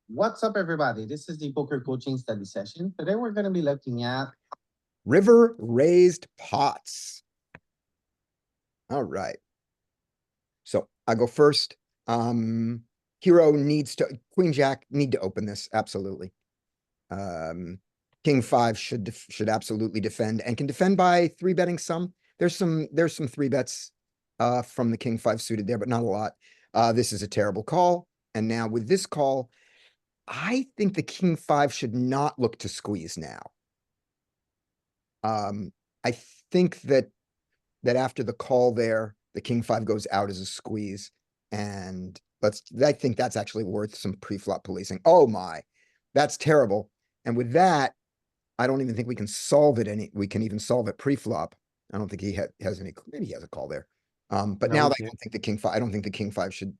What's up, everybody? This is the poker coaching study session. Today, we're going to be looking at River raised pots. All right. So I go first. Hero needs to, Queen Jack need to open this. Absolutely. King 5 should absolutely defend and can defend by 3-betting some. There's some 3-bets from the King 5 suited there, but not a lot. This is a terrible call. And now with this call, I think the King 5 should not look to squeeze now. I think that after the call there, the King 5 goes out as a squeeze. And I think that's actually worth some pre-flop policing. Oh my, that's terrible. And with that, I don't even think we can solve it we can even solve it pre-flop. I don't think he has any, maybe he has a call there. But No, now we I don't think the King 5, I don't think the King 5 should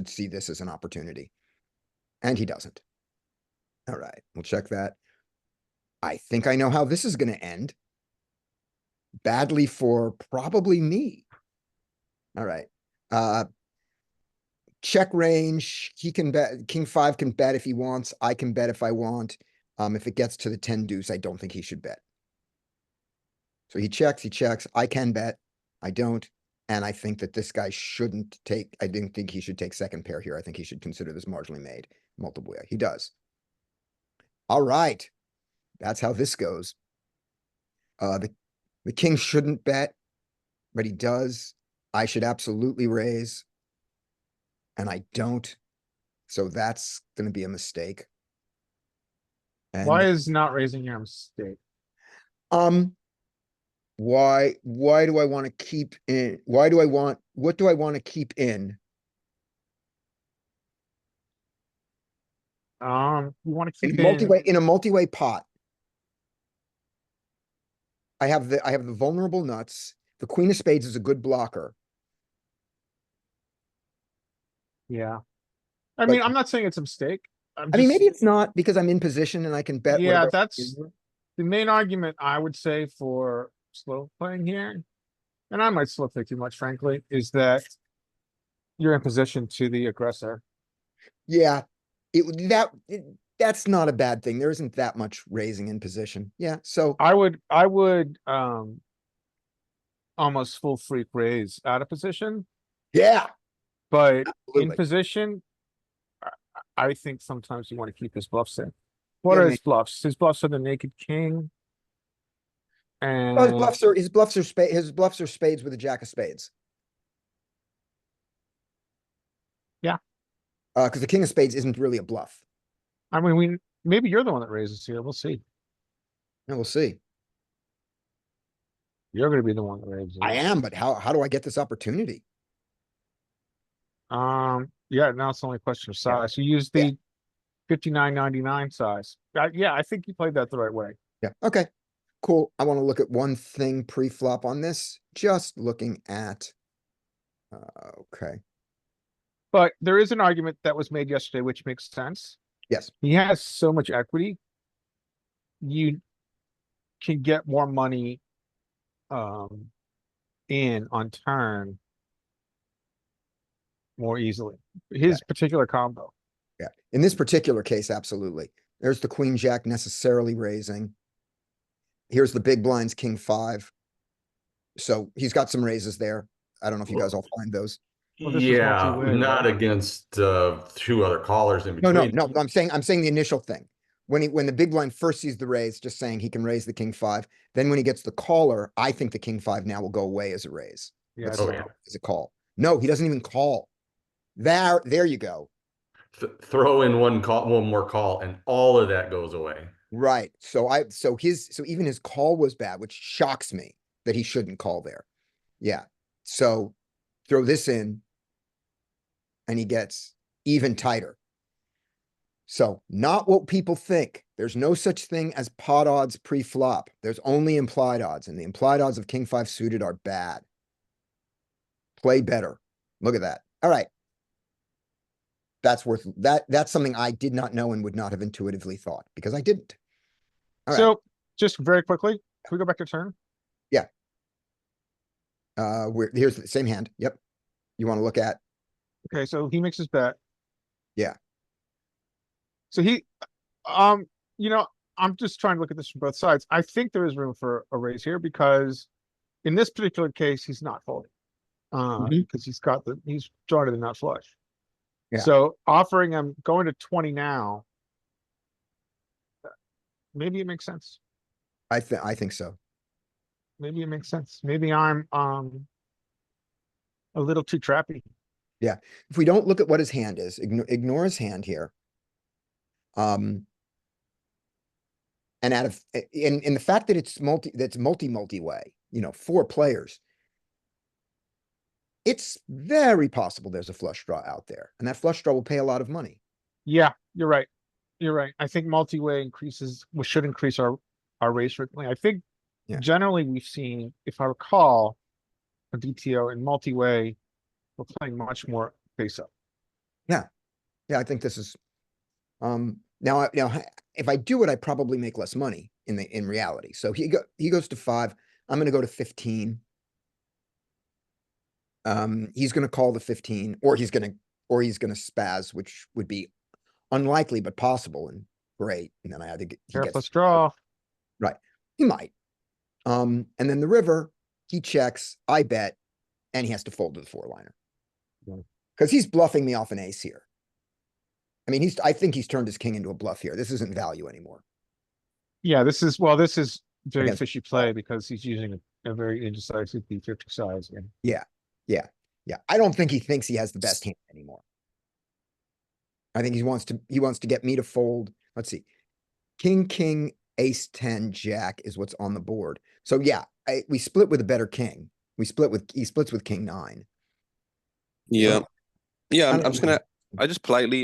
see this as an opportunity. And he doesn't. All right, we'll check that. I think I know how this is going to end. Badly for probably me. All right. Check range. He can bet. King 5 can bet if he wants. I can bet if I want. If it gets to the 10 deuce, I don't think he should bet. So he checks. I can bet. I don't. And I think that this guy shouldn't take, I didn't think he should take second pair here. I think he should consider this marginally made multiple way. He does. All right. That's how this goes. The king shouldn't bet, but he does. I should absolutely raise. And I don't. So that's going to be a mistake. And Why is not raising your mistake? why do I want to keep in? What do I want to keep in? You want to keep In a multi-way pot. I have the vulnerable nuts. The queen of spades is a good blocker. Yeah. I mean, I'm not saying it's a mistake. I mean, maybe it's not because I'm in position and I can bet. Yeah, that's the main argument I would say for slow playing here. And I might slow play too much, frankly, is that you're in position to the aggressor. Yeah, that's not a bad thing. There isn't that much raising in position. Yeah, so I would almost full freak raise out of position, yeah, but in absolutely. position, I think sometimes you want to keep his bluffs in. What Yeah, are his bluffs? His bluffs are the naked king. And oh, his bluffs are spades with a jack of spades. Yeah. Because the king of spades isn't really a bluff. I mean, maybe you're the one that raises here. We'll see. And we'll see. You're going to be the one that raises. I am, but how do I get this opportunity? Yeah, now it's only a question of size. You use the 59.99 size. Yeah, I think you played that the right way. Yeah. Okay. Cool. I want to look at one thing pre-flop on this. Just looking at. Okay. But there is an argument that was made yesterday, which makes sense. Yes. He has so much equity. You can get more money in on turn more easily. His particular combo. Yeah. In this particular case, absolutely. There's the queen jack necessarily raising. Here's the big blinds, king 5. So he's got some raises there. I don't know if you guys all find those. Well, this is Yeah, multi-way, not right? against two other callers in No, between. I'm saying the initial thing. When the big blind first sees the raise, just saying he can raise the king 5. Then when he gets the caller, I think the king 5 now will go away as a raise. Yeah, As a call. No, he doesn't even call. There you go. Throw in one more call, and all of that goes away. Right. So even his call was bad, which shocks me that he shouldn't call there. Yeah. So throw this in and he gets even tighter. So not what people think. There's no such thing as pot odds pre-flop. There's only implied odds, and the implied odds of king 5 suited are bad. Play better. Look at that. All right. That's something I did not know and would not have intuitively thought because I didn't. All right. So just very quickly, can we go back to turn? Yeah. Here's the same hand. Yep. You want to look at. Okay, so he makes his bet. Yeah. So I'm just trying to look at this from both sides. I think there is room for a raise here because in this particular case, he's not folding. Mhm. Because he's drawn to the nut flush. Yeah. So offering him, going to 20 now. Maybe it makes sense. I think so. Maybe it makes sense. Maybe I'm, a little too trappy. If we don't look at what his hand is, ignore his hand here. And out of, in the fact that it's multi-way, 4 players. It's very possible there's a flush draw out there, and that flush draw will pay a lot of money. Yeah, you're right. You're right. I think multi-way should increase our raise frequently. I think Yeah. generally we've seen, if I recall, a DTO in multi-way, we're playing much more face up. Yeah, I think this is, now, if I do it, I probably make less money in reality. So he goes to 5. I'm gonna go to 15. He's gonna call the 15, or he's gonna spaz, which would be unlikely, but possible and great. And then I had to get, he Pair gets, plus draw. he might. And then the river, he checks, I bet, and he has to fold to the 4-liner. Yeah. Cause he's bluffing me off an ace here. I mean, I think he's turned his king into a bluff here. This isn't value anymore. Yeah, this is very Against fishy play because he's using a very indecisive B50 size. And Yeah. I don't think he thinks he has the best hand anymore. I think he wants to get me to fold. Let's see. King, ace 10, jack is what's on the board. So yeah, we split with a better king. He splits with king 9. Yeah. Yeah, I I'm don't just know. gonna, I'm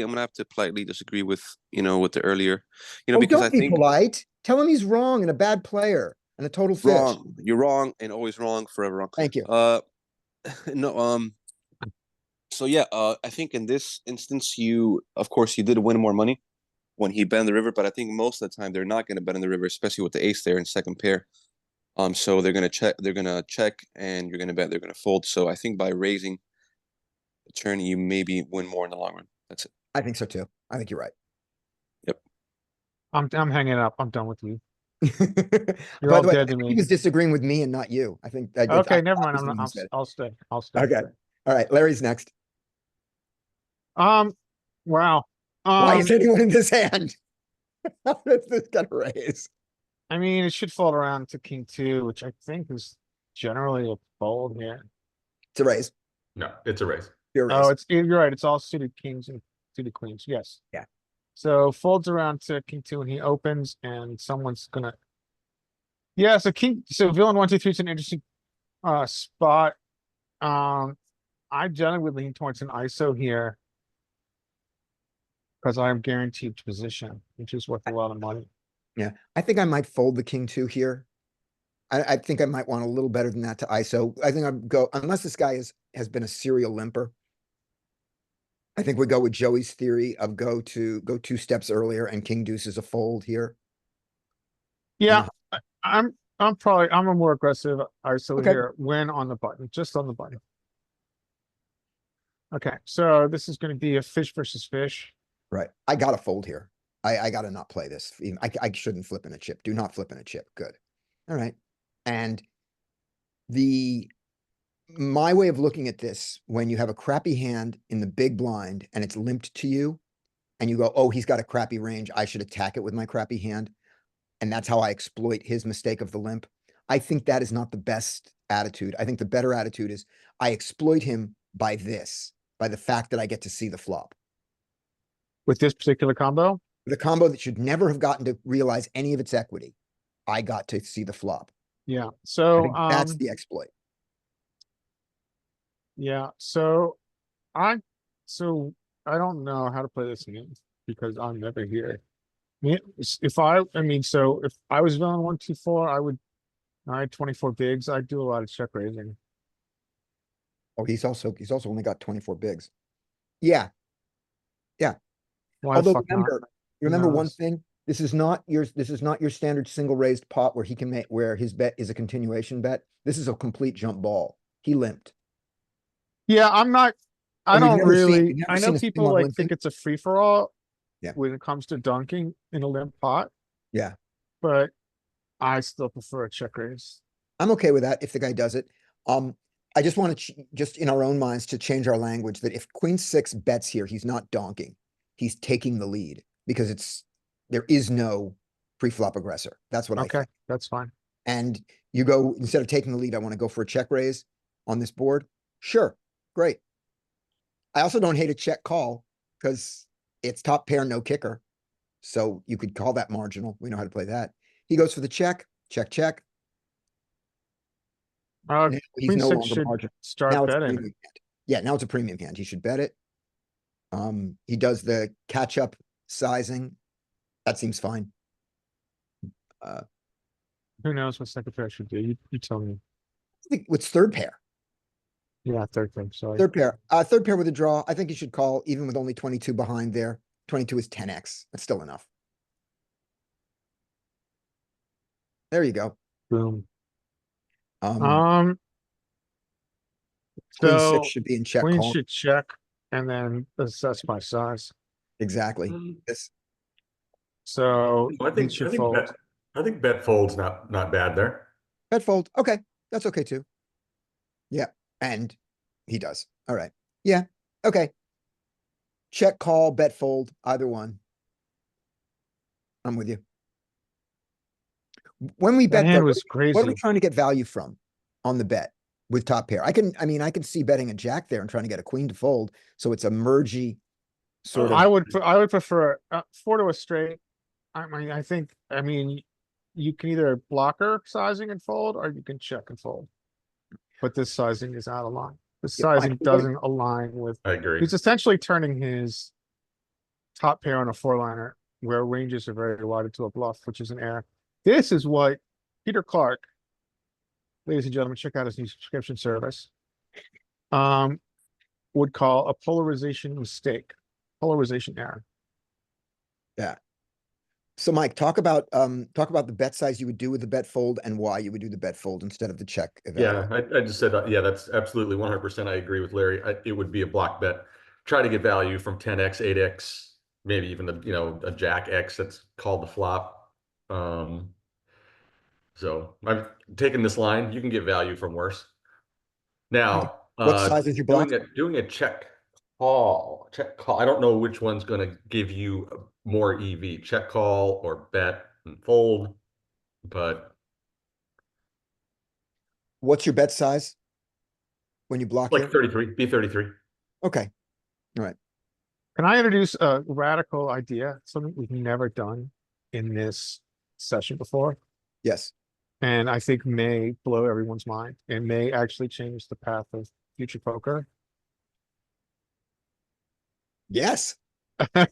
gonna have to politely disagree with, with the earlier, Oh, because I don't be think polite. Tell him he's wrong and a bad player and a total fish. wrong, you're wrong and always wrong, forever wrong. Thank you. No, so yeah, I think in this instance, of course, you did win more money when he bet in the river, but I think most of the time they're not going to bet in the river, especially with the ace there in second pair. So they're going to check, and you're going to bet, they're going to fold. So I think by raising the turn, you maybe win more in the long run. That's it. I think so too. I think you're right. I'm hanging up. I'm done with you. You're By all the way, dead to he me. was disagreeing with me and not you. I think. Okay, never mind. was the one who said. I'll stay. I'll stay. Okay. All right, Larry's next. Wow. Why is anyone in this hand? How is this gonna raise? I mean, it should fold around to king 2, which I think is generally a fold here. It's a raise. No, it's a raise. Pure Oh, raise. you're right. It's all suited kings and suited queens. Yes. Yeah. So folds around to king 2 and he opens and someone's gonna. Yeah, so villain 1, 2, 3 is an interesting spot. I generally would lean towards an ISO here. Because I'm guaranteed position, which is worth a lot of money. Yeah, I think I might fold the king 2 here. I think I might want a little better than that to ISO. I think I'd go, unless this guy has been a serial limper. I think we go with Joey's theory of go 2 steps earlier and king deuce is a fold here. Yeah, I'm a more aggressive ISO Okay. here, win on the button, just on the button. Okay, so this is gonna be a fish versus fish. Right. I gotta fold here. I gotta not play this. I shouldn't flip in a chip. Do not flip in a chip. Good. All right. And my way of looking at this, when you have a crappy hand in the big blind and it's limped to you, and you go, oh, he's got a crappy range, I should attack it with my crappy hand. And that's how I exploit his mistake of the limp. I think that is not the best attitude. I think the better attitude is I exploit him by the fact that I get to see the flop. With this particular combo, The combo that should never have gotten to realize any of its equity. I got to see the flop. yeah, I so, think that's the exploit. yeah, so I don't know how to play this game because I'm never here. If I was villain 1, 2, 4, I had 24 bigs, I'd do a lot of check raising. Oh, he's also only got 24 bigs. Yeah. Why the Although fuck not? remember one knows? thing, this is not your standard single raised pot where he can make, where his bet is a continuation bet. This is a complete jump ball. He limped. Yeah, I And we've don't never seen- really, we've never I seen know a people single like limping. think it's a free for all. Yeah. when it comes to dunking in a limp pot, Yeah, but I still prefer a check raise. I'm okay with that if the guy does it. I just want to, just in our own minds, to change our language that if queen six bets here, he's not donking. He's taking the lead because there is no pre-flop aggressor. That's what I Okay, think. that's fine. And you go, instead of taking the lead, I want to go for a check raise on this board. Sure, great. I also don't hate a check call because it's top pair, no kicker. So you could call that marginal. We know how to play that. He goes for the check, check, check. Now he's Queen no six longer should marginal. start Now it's a betting. premium hand. Yeah, now it's a premium hand. He should bet it. He does the catch up sizing. That seems fine. Who knows what second pair should do? You tell me. I think what's third pair? Yeah, third pair, sorry. Third pair with a draw. I think you should call even with only 22 behind there. 22 is 10x. That's still enough. There you go. Boom. Queen So six should be in check queen call. should check and then assess my size. Exactly. Mm. This, So I he think, should I think fold. bet, I think bet fold's not bad there. bet fold. Okay. That's okay too. Yeah. And he does. All right. Yeah. Okay. Check call, bet fold, either one. I'm with you. When we That bet, hand though, was what are we crazy. trying to get value from on the bet with top pair? I can see betting a jack there and trying to get a queen to fold. So it's a mergy sort of. I would prefer 4 to a straight. I mean, you can either blocker sizing and fold, or you can check and fold. But this sizing is out of line. This Yeah, fine. sizing doesn't align with, I agree. he's essentially turning his top pair on a 4-liner where ranges are very wide into a bluff, which is an error. This is what Peter Clark, ladies and gentlemen, check out his new subscription service, would call a polarization mistake, polarization error. So Mike, talk about the bet size you would do with the bet fold and why you would do the bet fold instead of the check. Yeah, I just said, yeah, that's absolutely 100%. I agree with Larry. It would be a block bet. Try to get value from 10x, 8x, maybe even a jack X that's called the flop. So I've taken this line. You can get value from worse. Now, What size is your block? doing a check call. I don't know which one's going to give you more EV, check call or bet and fold, but What's your bet size when you block like here? 33, B33. Okay. All right. Can I introduce a radical idea, something we've never done in this session before? Yes. And I think may blow everyone's mind and may actually change the path of future poker. Yes. Do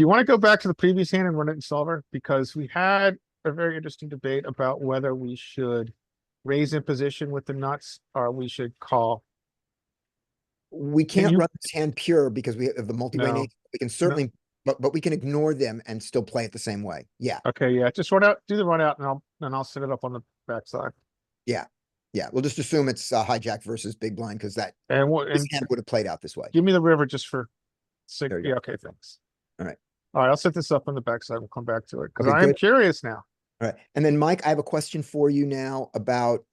you want to go back to the previous hand and run it in solver? Because we had a very interesting debate about whether we should raise in position with the nuts or we should call. We can't you- run this hand pure because we have the multi-way No. nature. We can certainly, but we can ignore them and still play it the same way. Yeah. Okay, yeah, just run out, do the run out and I'll set it up on the backside. Yeah. We'll just assume it's hijack versus big blind because that And what, this and hand would have played out this way. give me the river just for six. There you go. Yeah, okay, thanks. All right. All right, I'll set this up on the backside. We'll come back to it because Okay, I am good. curious now. All right. And then Mike, I have a question for you now about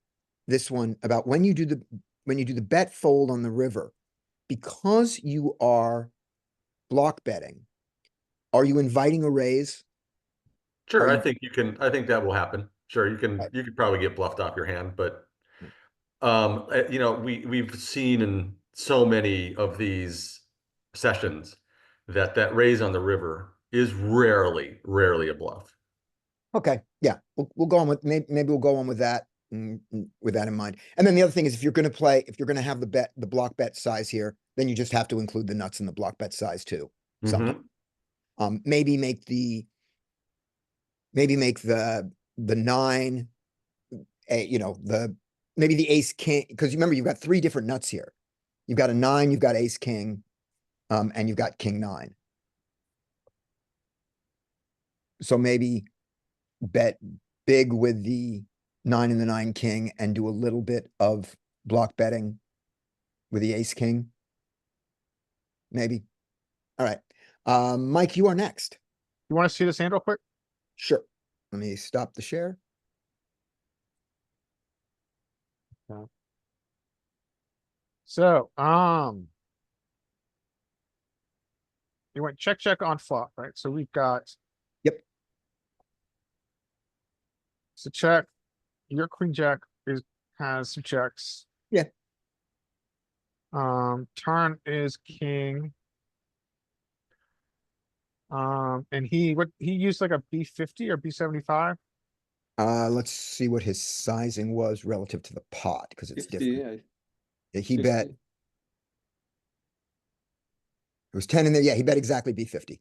this one, about when you do the bet fold on the river, because you are block betting, are you inviting a raise? Sure, Are I you- think you can. I think that will happen. Sure, you can. Right. You could probably get bluffed off your hand, but we've seen in so many of these sessions that raise on the river is rarely a bluff. Okay, yeah, we'll go on with, maybe we'll go on with that, with that in mind. And then the other thing is if you're gonna have the block bet size here, then you just have to include the nuts in the block bet size too. Somehow. Mhm. Maybe make the 9, maybe the ace king, because remember, you've got 3 different nuts here. You've got a 9, you've got ace king, and you've got king 9. So maybe bet big with the 9 and the 9 king and do a little bit of block betting with the ace king. Maybe. All right. Mike, you are next. You wanna see this hand real quick? Sure. Let me stop the share. So, you went check, check on flop, right? So we've got. Yep. So check, your queen jack has some checks. Yeah. Turn is king. And he used like a B50 or B75? Let's see what his sizing was relative to the pot, because it's 50, different. yeah. Yeah, he bet, 50. it was 10 in there. Yeah, he bet exactly B50.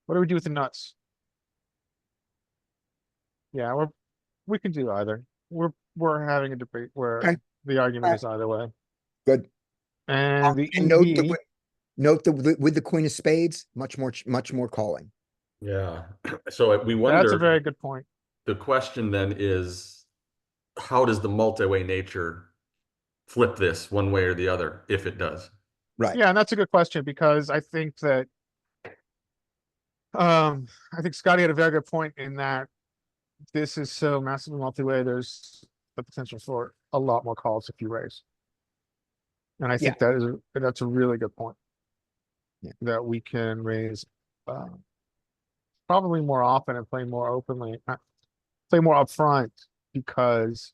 What do we do with the nuts? Yeah, we can do either. We're having a debate where Okay. the argument is either way. Good. And the And note that EV, note that with the queen of spades, much more calling. Yeah, so we that's a wonder, very good point. the question then is, how does the multi-way nature flip this one way or the other, if it does? Right. Yeah, and that's a good question because I think that I think Scotty had a very good point in that this is so massively multi-way, there's the potential for a lot more calls if you raise. And I think that's a really good point. Yeah. That we can raise probably more often and play more openly, play more upfront because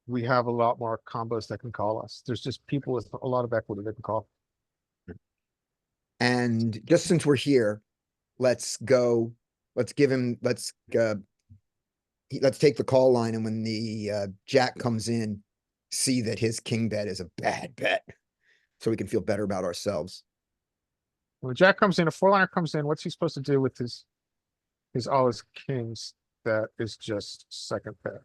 we have a lot more combos that can call us. There's just people with a lot of equity that can call. And just since we're here, let's take the call line, and when the jack comes in, see that his king bet is a bad bet, so we can feel better about ourselves. When Jack comes in, a four-liner comes in, what's he supposed to do with his all his kings that is just second pair?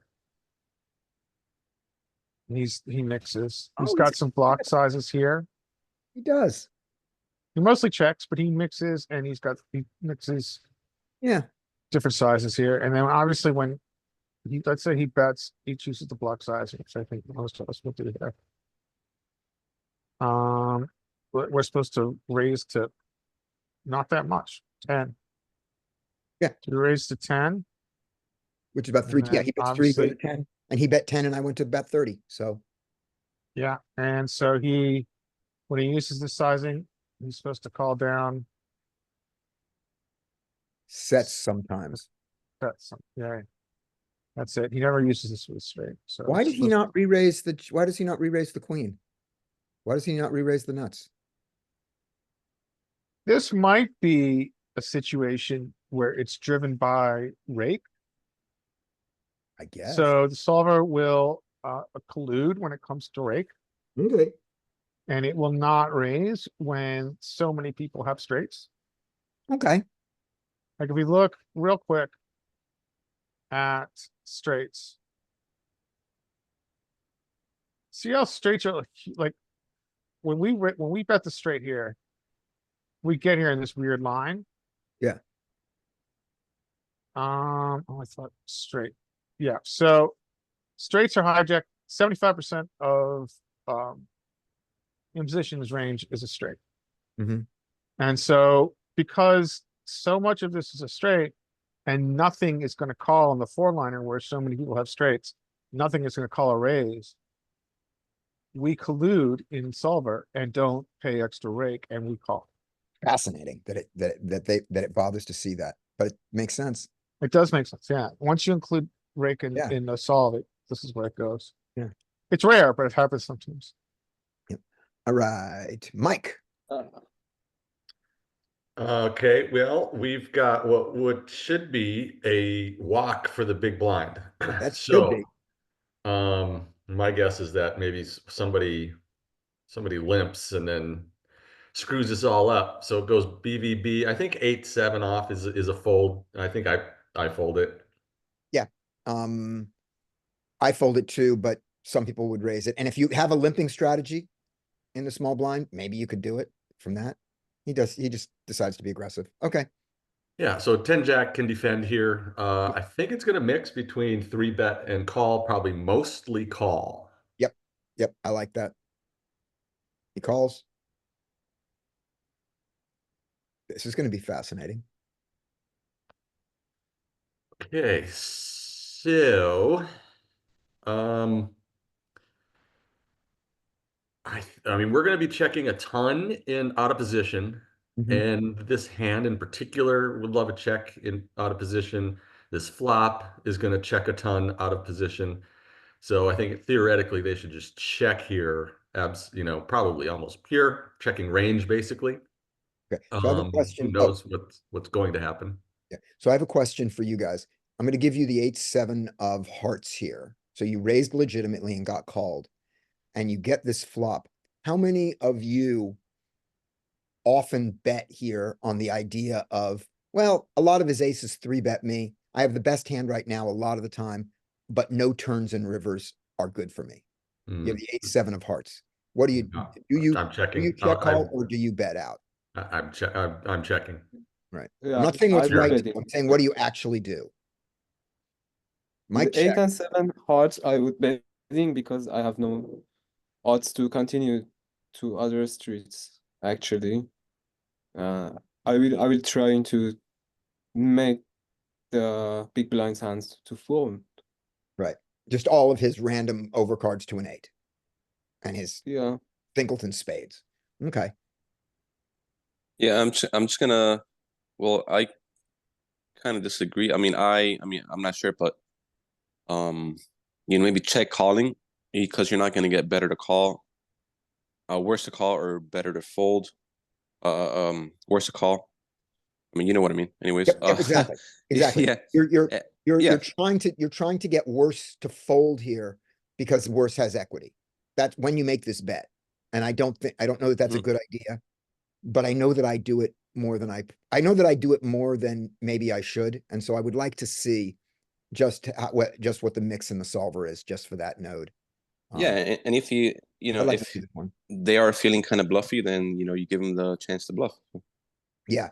He mixes. He's Oh, got some block sizes here. He does. He mostly checks, but he mixes and he mixes Yeah. different sizes here. And then obviously when let's say he bets, he chooses the block size, which I think most of us will do here. We're supposed to raise to not that much, 10. Yeah. To raise to 10. Which is about 3. And Yeah, then he bets 3, go to obviously- 10, and he bet 10, and I went to bet 30. So Yeah, and so when he uses the sizing, he's supposed to call down. sets sometimes. Yeah. That's it. He never uses this with a straight. So Why it's did he supposed- not re-raise the? Why does he not re-raise the queen? Why does he not re-raise the nuts? This might be a situation where it's driven by rake. I guess. So the solver will collude when it comes to rake, Okay. and it will not raise when so many people have straights. Okay. Like if we look real quick at straights. See how straights are like when we bet the straight here, we get here in this weird line. Yeah. Oh, I thought straight. Yeah, so straights are hijacked. 75% of imposition's range is a straight. Mhm. And so because so much of this is a straight and nothing is going to call on the four liner where so many people have straights, nothing is going to call a raise. We collude in solver and don't pay extra rake and we call. Fascinating that it bothers to see that, but it makes sense. It does make sense, yeah. Once you include rake Yeah. in the solve, this is where it goes. Yeah. It's rare, but it happens sometimes. All right, Mike. Okay, well, we've got what should be a walk for the big blind. That should So, be. my guess is that maybe somebody limps and then screws us all up. So it goes BVB. I think 8-7 off is a fold. I think I fold it. I fold it too, but some people would raise it. And if you have a limping strategy in the small blind, maybe you could do it from that. He just decides to be aggressive. Okay. Yeah, so 10 jack can defend here. I think it's gonna mix between 3-bet and call, probably mostly call. Yep. I like that. He calls. This is gonna be fascinating. Okay, so, um, I mean, we're gonna be checking a ton in out of position. Mhm. And this hand in particular would love a check in out of position. This flop is gonna check a ton out of position. So I think theoretically they should just check here, probably almost pure, checking range basically. Okay, so I have a Who question. Oh, knows what's going to happen? yeah. So I have a question for you guys. I'm gonna give you the 8-7 of hearts here. So you raised legitimately and got called, and you get this flop. How many of you often bet here on the idea of, well, a lot of his aces 3-bet me. I have the best hand right now a lot of the time, but no turns and rivers are good for me. You have the 8-7 of hearts. What do you, No, do you, I'm do checking. you check call or do you bet out? I'm checking. Right. Yeah, I'm not saying what's I'll be right. betting. I'm saying, what do you actually do? Mike With 8 check. and 7 hearts, I would betting because I have no odds to continue to other streets. Actually, I will try to make the big blinds hands to form. Right. Just all of his random overcards to an 8. And his Yeah, Thinkleton spades. Okay. Yeah, I'm just gonna. Well, I kind of disagree. I'm not sure, but maybe check calling because you're not gonna get better to call, worse to call, or better to fold. Worse to call. I mean, you know what I mean. Anyways, Yep, exactly. Exactly. yeah, You're eh, you're yeah. you're trying to get worse to fold here because worse has equity. That's when you make this bet. And I don't know that that's a Mhm. good idea, but I know that I do it more than I know that I do it more than maybe I should. And so I would like to see just what the mix in the solver is just for that node. Yeah, and if I'd like to if see this one. they are feeling kind of bluffy, then you give them the chance to bluff. Yeah,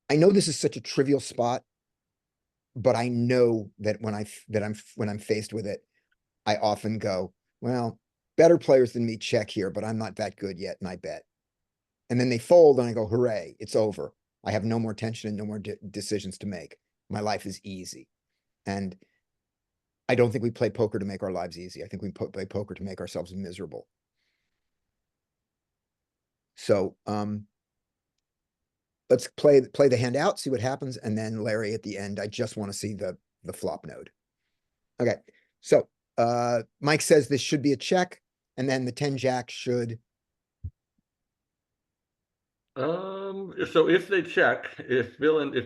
I know this is such a trivial spot, but I know that when I'm faced with it, I often go, well, better players than me check here, but I'm not that good yet, and I bet. And then they fold, and I go, hooray, it's over. I have no more tension and no more decisions to make. My life is easy. And I don't think we play poker to make our lives easy. I think we play poker to make ourselves miserable. So, let's play the hand out, see what happens, and then Larry at the end. I just want to see the flop node. Okay, so Mike says this should be a check, and then the 10 jack should. So if they check, if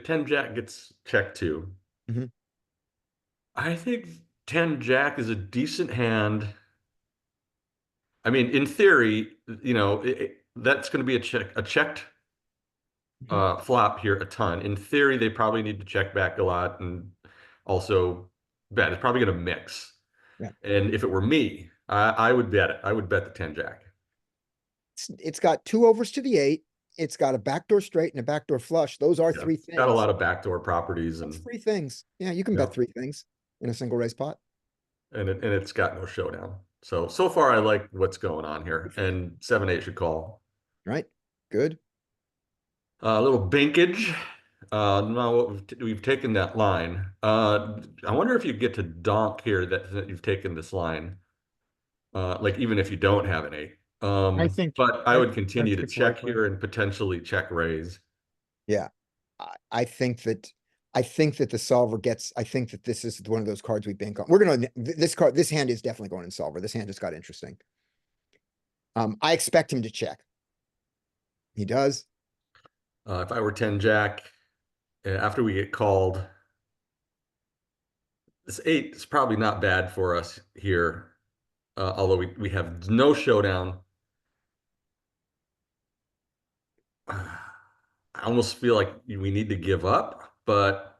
10 jack gets checked too, Mhm. I think 10 jack is a decent hand. I mean, in theory, that's going to be a checked flop here a ton. In theory, they probably need to check back a lot and also bet. It's probably going to mix. Yeah. And if it were me, I would bet it. I would bet the 10 jack. It's got 2 overs to the 8. It's got a backdoor straight and a backdoor flush. Those are Yeah, 3 it's things. got a lot of backdoor properties That's and 3 things. Yeah, you can Yeah. bet 3 things in a single raise pot. it's got no showdown. So far I like what's going on here. And 7-8 should call. Right? Good. A little binkage. Now we've taken that line. I wonder if you get to donk here that you've taken this line. Like even if you don't have an 8. I think But I would continue to it's check likely. here and potentially check raise. Yeah. I think that the solver gets, I think that this is one of those cards we bank on. We're gonna, this hand is definitely going in solver. This hand just got interesting. I expect him to check. He does. If I were 10 jack, after we get called, this 8 is probably not bad for us here. Although we have no showdown. I almost feel like we need to give up, but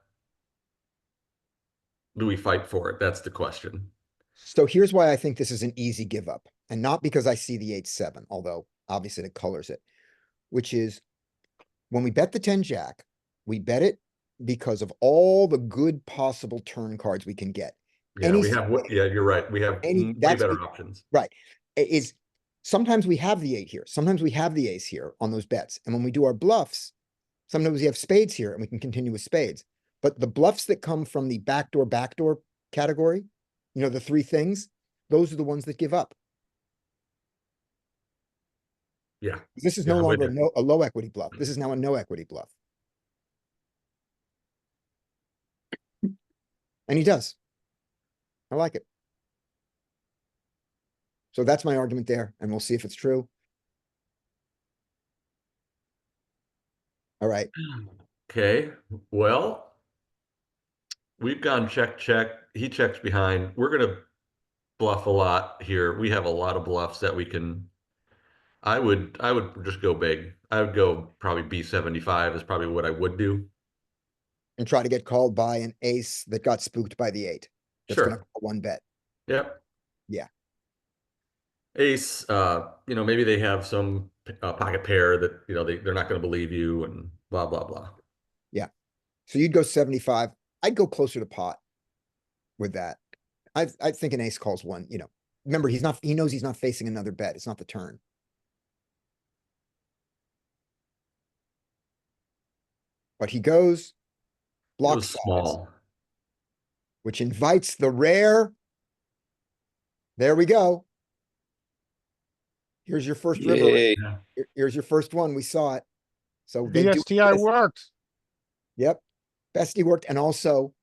do we fight for it? That's the question. So here's why I think this is an easy give up, and not because I see the 8-7, although obviously it colors it, which is when we bet the 10 jack, we bet it because of all the good possible turn cards we can get. Yeah, yeah, you're right. We have way better options. Right. Is sometimes we have the 8 here. Sometimes we have the ace here on those bets. And when we do our bluffs, Sometimes we have spades here and we can continue with spades. But the bluffs that come from the backdoor category, you know, the three things, those are the ones that give up. Yeah, This is Yeah, no I'm with longer you. a low equity bluff. This is now a no equity bluff. And he does. I like it. So that's my argument there, and we'll see if it's true. All right, okay, well. We've gone check, check. He checks behind. We're gonna bluff a lot here. We have a lot of bluffs that we can. I would just go big. I would go probably B75 is probably what I would do. and try to get called by an ace that got spooked by the 8. That's gonna Sure. call one bet. Yep. Yeah. Ace, maybe they have some pocket pair that, they're not gonna believe you and blah, blah, blah. So you'd go 75. I'd go closer to pot with that. I think an ace calls one, you know. Remember, he knows he's not facing another bet. It's not the turn. But he goes It block was size, small. which invites the rare. There we go. Here's your first river. Yay. Yeah. Here's your first one. We saw it. So they do VSTI this. worked. Yep. Bestie worked. And also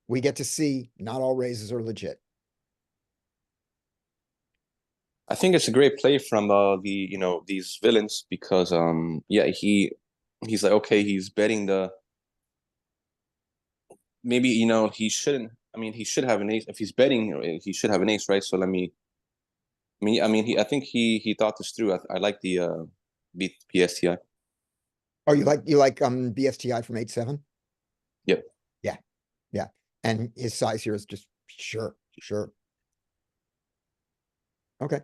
we get to see not all raises are legit. I think it's a great play from these villains because he's like, okay, he's betting maybe he shouldn't. I mean, he should have an ace. If he's betting, he should have an ace, right? So I think he thought this through. I like the PSTI. Oh, you like BSTI from 8-7? Yep. Yeah. Yeah. And his size here is just sure. Okay.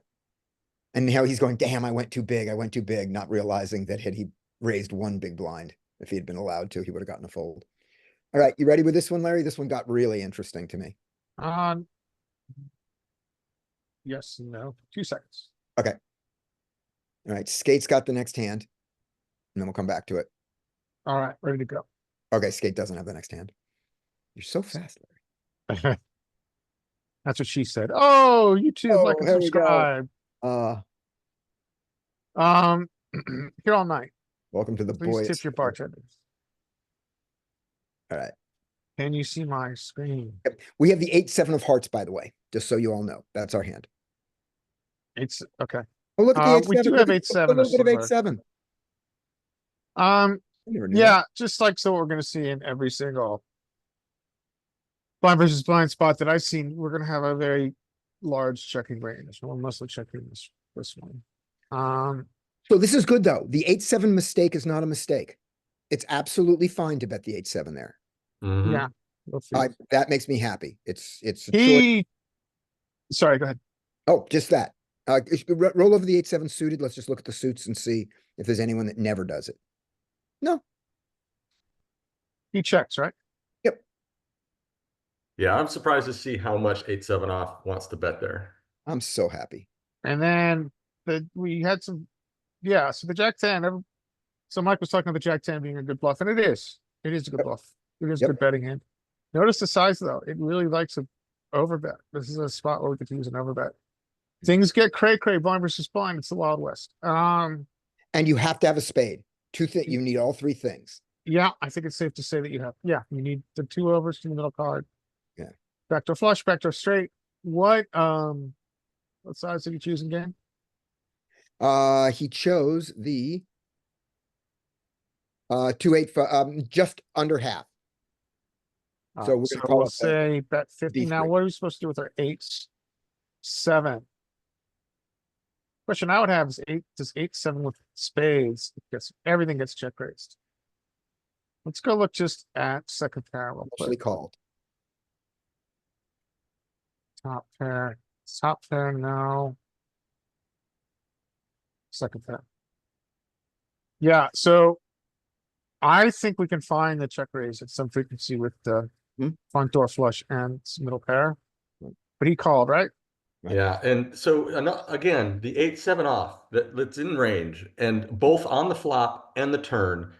And now he's going, damn, I went too big, not realizing that had he raised one big blind, if he had been allowed to, he would have gotten a fold. All right, you ready with this one, Larry? This one got really interesting to me. Yes, and no, 2 seconds. All right, Skate's got the next hand. And then we'll come back to it. All right, ready to go. Okay, Skate doesn't have the next hand. You're so fast, Larry. That's what she said. Oh, YouTube, like Oh, and here we go. subscribe. Here all night. Welcome to the Please boys. tip your bartenders. All right. Can you see my screen? We have the 8-7 of hearts, by the way, just so you all know. That's our hand. It's okay. Oh, look at the 8-7. We do Look have at 8-7 a little bit of of silver. 8-7. I never knew that. Yeah, just like so we're gonna see in every single blind versus blind spot that I've seen, we're gonna have a very large checking range. We're mostly checking this one. So this is good, though. The 8-7 mistake is not a mistake. It's absolutely fine to bet the 8-7 there. Mhm. Yeah. We'll see. That makes me happy. It's a choice. Sorry, go ahead. Oh, just that. Roll over the 8-7 suited. Let's just look at the suits and see if there's anyone that never does it. No. He checks, right? Yeah, I'm surprised to see how much 8-7 off wants to bet there. I'm so happy. And then we had some, yeah, so the Jack 10, so Mike was talking about the Jack 10 being a good bluff, and it is. It is a good Yep. bluff. It is a Yep. good betting hand. Notice the size though. It really likes a overbet. This is a spot where we could use an overbet. Things get cray blind versus blind. It's the Wild West. And you have to have a spade. You need all three things. Yeah, I think it's safe to say that you need the 2 overs to the middle card. Yeah. Backdoor flush, backdoor straight. What size did you choose again? He chose the 2-8, just under half. So we're gonna call we'll it say bet 50. Now, D3. what are we supposed to do with our 8s? 7. Question I would have is 8-7 with spades. Everything gets check raised. Let's go look just at second pair real Mostly quick. called. Top pair, no. Second pair. Yeah, so I think we can find the check raise at some frequency with the front door flush and middle pair. But he called, right? Right. Yeah, and so again, the 8-7 off that's in range and both on the flop and the turn,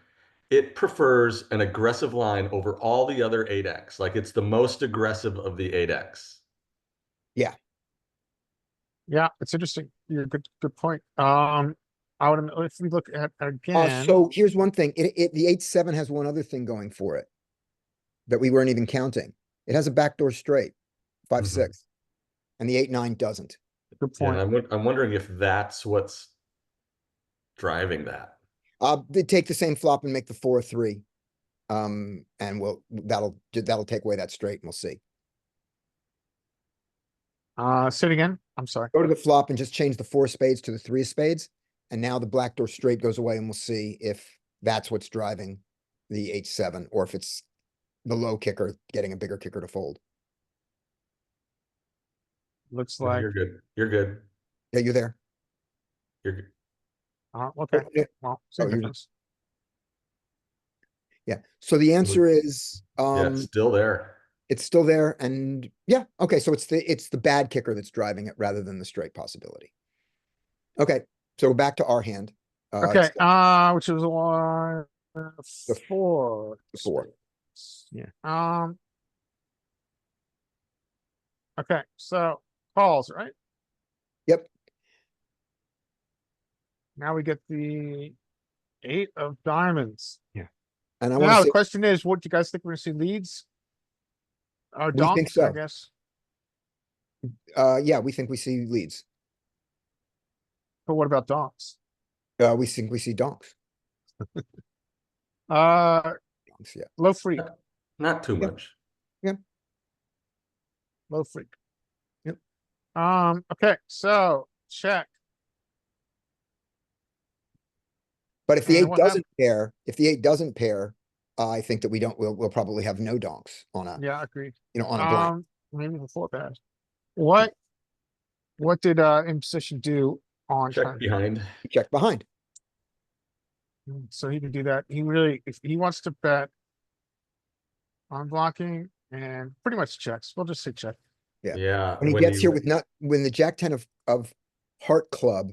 it prefers an aggressive line over all the other 8x. Like it's the most aggressive of the 8x. Yeah, it's interesting. You're good point. If we look at again, So here's one thing, the 8-7 has one other thing going for it. That we weren't even counting. It has a backdoor straight, 5-6. And the 8-9 doesn't. good And point. I'm wondering if that's what's driving that. They take the same flop and make the 4-3. And that'll take away that straight and we'll see. Say it again. I'm sorry. Go to the flop and just change the 4 spades to the 3 of spades. And now the backdoor straight goes away and we'll see if that's what's driving the 8-7 or if it's the low kicker getting a bigger kicker to fold. Looks Yeah, like, you're good. You're good. Yeah, you're there. You're good. okay, Yeah. well, same Oh, you're- difference. Yeah. So the answer is, Yeah, it's still there. it's still there and yeah, okay, so it's the bad kicker that's driving it rather than the straight possibility. Okay, so we're back to our hand. Okay, it's which was one, The 4. 4. spades. Yeah. Okay, so calls, right? Yep. Now we get the 8 of diamonds. And I Now want the to say, question is, what do you guys think we're gonna see leads? Or We think donks, I so. guess. yeah, we think we see leads. But what about donks? We think we see donks. Uh, Donks, yeah. low freak, Not too Yeah. much. low freak. Yep. Okay, so check. But if the And 8 what hap- doesn't pair, I think that we'll probably have no donks on Yeah, agreed. on a blind. Maybe the 4 pairs. What did imposition do on Check turn? behind. Check behind. So he can do that. He really, if he wants to bet on blocking and pretty much checks, we'll just say check. Yeah. Yeah. When he gets here with when the Jack 10 of heart club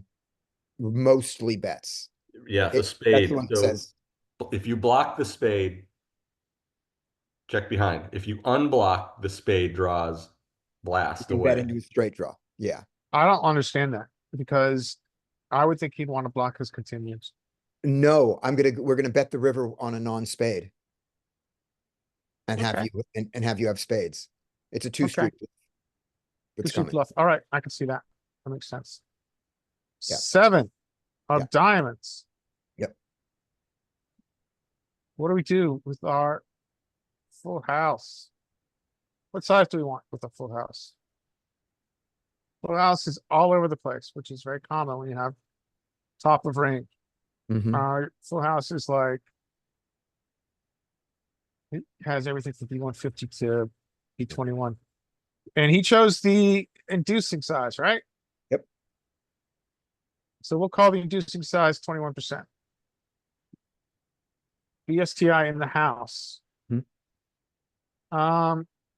mostly bets. Yeah, the That's spade. the one that So says, if you block the spade, check behind. If you unblock the spade draws blast you bet away. into a straight draw. Yeah. I don't understand that because I would think he'd want to block his continues. No, we're gonna bet the river on a non-spade. And have Okay. you, and have you have spades. It's a 2 street. It's Two-suit coming. bluff. All right, I can see that. That makes sense. Yeah. 7 of Yeah. diamonds. Yep. What do we do with our full house? What size do we want with a full house? Full house is all over the place, which is very common when you have top of range. Mhm. Full house is like. It has everything from B150 to B21. And he chose the inducing size, right? Yep. So we'll call the inducing size 21%. BSTI in the house. Hmm.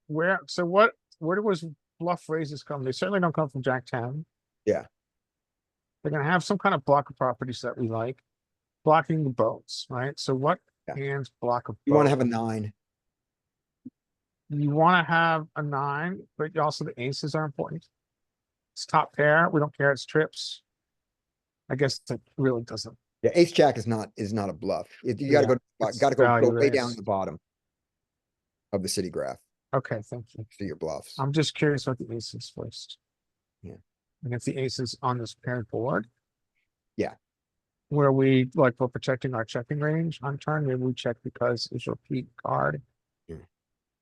Where was bluff raises come? They certainly don't come from Jack 10. Yeah. They're gonna have some kind of blocker properties that we like. Blocking the boats, right? So what Yeah. hands block a boat? You wanna have a 9. You wanna have a 9, but also the aces are important. It's top pair, we don't care, it's trips. I guess that really doesn't. Yeah, ace jack is not a bluff. You gotta Yeah, go, it's gotta go value way down raise. the bottom. Of the city graph, Okay, thank you. see your bluffs. I'm just curious about the aces first. Yeah. And if the aces on this paired board. Yeah. Where we're protecting our checking range on turn, maybe we check because it's a repeat card. Yeah.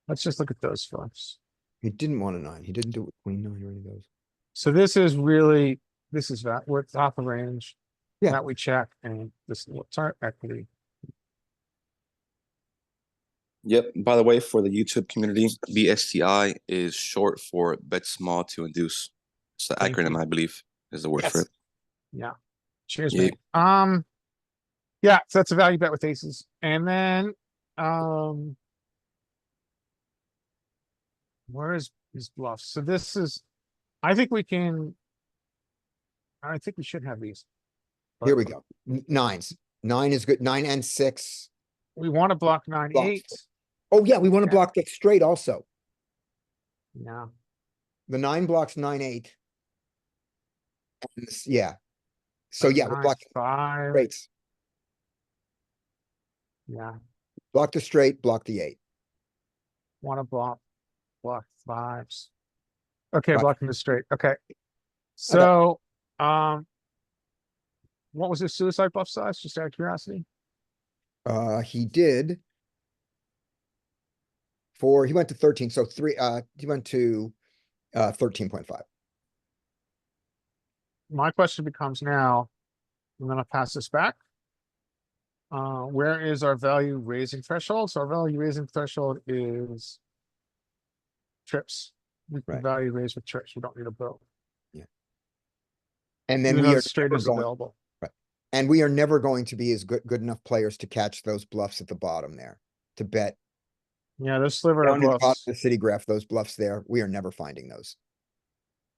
Let's just look at those first. He didn't want a 9. He didn't do it with queen 9 or any of those. So this is that, we're top of range. Yeah. That we check and this, what's our equity? Yep. By the way, for the YouTube community, BSTI is short for bet small to induce. It's the Thank acronym, you. I believe, is the word for Yes. it. Yeah. Cheers, Yeah. mate. Yeah, so that's a value bet with aces. And then, where is his bluff? So this is, I think we should have these. Here we go. 9s. 9 is good. 9 and 6 We want to block 9-8. Oh, yeah, we wanna Yeah. block the straight also. Yeah, The 9 blocks 9-8. Yeah. So yeah, we're blocking 9-5. straights. Yeah, Block the straight, block the 8. want to block fives. Okay, Block- blocking the straight. Okay. So, what was his suicide bluff size? Just out of curiosity. He did. He went to 13, so he went to 13.5. My question becomes now, I'm gonna pass this back. Where is our value raising threshold? So our value raising threshold is trips. We can Right. value raise with trips. We don't need a bill. And then Even we though are the straight never is going, available. and we are never going to be as good enough players to catch those bluffs at the bottom there. To bet Yeah, there's sliver down of in the bottom bluffs. of the city graph, those bluffs there, we are never finding those.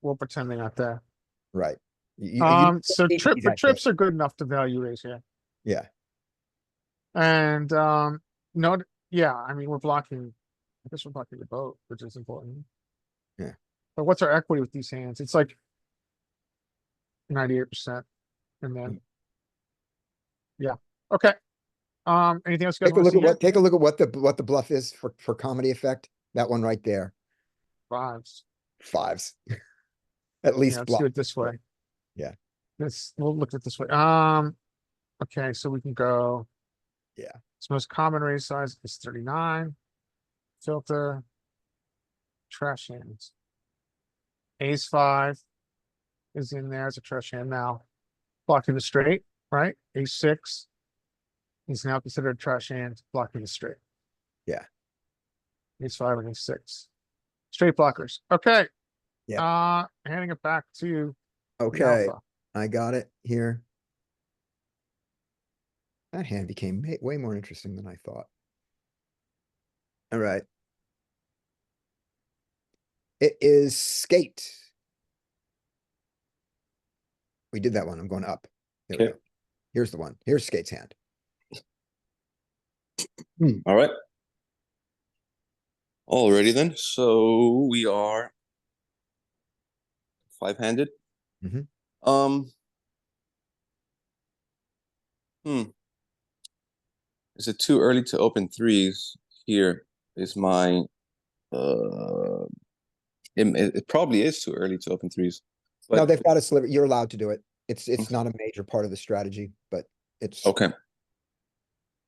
We'll pretend they're not there. Right. You So need to trip, be but that trips good. are good enough to value raise here. Yeah, And, no, yeah, I mean, we're blocking, I guess we're blocking the boat, which is important. Yeah. But what's our equity with these hands? It's like 98%. And then, yeah, okay. Anything else you guys take a want to look see at here? what the bluff is for comedy effect. That one right there, Fives. fives. At Yeah, least let's block. do it this way. Yeah. We'll look at it this way. Okay, so we can go. Yeah. Its most common raise size is 39. Filter. Trash hands. Ace 5 is in there as a trash hand now. Blocking the straight, right? Ace 6 is now considered a trash hand, blocking the straight. Yeah. Ace 5 and Ace 6. Straight blockers. Okay. Yeah. Handing it back to the Okay, alpha. I got it here. That hand became way more interesting than I thought. All right. It is skate. We did that one. I'm going up. There we Okay. go. Here's the one. Here's skate's hand. All right. Alrighty then. So we are 5-handed. Mhm. Hmm. Is it too early to open threes? Here is my it probably is too early to open threes. No, But they've got a sliver. You're allowed to do it. It's not a major part of the strategy, but it's okay. Are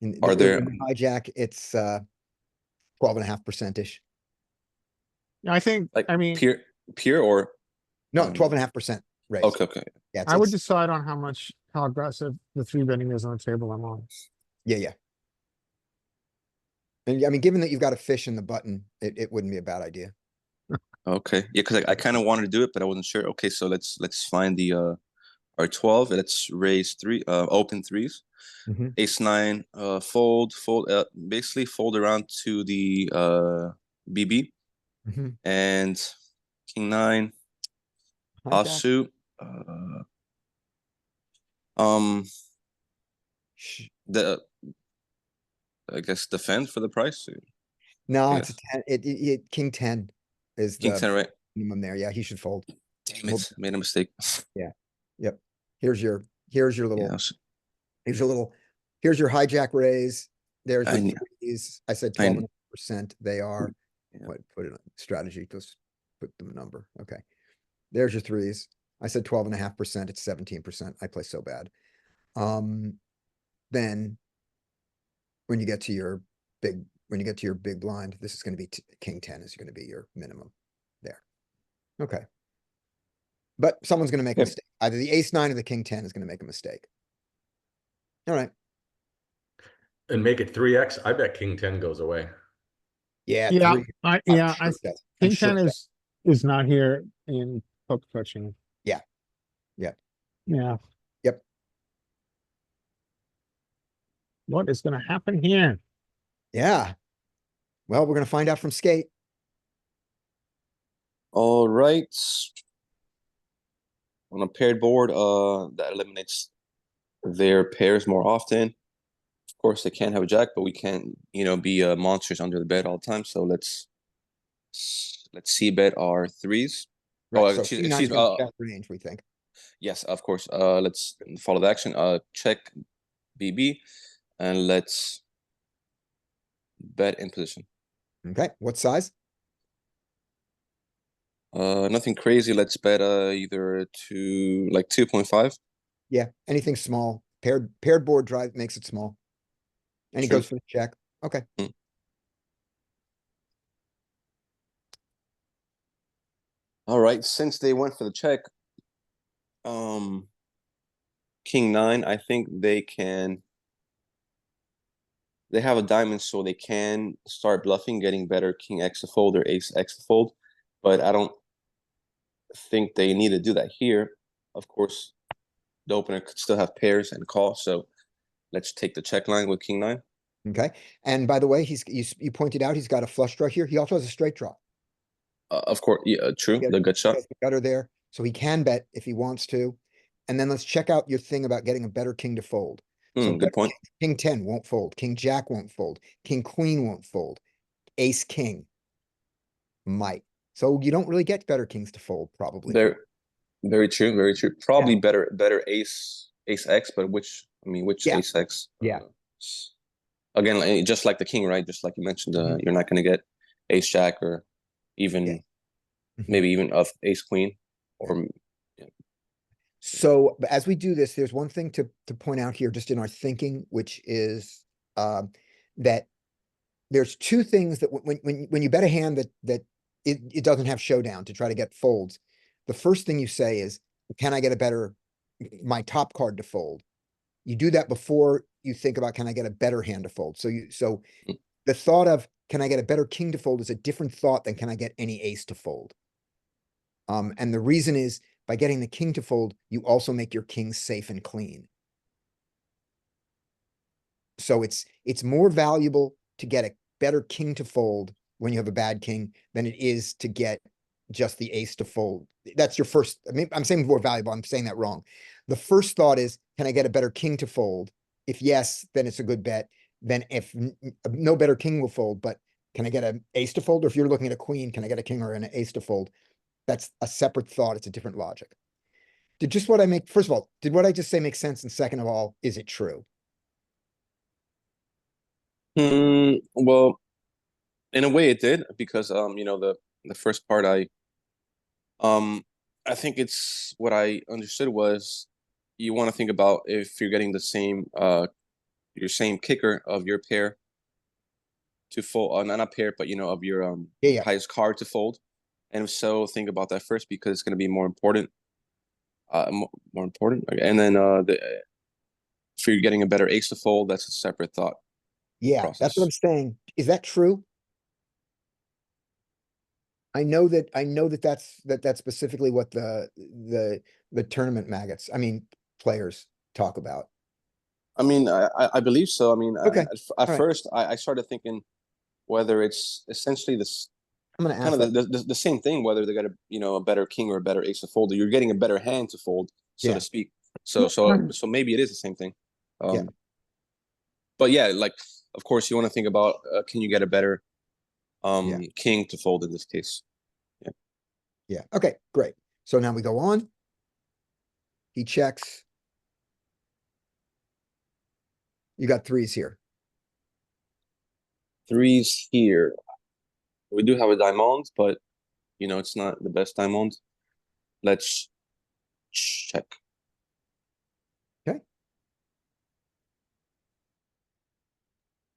in there hijack, it's 12.5%ish. Yeah, I think, like I mean, pure or No, 12.5% raise. okay. Yeah, I would it's- decide on how aggressive the 3-betting is on the table I'm on. yeah. And I mean, given that you've got a fish in the button, it wouldn't be a bad idea. Okay. Yeah, because I kind of wanted to do it, but I wasn't sure. Okay, so let's find the our 12. Let's raise open threes. Mhm. Ace 9, fold, basically fold around to the BB Mhm. and King 9 Hijack. offsuit. Sh- The I guess defend for the price. No, Yeah. it's a 10. King 10 is King the 10, right? minimum there. Yeah, he should fold. Damn Well- it, made a mistake. Yep. Here's your little, Yeah, here's your hijack raise. There's I your kn- threes. I said I kn- 12%. They are, Yeah. what, put it on strategy, just put them a number. Okay. There's your threes. I said 12.5%. It's 17%. I play so bad. Then when you get to your big blind, this is gonna be king 10 is gonna be your minimum there. Okay. But someone's gonna make a Yep. mistake. Either the ace 9 or the king 10 is gonna make a mistake. All right. And make it 3x. I bet king 10 goes away. Yeah. Yeah, three. I I'm yeah, sure I it does. I'm King sure 10 it does. is not here in poker coaching. Yeah. Yeah. Yeah. Yep. What is gonna happen here? Yeah. Well, we're gonna find out from skate. All right. On a paired board, that eliminates their pairs more often. Of course, they can't have a jack, but we can't, be monsters under the bed all the time. So let's see bet our threes. Oh, Right, so excuse, king nine's excuse me. gonna check range, we think. Yes, of course. Let's follow the action. Check BB, and let's bet in position. Okay, what size? Nothing crazy. Let's bet either 2.5. Yeah, anything small. Paired board drive makes it small. And he True. goes for the check. Okay. All right. Since they went for the check, king nine, I think they have a diamond, so they can start bluffing, getting better king X to fold or ace X to fold. But I don't think they need to do that here. Of course, the opener could still have pairs and call. So let's take the check line with king nine. Okay, and by the way, you pointed out he's got a flush draw here. He also has a straight draw. Of course, yeah, true. He The gut shot. has the gutter there, so he can bet if he wants to. And then let's check out your thing about getting a better king to fold. So Good point. King 10 won't fold, king jack won't fold, king queen won't fold, ace king might. So you don't really get better kings to fold, probably. Very true. Very true. Probably better ace X, but which Yeah. ace X? Yeah. Again, just like the king, right? Just like you mentioned, you're not going to get ace jack or even maybe even of ace queen or. So as we do this, there's one thing to point out here just in our thinking, which is that there's two things that when you bet a hand that it doesn't have showdown to try to get folds, the first thing you say is, can I get a better, my top card to fold? You do that before you think about, can I get a better hand to fold? So the thought of, can I get a better king to fold is a different thought than can I get any ace to fold? And the reason is, by getting the king to fold, you also make your king safe and clean. So it's more valuable to get a better king to fold when you have a bad king than it is to get just the ace to fold. That's your first, I'm saying more valuable, I'm saying that wrong. The first thought is, can I get a better king to fold? If yes, then it's a good bet. Then if no better king will fold, but can I get an ace to fold? Or if you're looking at a queen, can I get a king or an ace to fold? That's a separate thought. It's a different logic. First of all, did what I just say make sense? And second of all, is it true? Well, in a way it did, because the first part I think it's what I understood was you want to think about if you're getting the same your same kicker of your pair to fold, not a pair, but of your highest card to fold. And if so, think about that first, because it's going to be more important. More important. And then if you're getting a better ace to fold, that's a separate thought. Yeah, process. that's what I'm saying. Is that true? I know that that's specifically what the tournament maggots, players talk about. I believe so. Okay. At first I started thinking whether it's essentially this I'm gonna ask kind of the same thing, whether they got a better king or a better ace to fold. You're getting a better hand to fold, so to speak. So maybe it is the same thing. But yeah, like, of course you want to think about, can you get a better king to fold in this case? Yeah. Okay, great. So now we go on. He checks. You got threes here. Threes here. We do have a diamond, but it's not the best diamond. Let's check. Okay.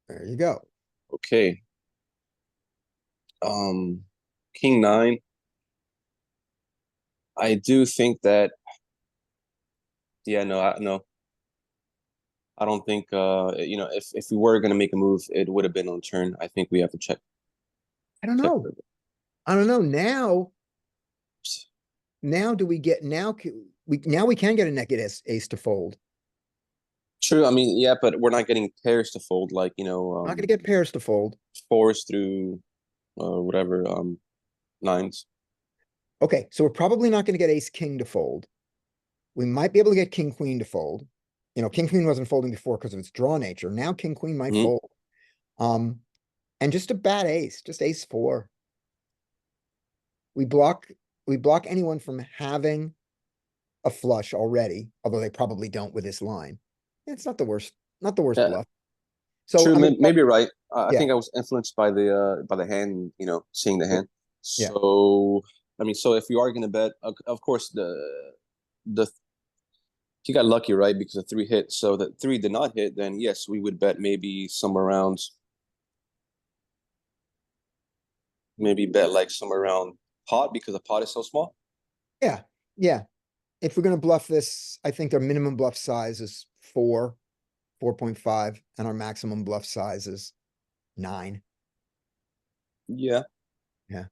There you go. Okay. King nine. I do think that. Yeah, no. I don't think if we were gonna make a move, it would have been on turn. I think we have to check. I don't know. Now do we get we can get a naked ace to fold. True. Yeah, but we're not getting pairs to fold, like Not gonna get pairs to fold. Fours through whatever nines. Okay, so we're probably not gonna get ace king to fold. We might be able to get king queen to fold. You know, king queen wasn't folding before because of its draw nature. Now king queen might Mhm. fold. And just a bad ace, just ace four. We block anyone from having a flush already, although they probably don't with this line. It's not the worst Yeah. bluff. So True, I mean, maybe you're right. I yeah. think I was influenced by the hand, you know, seeing the hand. Yeah. So I mean, so if we are gonna bet, of course the he got lucky, right? Because the three hit. So the three did not hit, then yes, we would bet maybe somewhere around, maybe bet like somewhere around pot because the pot is so small. Yeah, yeah. If we're gonna bluff this, I think our minimum bluff size is 4.5, and our maximum bluff size is 9. Yeah. Yeah. I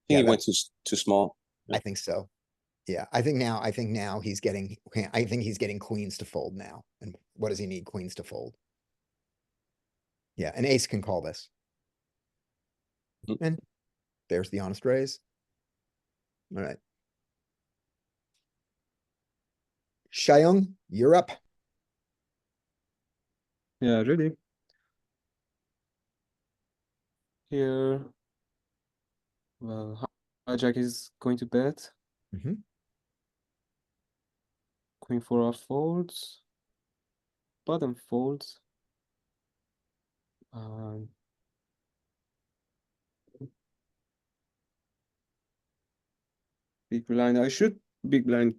think Yeah, he went too small. I think so. Yeah, I think now he's getting, I think he's getting queens to fold now. And what does he need queens to fold? Yeah, an ace can call this. Mhm. And there's the honest raise. All right. Shayung, you're up. Yeah, really. Here, well, hijack is going to bet. Mhm. Queen 4 off folds. Bottom folds. Big blind. I should big blind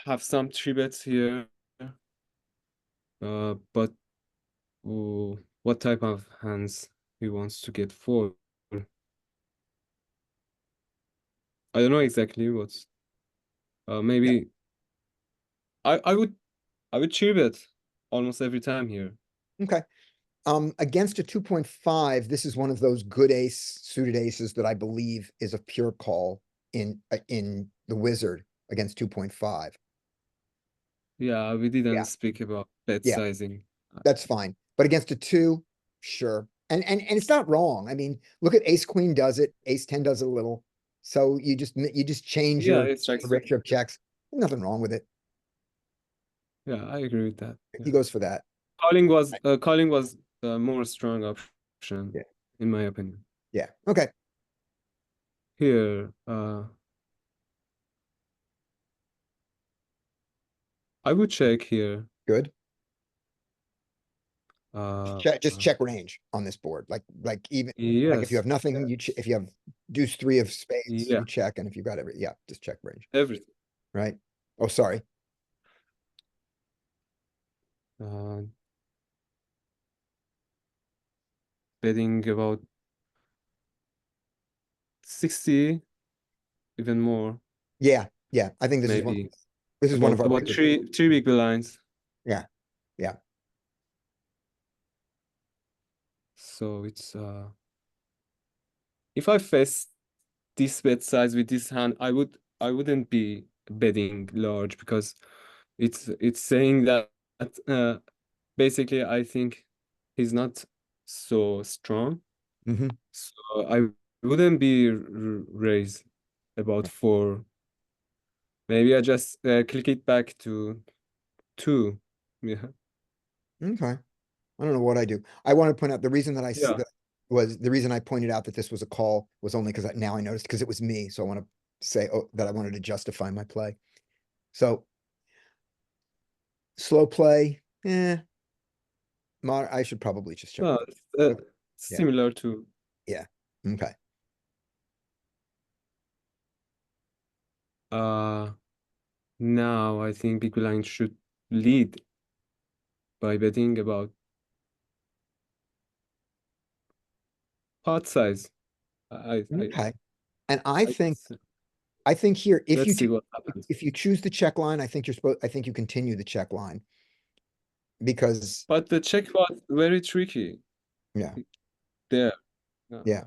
have some three bets here. But what type of hands he wants to get for? I don't know exactly what's. Maybe I would three bet almost every time here. Okay. Against a 2.5, this is one of those good ace suited aces that I believe is a pure call in the wizard against 2.5. Yeah, we didn't Yeah. speak about bet Yeah. sizing. That's fine. But against a 2, sure. And it's not wrong. I mean, look at ace queen does it, ace 10 does it a little. So you just change Yeah, your it's like ratio of checks. Nothing wrong with it. yeah, I agree with that. He Yeah. goes for that. Calling was a more strong option, Yeah. in my opinion. Yeah. Okay. Here, I would check here. Good. Uh, Just check range on this board. Like even like if you yes, have nothing, if you have deuce 3 of spades, yeah, you check. And if you've got yeah, just check range, everything. right? Oh, sorry. Uh, Betting about 60, even more, Yeah. Yeah. I think this is maybe one of our about bigger- three big blinds. Yeah. Yeah. So it's if I face this bet size with this hand, I wouldn't be betting large because it's saying that basically I think he's not so strong. Mhm. So I wouldn't be raised about 4. Maybe I just click it back to 2. Yeah. Okay. I don't know what I do. I want to point out the reason that I Yeah. that was the reason I pointed out that this was a call was only because now I noticed because it was me. So I want to say that I wanted to justify my play. So slow play. I should probably just check. Well, Yeah. similar to Okay. now I think big blind should lead by betting about pot size. Okay. And I think let's here, see what happens. if you choose the check line, I think I think you continue the check line. Because But the check was very tricky. Yeah. There. Yeah.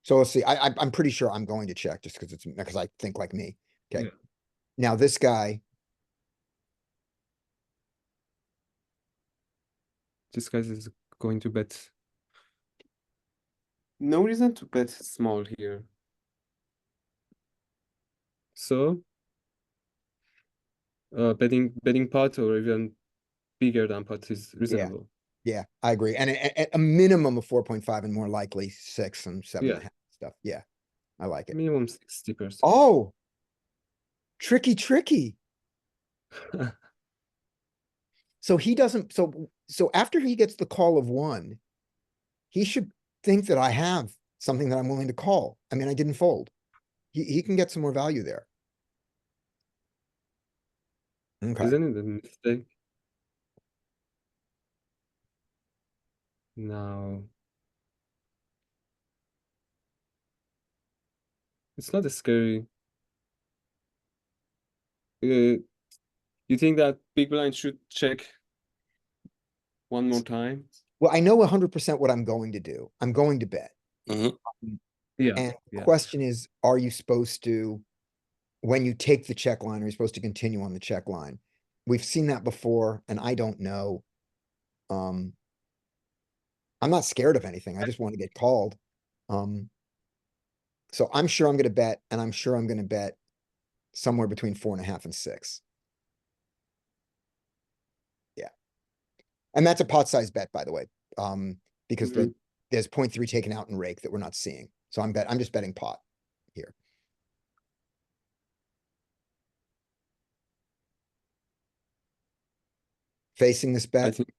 So let's see. I'm pretty sure I'm going to check just because I think like me. Okay. Yeah. Now this guy, This guy is going to bet. No reason to bet small here. So betting pot or even bigger than pot is reasonable. Yeah, I agree. And at a minimum of 4.5 and more likely 6 and 7.5 stuff. Yeah, I like it. Minimum 60%. Oh, tricky. So he doesn't, so after he gets the call of 1, he should think that I have something that I'm willing to call. I mean, I didn't fold. He can get some more value there. Okay, Isn't it a mistake? No. It's not a scary. You think that big blind should check one more time? well, I know 100% what I'm going to do. I'm going to bet. Mhm. Yeah. And the Yeah. question is, are you supposed to, when you take the check line, are you supposed to continue on the check line? We've seen that before, and I don't know. I'm not scared of anything. I just want to get called. So I'm sure I'm gonna bet, and I'm sure I'm gonna bet somewhere between 4.5 and 6. Yeah. And that's a pot size bet, by the way. Because Mhm. there's 0.3 taken out in rake that we're not seeing. So I'm just betting pot here. Facing this I bet. think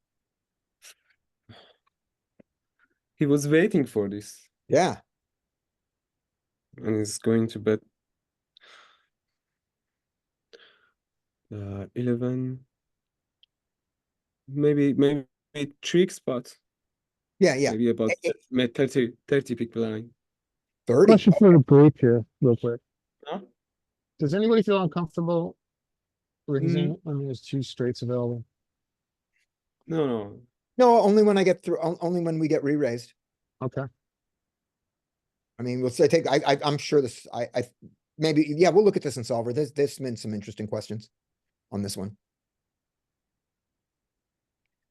he was waiting for this Yeah. and he's going to bet 11. Maybe 3x pot. Yeah. Maybe about Eh, 30 big blind. 30. Question for the group here, real quick. Huh? Does anybody feel uncomfortable raising Mm. when there's 2 straights available? No. No, only when I get through, only when we get re-raised. Okay. I mean, we'll say, I'm sure this, maybe, yeah, we'll look at this in solver. There's been some interesting questions on this one.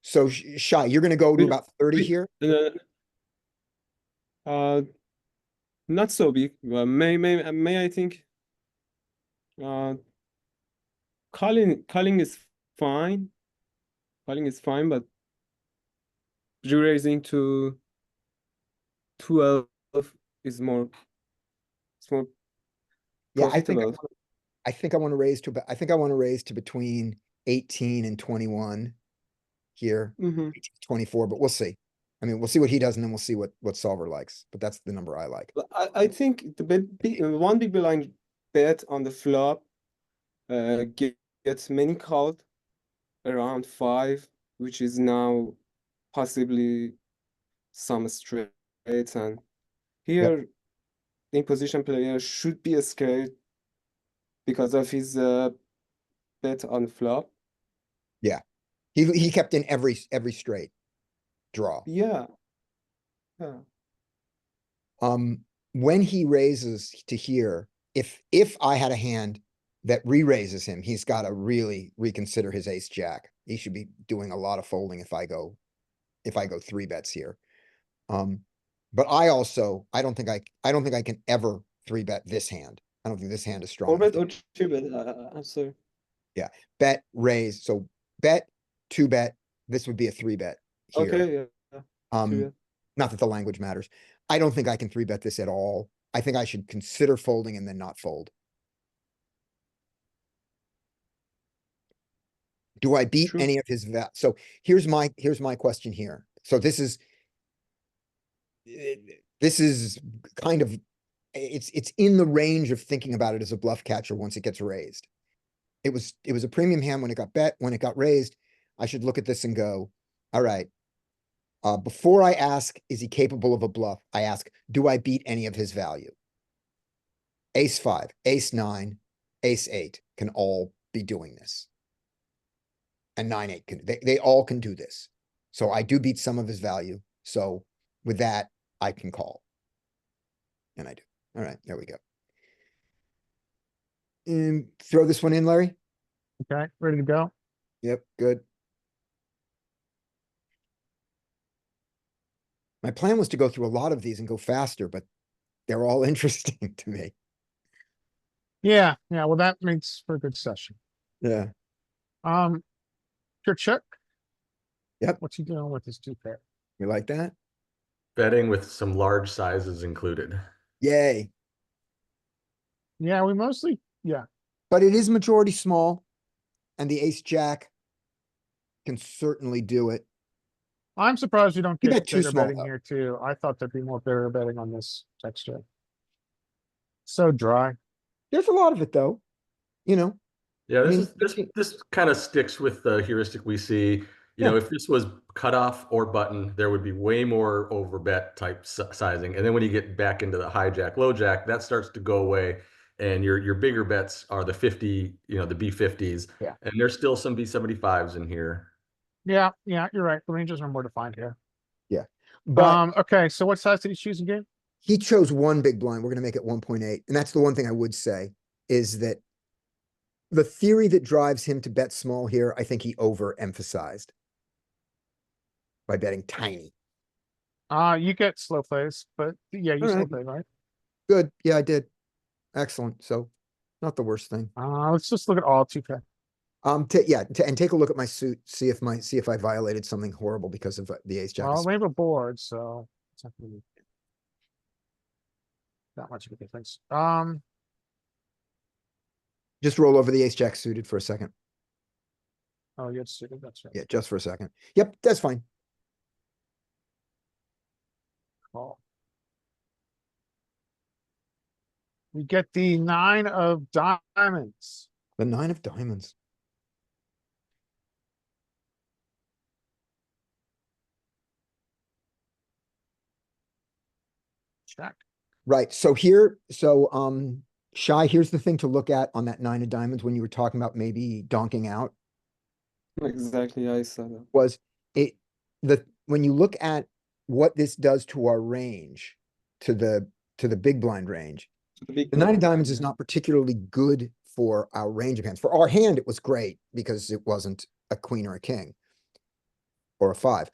So Shy, you're gonna go to We- about 30 we- here? Not so big. May I think? Calling is fine. Calling is fine, but re-raising to 12 is more. It's more Yeah, profitable. I think I want to raise to, I think I want to raise to between 18 and 21 here, Mhm. 24, but we'll see. I mean, we'll see what he does and then we'll see what solver likes, but that's the number I like. But I think the one big blind bet on the flop gets many called around 5, which is now possibly some straights, and here in position player should be scared because of his bet on flop. He kept in every straight draw. Yeah. When he raises to here, if I had a hand that re-raises him, he's got to really reconsider his ace jack. He should be doing a lot of folding if I go 3 bets here. But I don't think I can ever 3 bet this hand. I don't think this hand is strong Or enough. bet or 3 bet. I'm sorry. Bet, raise, so bet, 2 bet, this would be a 3 bet here. Okay. Yeah. 3 bet. Not that the language matters. I don't think I can 3 bet this at all. I think I should consider folding and then not fold. Do I beat True. any of his so here's my question here. So this is kind of, it's in the range of thinking about it as a bluff catcher once it gets raised. It was a premium hand when it got bet, when it got raised. I should look at this and go, all right. Before I ask, is he capable of a bluff? I ask, do I beat any of his value? Ace 5, ace 9, ace 8 can all be doing this. And 9-8 can, they all can do this. So I do beat some of his value. So with that, I can call. And I do. All right, there we go. And throw this one in, Larry. Okay, ready to go? Yep, good. My plan was to go through a lot of these and go faster, but they're all interesting to me. Yeah, well, that makes for a good session. Yeah. Your check. Yep. What's he doing with his two pair? You like that? Betting with some large sizes included. Yay. Yeah, we mostly, yeah. But it is majority small. And the ace jack can certainly do it. I'm surprised we don't You get bet too bigger small, betting though. here too. I thought there'd be more bigger betting on this texture. So dry. There's a lot of it, though. You know, Yeah, I this mean, is this kind of sticks with the heuristic we see. You know, Yeah. if this was cutoff or button, there would be way more overbet type sizing. And then when you get back into the hijack, low jack, that starts to go away. And your bigger bets are the 50, you know, the B50s. Yeah. And there's still some B75s in here. Yeah, yeah, you're right. The ranges are more defined here. but Okay, so what size did he choose again? he chose one big blind. We're gonna make it 1.8. And that's the one thing I would say is that the theory that drives him to bet small here, I think he overemphasized by betting tiny. You get slow plays, but yeah, you All slow right. play, right? Good. Yeah, I did. Excellent. So not the worst thing. Let's just look at all 2K. And take a look at my suit, see if I violated something horrible because of the ace jack. Well, we have a board, so it's not gonna be that much of a difference. Just roll over the ace jack suited for a second. Oh, you had suited, that's right. Yeah, just for a second. Yep, that's fine. Call. We get the 9 of diamonds. The 9 of diamonds. Check. Right. So Shy, here's the thing to look at on that 9 of diamonds when you were talking about maybe donking out Exactly, I saw that. was when you look at what this does to our range, to the big blind range, Big the 9 of blind, diamonds is yeah. not particularly good for our range of hands. For our hand, it was great because it wasn't a queen or a king or a 5.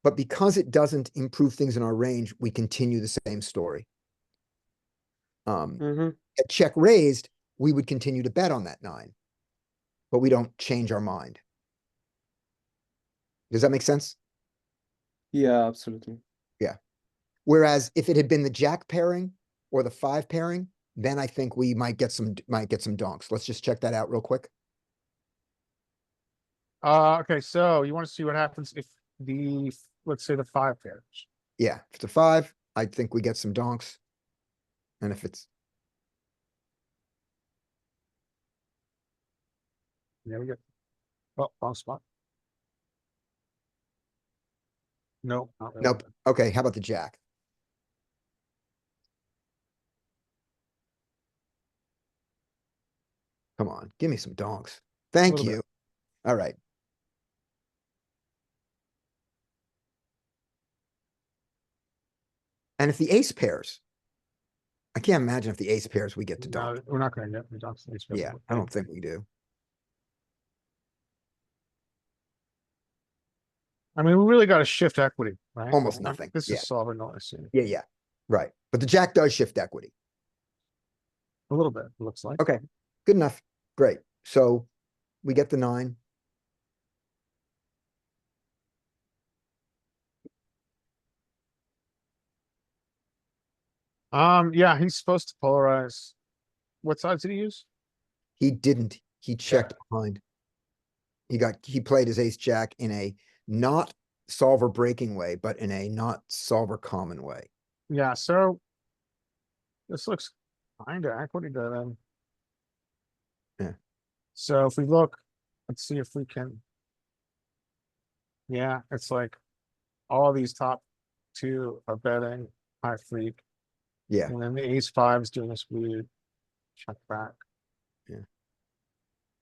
But because it doesn't improve things in our range, we continue the same story. Mhm. At check raised, we would continue to bet on that 9, but we don't change our mind. Does that make sense? Yeah, absolutely. Whereas if it had been the jack pairing or the 5 pairing, then I think we might get some donks. Let's just check that out real quick. Okay, so you want to see what happens if let's say the 5 pairs. Yeah, if it's a 5, I think we get some donks. And if it's There we go. Oh, wrong spot. Nope. Not really. nope. Okay, how about the jack? Come on, give me some donks. Thank Little bit. you. All right. And if the ace pairs, I can't imagine if the ace pairs we get to No, donk. we're not gonna get the donks. Yeah, I don't think we do. I mean, we really got to shift equity, right? Almost Well, nothing, This yeah. is solver noise. Yeah, right. But the jack does shift equity. A little bit, it looks like. Okay, good enough. Great. So we get the 9. Yeah, he's supposed to polarize. What sides did he use? He didn't. He checked behind. He played his ace jack in a not solver breaking way, but in a not solver common way. Yeah, so this looks kind of equity to them. Yeah. So if we look, let's see if we can. Yeah, it's like all these top 2 are betting high freak. Yeah, And then the ace 5 is doing this weird check back. Yeah.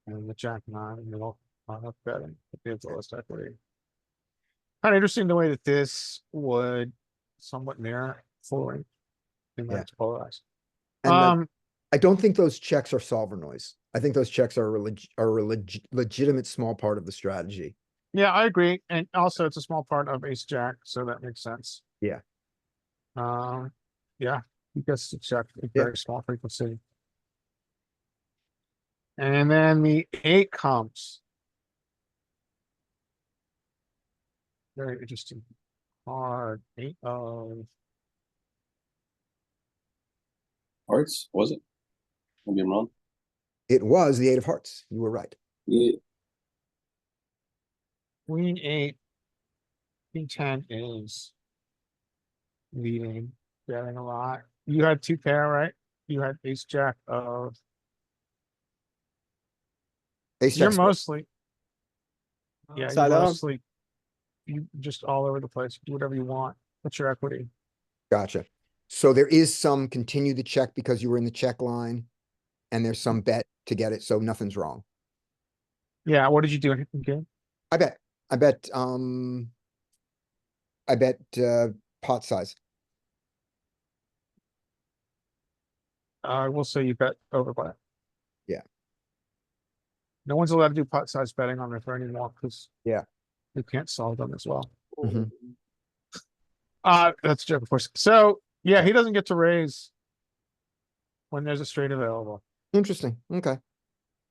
And the jack 9 in the middle, not betting, it gives the lowest equity. Kind of interesting the way that this would somewhat mirror forward. In Yeah. that it's polarized. and I don't think those checks are solver noise. I think those checks are a legitimate small part of the strategy. Yeah, I agree. And also it's a small part of ace jack, so that makes sense. Yeah. Yeah, he gets to check a Yeah. very small frequency. And then the 8 comes. Very interesting card. 8 of. Hearts, was it? Maybe I'm wrong. It was the 8 of hearts. You were right. Yeah. Queen 8. King 10 is leading, betting a lot. You had 2 pair, right? You had ace jack of. Ace You're jack spade. mostly. Yeah, you're Salam. mostly. You just all over the place. Do whatever you want. What's your equity? Gotcha. So there is some continue the check because you were in the check line. And there's some bet to get it, so nothing's wrong. Yeah, what did you do in game? I bet pot size. I will say you bet over by. Yeah. No one's allowed to do pot size betting on river anymore because. Yeah. You can't solve them as well. Mhm. That's a joke, of course. So, yeah, he doesn't get to raise. When there's a straight available. Interesting. Okay.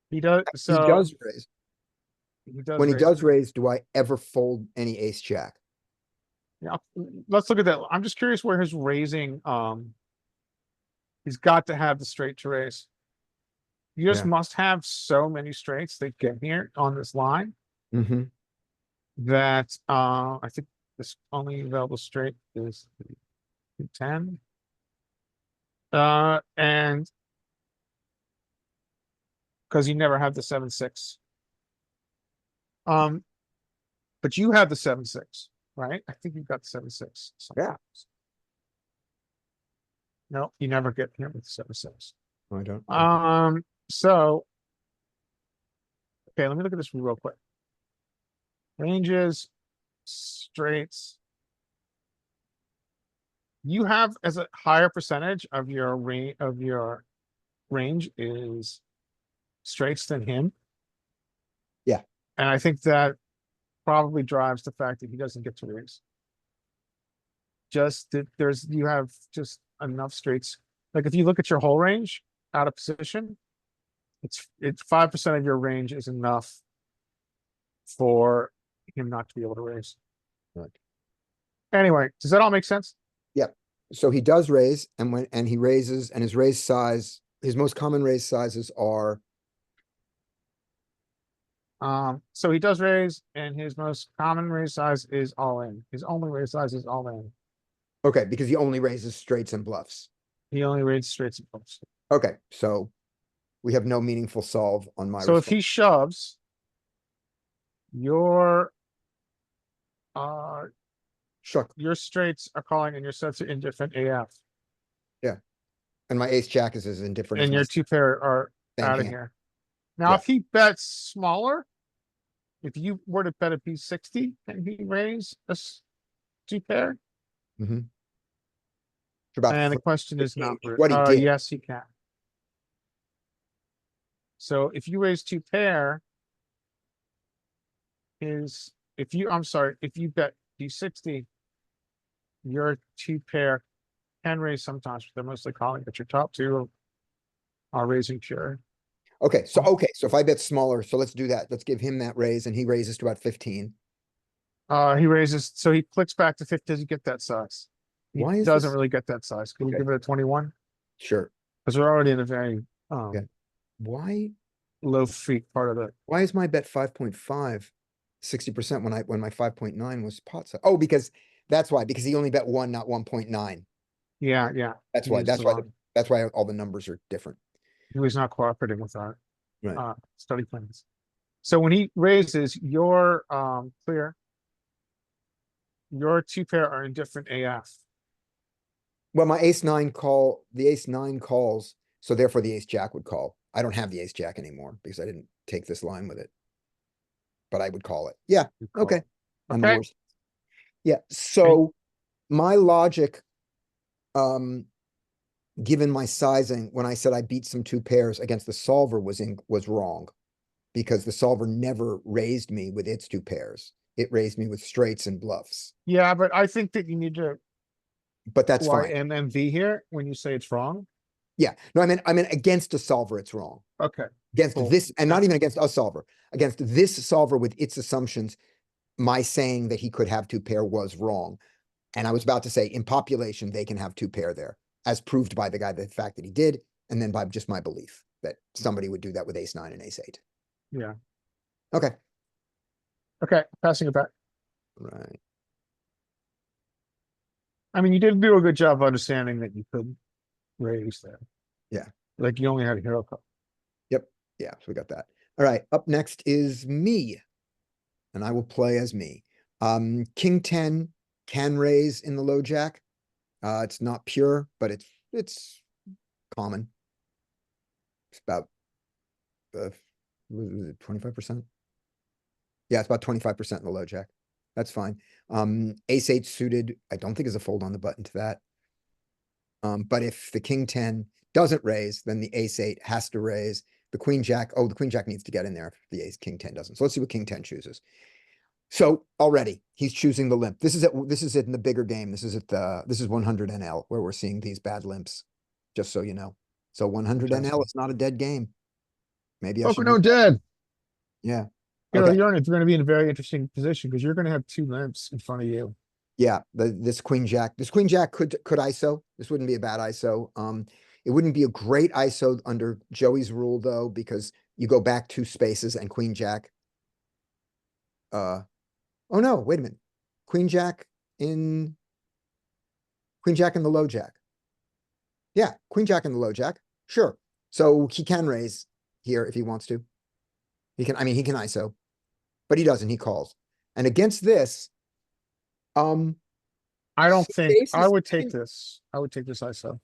He does, He so. does raise. He does When he raise. does raise, do I ever fold any ace jack? Yeah, let's look at that. I'm just curious where his raising, he's got to have the straight to raise. You just Yeah. must have so many straights that get here on this line Mm-hmm. that, I think this only available straight is the 10. And because you never have the 7-6. But you have the 7-6, right? I think you've got the 7-6. Yeah. No, you never get here with the 7-6. I don't. So. Okay, let me look at this real quick. Ranges, straights. You have as a higher percentage of your range is straights than him. Yeah. And I think that probably drives the fact that he doesn't get to raise. Just that you have just enough straights. Like if you look at your whole range out of position, it's 5% of your range is enough for him not to be able to raise. Right. Anyway, does that all make sense? So he does raise, and he raises, and his raise size, his most common raise sizes are. So he does raise, and his most common raise size is all in. His only raise size is all in. Okay, because he only raises straights and bluffs. He only raises straights and bluffs. Okay, so we have no meaningful solve on my. So if he shoves, your Shuck, your straights are calling and your sets are indifferent AF. and my ace jack is as indifferent. And as your my 2 pair are same out of hand. here. Now, Yeah. if he bets smaller, if you were to bet a P60, can he raise a 2 pair? Mm-hmm. About And the question is not, what he did. yes, he can. So if you raise 2 pair. If you bet D60. Your 2 pair can raise sometimes, but they're mostly calling, but your top 2 are raising pure. Okay, so if I bet smaller, so let's do that. Let's give him that raise, and he raises to about 15. He raises, so he clicks back to 50. Does he get that size? He Why is doesn't this- really get that size. Can you Okay. give it a 21? Sure. Because we're already in a very Yeah. Why? low freak part of the. Why is my bet 5.5 60% when my 5.9 was pot size? Oh, because that's why, because he only bet 1, not 1.9. Yeah. That's He why, used that's the why, wrong- that's why all the numbers are different. He was not cooperating with our Right. study plans. So when he raises your clear, your 2 pair are in different AF. Well, my the ace 9 calls, so therefore the ace jack would call. I don't have the ace jack anymore because I didn't take this line with it. But I would call it. Yeah, You call okay. it. On the Okay. worst. Yeah, so my logic, given my sizing, when I said I beat some 2 pairs against the solver was wrong. Because the solver never raised me with its 2 pairs. It raised me with straights and bluffs. Yeah, but I think that you need to But that's fine. YMMV here when you say it's wrong. Yeah, no, I mean, against a solver, it's wrong. Okay, Against Cool. this, and not even against a solver, against this solver with its assumptions, my saying that he could have two pair was wrong. And I was about to say, in population, they can have two pair there, as proved by the fact that he did, and then by just my belief that somebody would do that with ace nine and ace eight. yeah, Okay, okay, passing it back. right. I mean, you did do a good job of understanding that you could raise there. Yeah. Like you only had a hero cup. Yeah, so we got that. All right, up next is me. And I will play as me. King 10 can raise in the low jack. It's not pure, but it's common. It's about 25%. Yeah, it's about 25% in the low jack. That's fine. Ace 8 suited, I don't think is a fold on the button to that. But if the King 10 doesn't raise, then the ace 8 has to raise. The Queen Jack, the Queen Jack needs to get in there if the ace King 10 doesn't. So let's see what King 10 chooses. So already he's choosing the limp. This is it in the bigger game. This is 100 NL where we're seeing these bad limps, just so you know. So 100 NL is not a dead game. Maybe I Oh, should. no, dead. Yeah. You know, Okay. you're going to be in a very interesting position because you're going to have two limps in front of you. Yeah. This Queen Jack could ISO. This wouldn't be a bad ISO. It wouldn't be a great ISO under Joey's rule though, because you go back 2 spaces and Queen Jack. Oh no, wait a minute. Queen Jack in the low jack. Yeah, Queen Jack in the low jack. Sure. So he can raise here if he wants to. He can ISO, but he doesn't, he calls. And against this, I don't suited think I aces- would take this. I would take this ISO.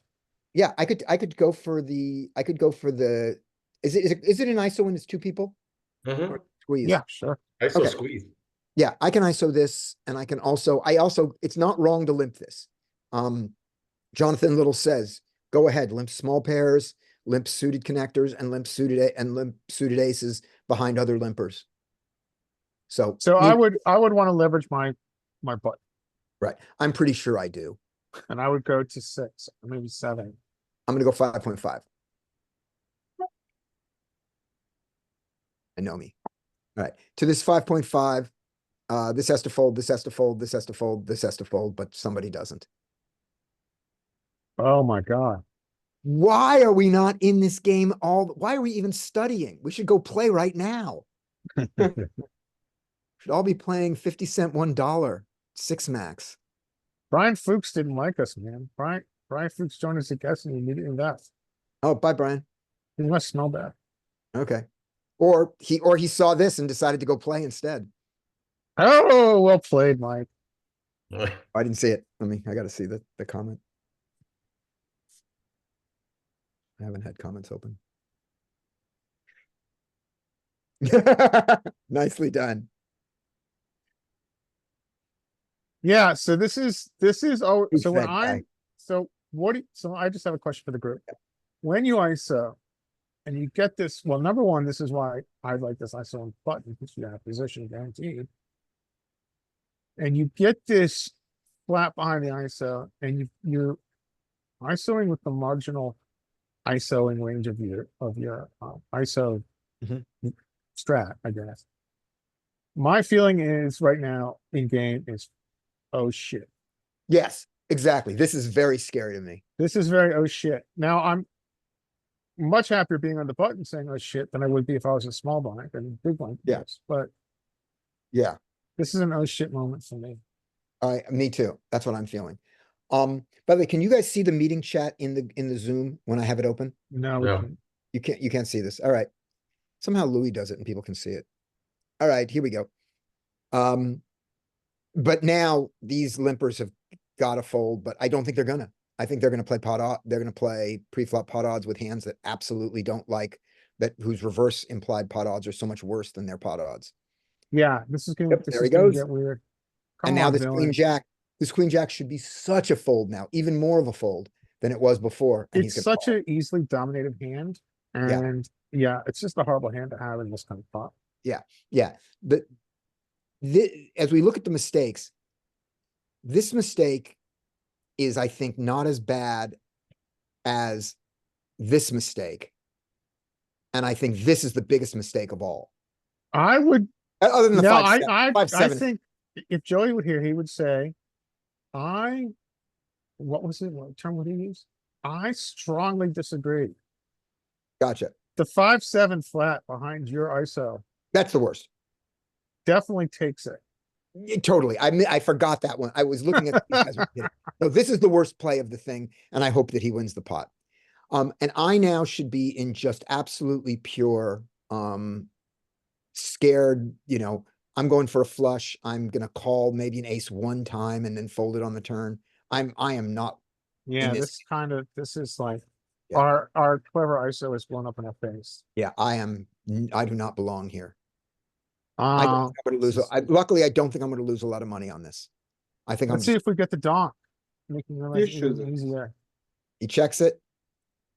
yeah, I could go for the, is it an ISO when it's 2 people? Mhm. Squeeze. Yeah, sure. I still Okay. squeeze. Yeah, I can ISO this and I also, it's not wrong to limp this. Jonathan Little says, go ahead, limp small pairs, limp suited connectors and limp suited aces behind other limpers. So. So I would want to leverage my butt Right, I'm pretty sure I do. and I would go to 6, or maybe 7. I'm gonna go 5.5. I know me. All right, to this 5.5, this has to fold, this has to fold, this has to fold, this has to fold, but somebody doesn't. Oh my God. Why are we not in this game why are we even studying? We should go play right now. Should all be playing 50 cent $1, 6 max. Brian Fuchs didn't like us, man. Brian Fuchs joined us at guest and he immediately left. Oh, bye, Brian. He must smell bad. Okay. Or he saw this and decided to go play instead. Oh, well played, Mike. I didn't see it. I gotta see the comment. I haven't had comments open. Nicely done. Yeah, so this is so when Fed guy. so I just have a question for the group. When you ISO and you get this, well, number one, this is why I like this ISO on button, because you have position guaranteed. And you get this flat behind the ISO and you're ISOing with the marginal ISOing range of your ISO Mhm. strat, I guess. My feeling is right now in game is, oh shit. Yes, exactly. This is very scary to me. This is very oh shit. Now I'm much happier being on the button saying oh shit than I would be if I was a small blind and big blind. Yeah. Yes, but Yeah, this is an oh shit moment for me. me too. That's what I'm feeling. By the way, can you guys see the meeting chat in the Zoom when I have it open? No, No. You can't see this. All right. Somehow Louis does it and people can see it. All right, here we go. But now these limpers have got to fold, but I don't think they're gonna. I think they're gonna play they're gonna play pre-flop pot odds with hands that absolutely don't like whose reverse implied pot odds are so much worse than their pot odds. yeah, this is gonna Yep, this there is he gonna goes. get weird. And Come now on, this Dylan. Queen Jack should be such a fold now, even more of a fold than it was before. And It's such an easily dominated hand, and yeah, it's just a horrible hand to have in this kind of pot. Yeah. As we look at the mistakes, this mistake is, I think, not as bad as this mistake. And I think this is the biggest mistake of all. I would, Other than the no, five, I, seven, I, five, I seven. think if Joey were here, he would say, what was it? What term would he use? I strongly disagree. Gotcha. The 5-7 flat behind your ISO That's the worst. definitely takes it. Yeah, totally. I forgot that one. I was looking at these guys. No, this is the worst play of the thing, and I hope that he wins the pot. And I now should be in just absolutely pure, scared, I'm going for a flush. I'm gonna call maybe an ace one time and then fold it on the turn. I am not. Yeah, this- this is like, Yeah. our clever ISO is blown up in our face. Yeah, I do not belong here. I don't Uh, think I'm gonna lose. Luckily, I don't think I'm gonna lose a lot of money on this. I think I'm let's see just, if we get the donk. Making your You life should. even easier. he checks it.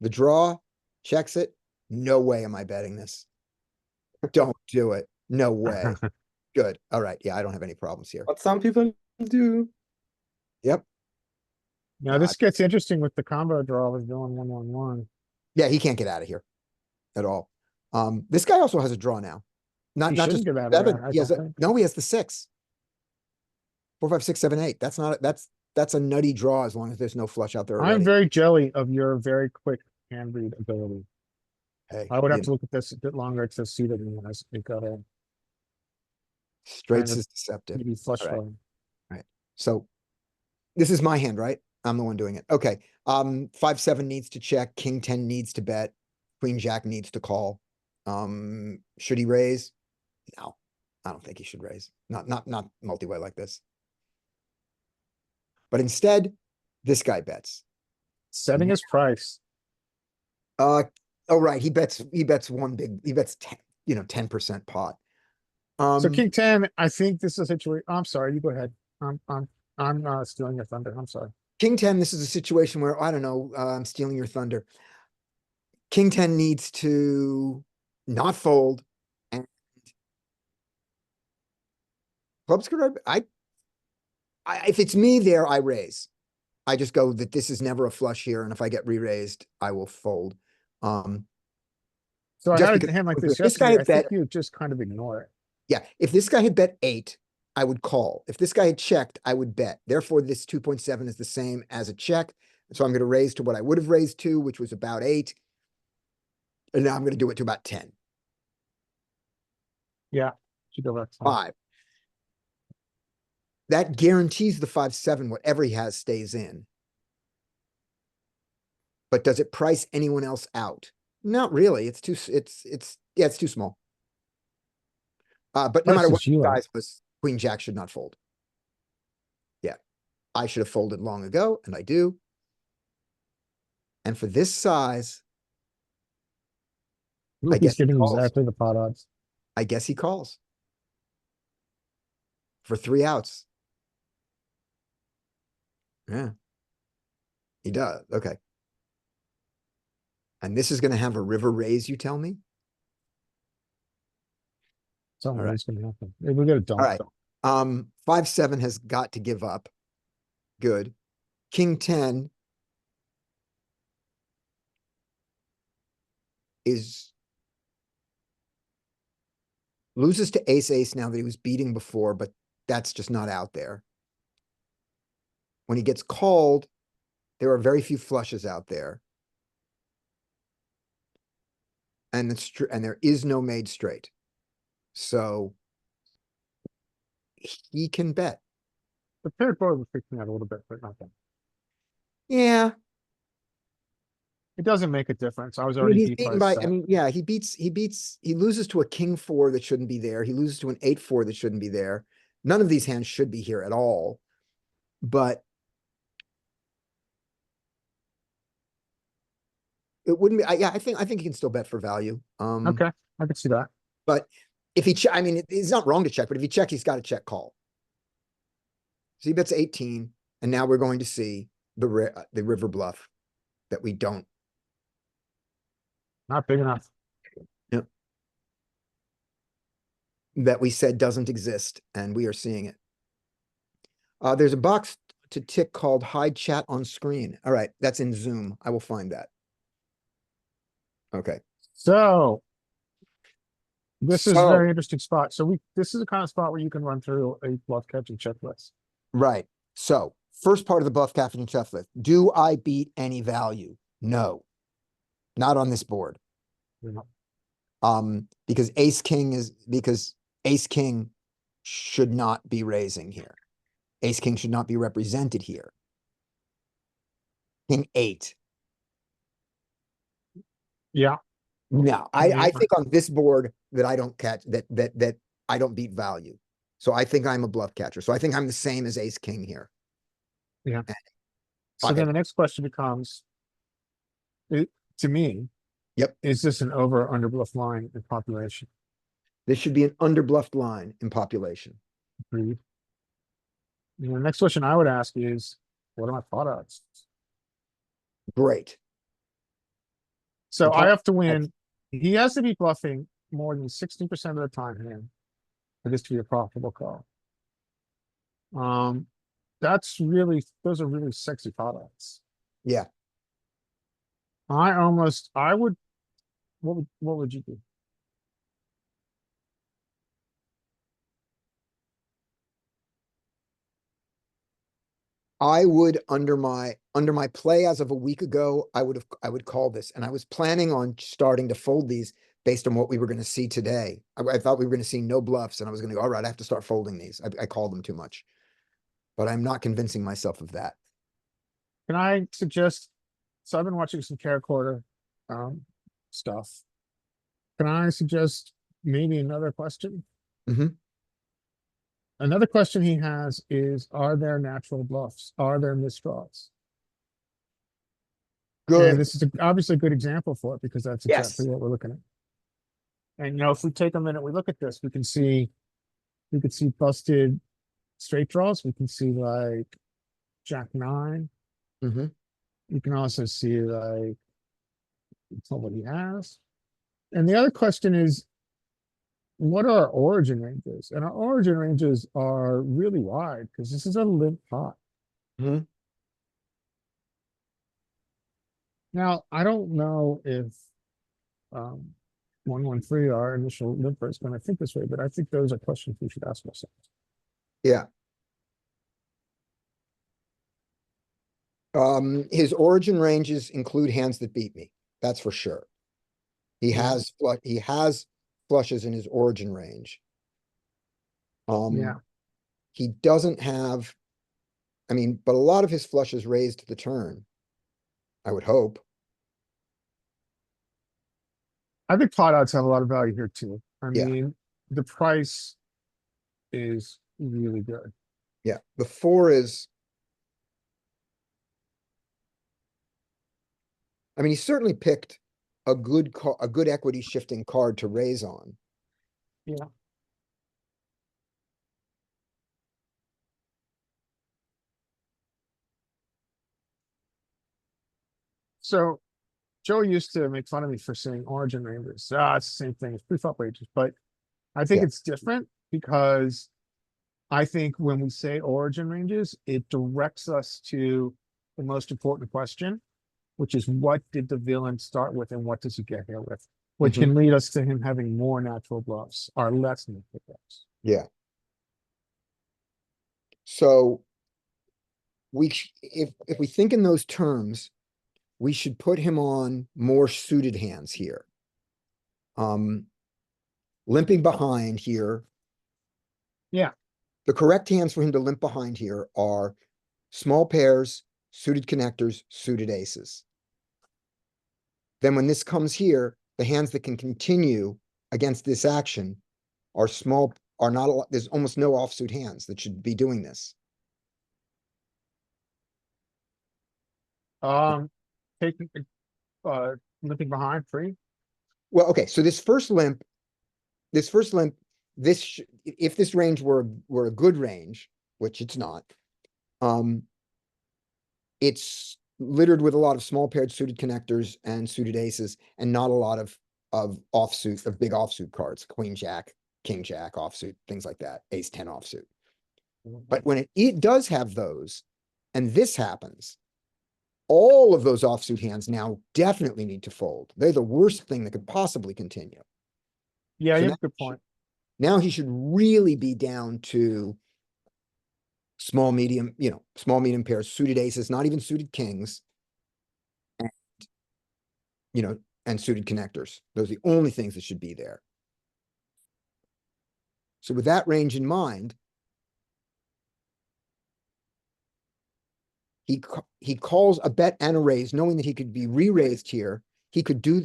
The draw, checks it. No way am I betting this. Don't do it. No way. Good. All right. Yeah, I don't have any problems here. But some people do. Yep. Now No, this gets interesting with the combo draw with villain 1-1-1. Yeah, he can't get out of here at all. This guy also has a draw now. Not He just shouldn't get out of seven. there, I He has don't a, think. no, he has the 6. 4, 5, 6, 7, 8. That's a nutty draw as long as there's no flush out there I'm already. very jelly of your very quick hand read ability. Hey, I would have you to look at this a bit longer to see that when I speak of it. Straights kind of is deceptive. Maybe flush All right. draw. So this is my hand, right? I'm the one doing it. Okay. 5-7 needs to check. King 10 needs to bet. Queen Jack needs to call. Should he raise? No, I don't think he should raise. Not multi-way like this. But instead, this guy bets. Setting his price. Oh, right. He bets he bets 10, 10% pot. So King 10, I think this is a situation. I'm sorry, you go ahead. I'm stealing your thunder. I'm sorry. King 10, this is a situation where, I don't know, I'm stealing your thunder. King 10 needs to not fold. And clubs could, if it's me there, I raise. I just go that this is never a flush here, and if I get re-raised, I will fold. So I Just had a because- hand like if this this guy yesterday. I had think bet- you just kind of ignore it. Yeah, if this guy had bet 8, I would call. If this guy had checked, I would bet. Therefore, this 2.7 is the same as a check. So I'm going to raise to what I would have raised to, which was about 8. And now I'm going to do it to about 10. Should go back to 5. That guarantees the 5-7, whatever he has stays in. But does it price anyone else out? Not really. It's too small. But no matter what Prices you out. size was, Queen Jack should not fold. Yeah, I should have folded long ago, and I do. And for this size, Ooh, I guess he's he giving calls. exactly the pot odds. I guess he calls. For 3 outs. Yeah. He does. Okay. And this is going to have a river raise, you tell me? Something right. is gonna happen. Maybe we get a donk. right. though. 5-7 has got to give up. Good. King 10 loses to ace now that he was beating before, but that's just not out there. When he gets called, there are very few flushes out there. And there is no made straight. So he can bet. The paired board would freak me out a little bit, but not that. Yeah. It doesn't make a difference. I was I mean, already he's beat beaten by a by, I set. mean, yeah, he loses to a king 4 that shouldn't be there. He loses to an 8-4 that shouldn't be there. None of these hands should be here at all. But it wouldn't be, yeah, I think he can still bet for value. Okay, I can see that. But if he, I mean, it's not wrong to check, but if he checks, he's got to check call. So he bets 18, and now we're going to see the river bluff that we don't. Not big enough. That we said doesn't exist, and we are seeing it. There's a box to tick called hide chat on screen. All right, that's in Zoom. I will find that. Okay, So. This is a So- very interesting spot. So this is the kind of spot where you can run through a bluff catching checklist. right. So first part of the bluff captain checklist. Do I beat any value? No. Not on this board. You know, Because ace king should not be raising here. Ace king should not be represented here. King 8. Yeah, No, I Yeah. think on this board that I don't catch, that I don't beat value. So I think I'm a bluff catcher. So I think I'm the same as ace king here. so then the next question becomes, to me. Yep. Is this an over or under bluff line in population? This should be an underbluffed line in population. Agreed. And the next question I would ask is, what are my pot odds? Great. So The I pot- have to win. He has to be bluffing more than 60% of the time here for this to be a profitable call. Those are really sexy pot odds. Yeah. I would, what would you do? I would under my play as of a week ago, I would call this, and I was planning on starting to fold these based on what we were going to see today. I thought we were going to see no bluffs, and I was going to go, all right, I have to start folding these. I called them too much, but I'm not convincing myself of that. Can I suggest, so I've been watching some Caracorder, stuff. Can I suggest maybe another question? Mhm. Another question he has is, are there natural bluffs? Are there misdraws? Good. And this is obviously a good example for it because that's Yes. exactly what we're looking at. And if we take a minute, we look at this, we can see busted straight draws. We can see like Jack 9. Mhm. You can also see like what he has. And the other question is, what are our origin ranges? And our origin ranges are really wide because this is a limp pot. Mhm. Now, I don't know if 113, our initial limper, is going to think this way, but I think those are questions we should ask ourselves. Yeah. His origin ranges include hands that beat me. That's for sure. He Yeah. has flushes in his origin range. Yeah. He doesn't have, but a lot of his flushes raised the turn. I would hope. I think pot odds have a lot of value here too. I Yeah. mean, the price is really good. Yeah, the 4 is. He certainly picked a good equity shifting card to raise on. Yeah. So Joe used to make fun of me for saying origin ranges. It's the same thing as pre-flop ranges, but I think Yeah. it's different because I think when we say origin ranges, it directs us to the most important question, which is what did the villain start with and what does he get here with? Which Mhm. can lead us to him having more natural bluffs or less natural bluffs. Yeah. So if we think in those terms, we should put him on more suited hands here. Limping behind here. Yeah. The correct hands for him to limp behind here are small pairs, suited connectors, suited aces. Then when this comes here, the hands that can continue against this action are not a lot, there's almost no offsuit hands that should be doing this. Taking limping behind free. Well, okay, so this first limp, if this range were a good range, which it's not, it's littered with a lot of small paired suited connectors and suited aces, and not a lot of big offsuit cards, queen jack, king jack offsuit, things like that, ace 10 offsuit. But when it does have those, and this happens, all of those offsuit hands now definitely need to fold. They're the worst thing that could possibly continue. Yeah, So you now have a good he should- point. Now he should really be down to small, medium, small, medium pairs, suited aces, not even suited kings. And, and suited connectors. Those are the only things that should be there. So with that range in mind, he calls a bet and a raise, knowing that he could be re-raised here. He could do,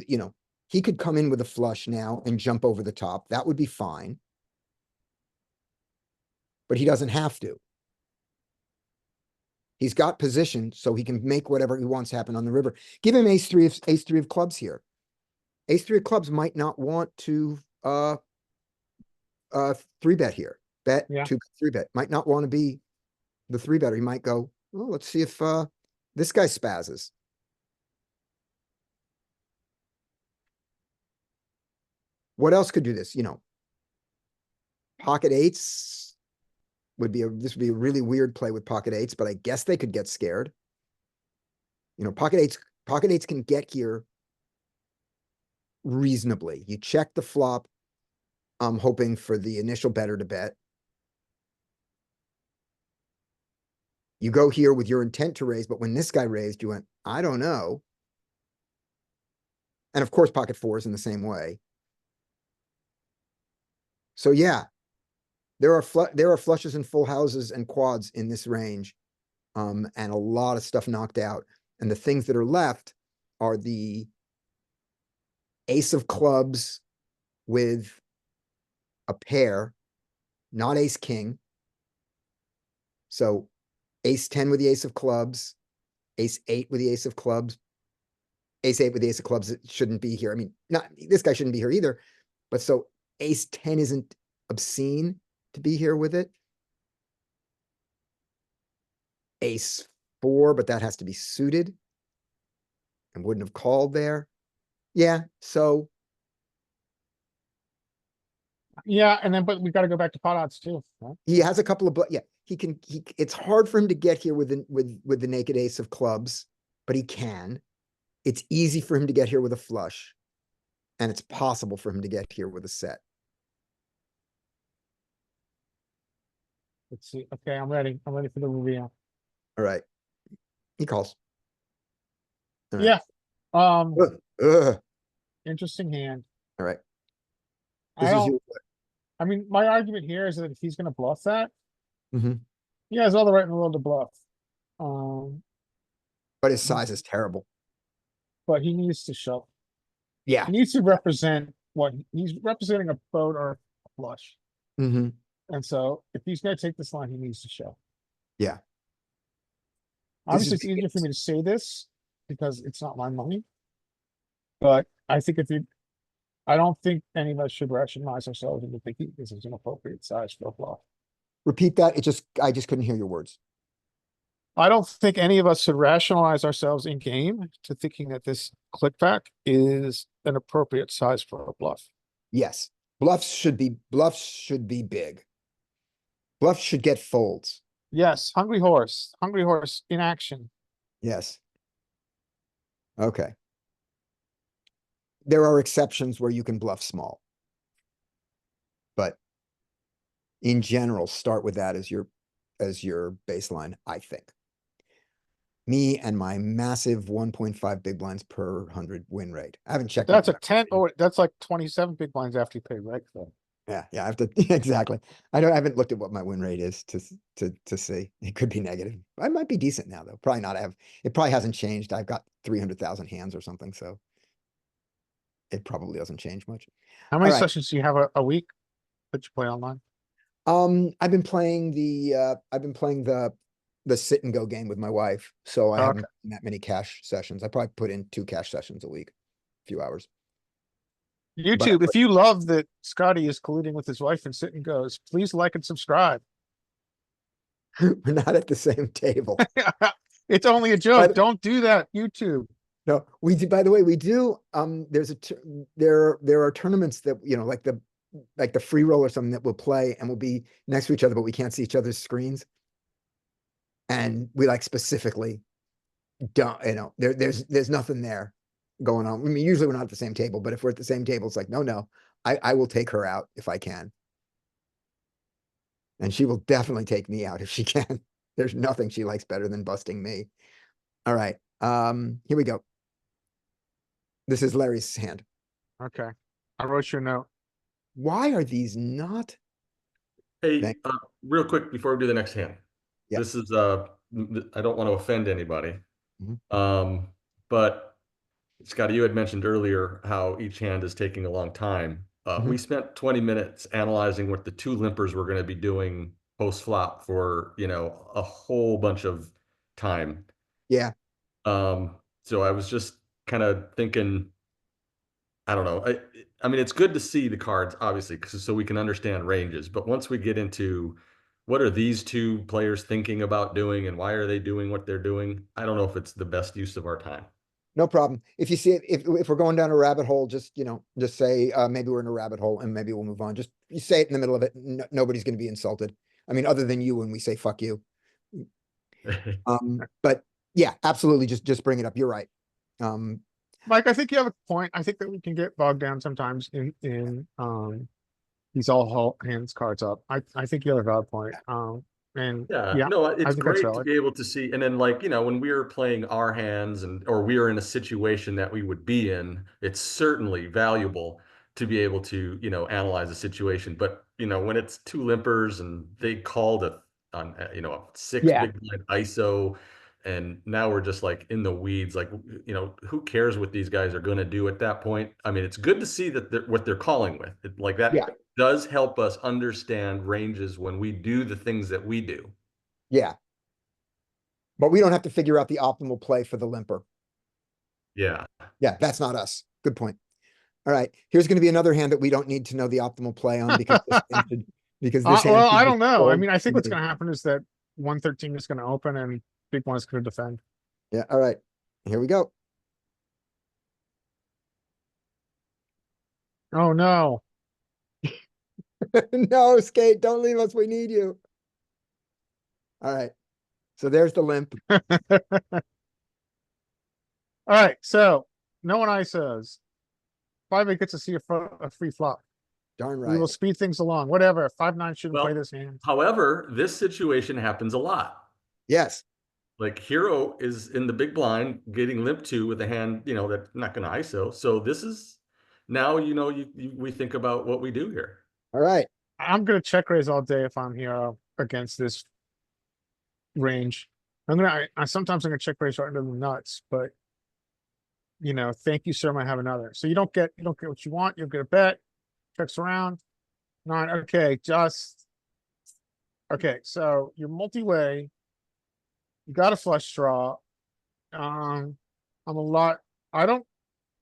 he could come in with a flush now and jump over the top. That would be fine. But he doesn't have to. He's got position, so he can make whatever he wants happen on the river. Give him ace three of clubs here. Ace three of clubs might not want to three bet here. Bet Yeah. two, three bet. Might not want to be the three better. He might go, oh, let's see if this guy spazzes. What else could do this? Pocket eights this would be a really weird play with pocket eights, but I guess they could get scared. Pocket eights can get here reasonably. You check the flop. I'm hoping for the initial better to bet. You go here with your intent to raise, but when this guy raised, you went, I don't know. And of course, pocket fours in the same way. So yeah, there are flushes and full houses and quads in this range, and a lot of stuff knocked out. And the things that are left are the ace of clubs with a pair, not ace king. So ace 10 with the ace of clubs, ace 8 with the ace of clubs, ace 8 with the ace of clubs. It shouldn't be here. I mean, this guy shouldn't be here either. But so ace 10 isn't obscene to be here with it. Ace 4, but that has to be suited and wouldn't have called there. Yeah, so Yeah, and then but we got to go back to pot odds too. Right? he has a couple of, it's hard for him to get here with the naked ace of clubs, but he can. It's easy for him to get here with a flush, and it's possible for him to get here with a set. Let's see. Okay, I'm ready. I'm ready for the reveal. All right. He calls. All right. Yeah. Ugh. Interesting hand. All right. I This is don't. your, I mean, my argument here is that if he's going to bluff that, Mhm. he has all the right in the world to bluff. Um, but his size is terrible. but he needs to shove. Yeah. He needs to represent he's representing a boat or a flush. Mm-hmm. And so if he's going to take this line, he needs to show. Yeah. Obviously, it's easier for me to say this because it's not my money. But I think I don't think any of us should rationalize ourselves into thinking this is an appropriate size for a bluff. Repeat that. I just couldn't hear your words. I don't think any of us should rationalize ourselves in game to thinking that this click back is an appropriate size for a bluff. Yes. Bluffs should be big. Bluffs should get folds. Yes, hungry horse in action. Yes. Okay. There are exceptions where you can bluff small. But in general, start with that as your baseline, I think. Me and my massive 1.5 big blinds per 100 win rate. I haven't checked. That's a my- 10, oh, that's like 27 big blinds after you pay reg though. Yeah, I have to exactly. I haven't looked at what my win rate is to see. It could be negative. I might be decent now though. Probably not. It probably hasn't changed. I've got 300,000 hands or something, so it probably doesn't change much. How many Alright. sessions do you have a week that you play online? I've been playing the sit and go game with my wife, so I haven't done that many cash sessions. I probably put in 2 cash sessions a week, a few hours. YouTube, if you love that Scotty is colluding with his wife and sit and goes, please like and subscribe. We're not at the same table. It's only a joke. But- Don't do that, YouTube. No, we do. By the way, we do. There are tournaments that like the free roll or something that we'll play and we'll be next to each other, but we can't see each other's screens. And we specifically don't, there's nothing there going on. I mean, usually we're not at the same table, but if we're at the same table, it's like, no, I will take her out if I can. And she will definitely take me out if she can. There's nothing she likes better than busting me. All right, here we go. This is Larry's hand. Okay. I wrote you a note. Why are these not? Hey, Thank- real quick before we do the next hand. Yeah. This is I don't want to offend anybody. Mhm. But Scotty, you had mentioned earlier how each hand is taking a long time. We spent 20 minutes analyzing what the two limpers were going to be doing post flop for, a whole bunch of time. Yeah, So I was just kind of thinking, I don't know. I mean, it's good to see the cards, obviously, so we can understand ranges. But once we get into what are these two players thinking about doing and why are they doing what they're doing, I don't know if it's the best use of our time. no problem. If you see it, if we're going down a rabbit hole, just, just say, maybe we're in a rabbit hole and maybe we'll move on. Just you say it in the middle of it. Nobody's going to be insulted. I mean, other than you when we say fuck you. But yeah, absolutely. Just bring it up. You're right. Mike, I think you have a point. I think that we can get bogged down sometimes in these all hands cards up. I think you have a valid point. And yeah, no, I it's think that's great to valid. be able to see. And then when we were playing our hands or we are in a situation that we would be in, it's certainly valuable to be able to, analyze a situation. But, when it's two limpers and they called a 6 Yeah. big blind ISO, and now we're just like in the weeds, like, who cares what these guys are going to do at that point? I mean, it's good to see that what they're calling with like that. Yeah. Does help us understand ranges when we do the things that we do. Yeah. But we don't have to figure out the optimal play for the limper. Yeah. Yeah, that's not us. Good point. All right, here's going to be another hand that we don't need to know the optimal play on because because this hand Well, should I just don't know. I fold mean, I think to what's me. going to happen is that 113 is going to open and big one is going to defend. Yeah, all right. Here we go. Oh no. No, Skate, don't leave us. We need you. All right. So there's the limp. All right, so no one ISOs. 5-8 gets to see a free flop. Darn We will right. speed things along. Whatever. 5-9 shouldn't play Well, this hand. However, this situation happens a lot. Yes. Like Hero is in the big blind getting limp to with a hand, that's not going to ISO. So this is now, we think about what we do here. All right. I'm gonna check raise all day if I'm here against this range. I sometimes I'm gonna check raise right into the nuts, but thank you, sir. Might have another. So you don't get what you want. You'll get a bet. Checks around. 9. Okay, okay. So you're multi-way. You got a flush draw. I'm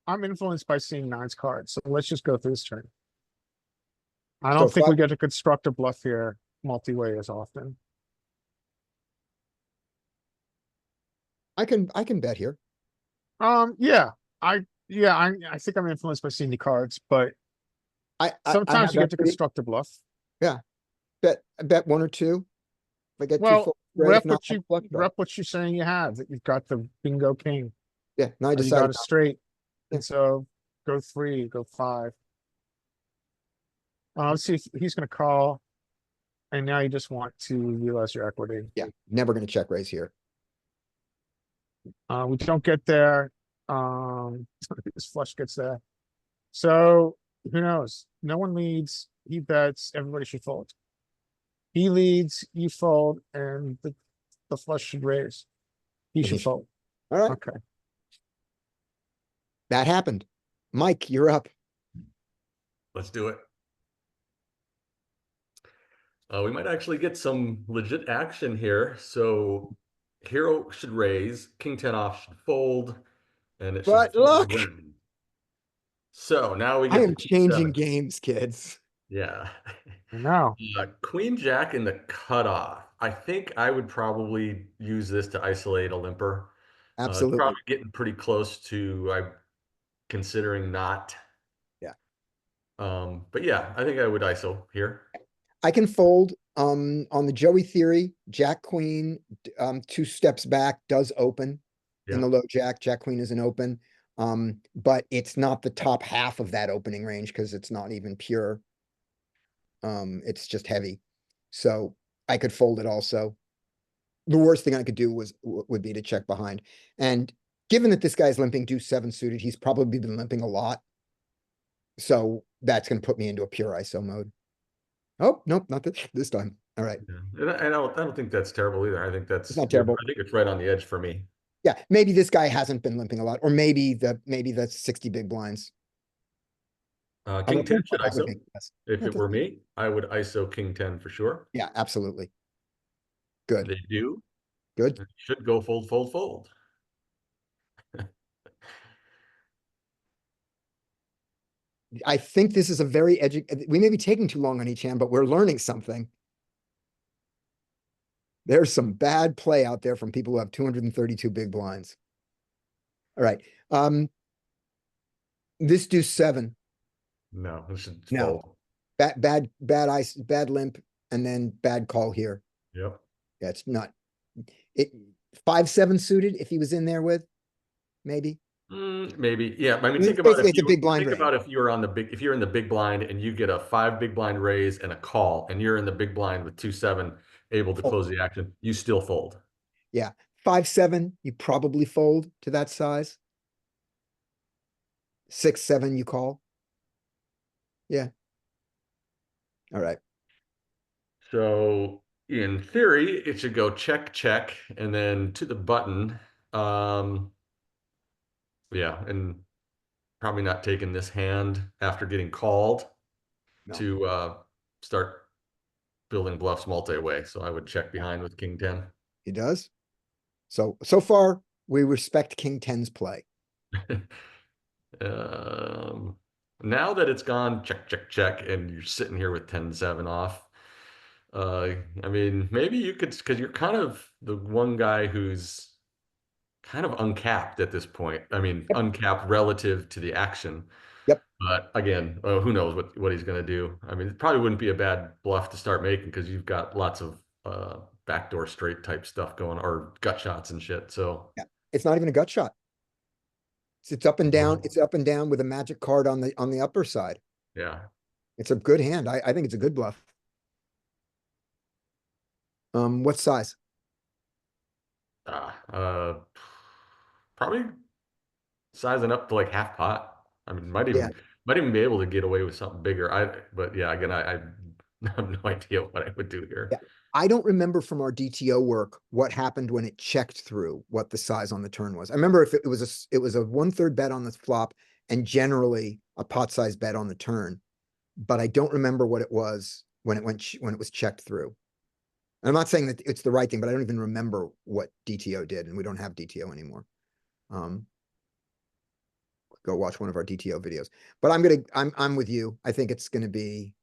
influenced by seeing 9's cards. So let's just go through this turn. I don't So think we five- get to construct a bluff here multi-way as often. I can bet here. Yeah, I think I'm influenced by seeing the cards, but I sometimes have you get that to pretty- construct a bluff. bet 1 or 2. If I get Well, 2 full, great. Rep If not, what you flush draw. rep what you're saying you have, that you've got the bingo king, Yeah, now I or you got decided. a straight, Yeah. and so go 3, go 5. Let's see if he's gonna call, and now you just want to realize your equity. Yeah, never gonna check raise here. We don't get there. This flush gets there. So who knows? No one leads. He bets. Everybody should fold. He leads. You fold, and the flush should raise. He should fold. All right, Okay. that happened. Mike, you're up. Let's do it. We might actually get some legit action here. So Hero should raise, King 10 off should fold, and it should But fold look! again. So now we I get am to changing 7. games, kids. Yeah. Now, Queen Jack in the cutoff. I think I would probably use this to isolate a limper. It's Absolutely. probably getting pretty close to I'm considering not. Yeah. But yeah, I think I would ISO here. I can fold, on the Joey theory, Jack Queen, 2 steps back does open. in Yeah. the low jack. Jack queen isn't open. But it's not the top half of that opening range because it's not even pure. It's just heavy. So I could fold it also. The worst thing I could do would be to check behind. And given that this guy's limping deuce seven suited, he's probably been limping a lot. So that's gonna put me into a pure ISO mode. Oh, nope, not this time. All right. Yeah. And I don't think that's terrible either. I think that's not terrible. I think it's right on the edge for me. Yeah, maybe this guy hasn't been limping a lot, or maybe that's 60 big blinds. King 10 should I would ISO. think yes. If Yeah, it were me, I would ISO King 10 for sure. Yeah, absolutely. Good, They do. good. It should go fold, fold, fold. I think this is a very we may be taking too long on each hand, but we're learning something. There's some bad play out there from people who have 232 big blinds. All right. This deuce seven. No, it should No. fold. Bad limp, and then bad call here. Yep. Yeah, it's not it 5-7 suited if he was in there with maybe. Maybe, yeah. I mean, It's think about basically if it's a you big blind think about range. if you're on the big, if you're in the big blind and you get a 5 big blind raise and a call, and you're in the big blind with 2-7 able to Fold. close the action, you still fold. Yeah, 5-7, you probably fold to that size. 6-7, you call. Yeah. All right. So in theory, it should go check, check, and then to the button. Yeah, and probably not taking this hand after getting called No. to start building bluffs multi-way. So I would check behind with King 10. He does. So far, we respect King 10's play. Now that it's gone check, check, check, and you're sitting here with 10-7 off. I mean, maybe you could, because you're kind of the one guy who's kind of uncapped at this point. I mean, Yep. uncapped relative to the action. Yep. But again, who knows what he's going to do? I mean, it probably wouldn't be a bad bluff to start making because you've got lots of backdoor straight type stuff going, or gut shots and shit. So Yeah, it's not even a gut shot. It's up and down. It's up and down with a magic card on the upper side. yeah, It's a good hand. I think it's a good bluff. What size? probably sizing up to like half pot. I mean, might Yeah. even be able to get away with something bigger. But yeah, again, I have no idea what I would do here. Yeah. I don't remember from our DTO work what happened when it checked through what the size on the turn was. I remember if it was a 1/3 bet on the flop and generally a pot size bet on the turn, but I don't remember what it was when it was checked through. And I'm not saying that it's the right thing, but I don't even remember what DTO did, and we don't have DTO anymore. Go watch one of our DTO videos. But I'm with you. I think it's gonna be,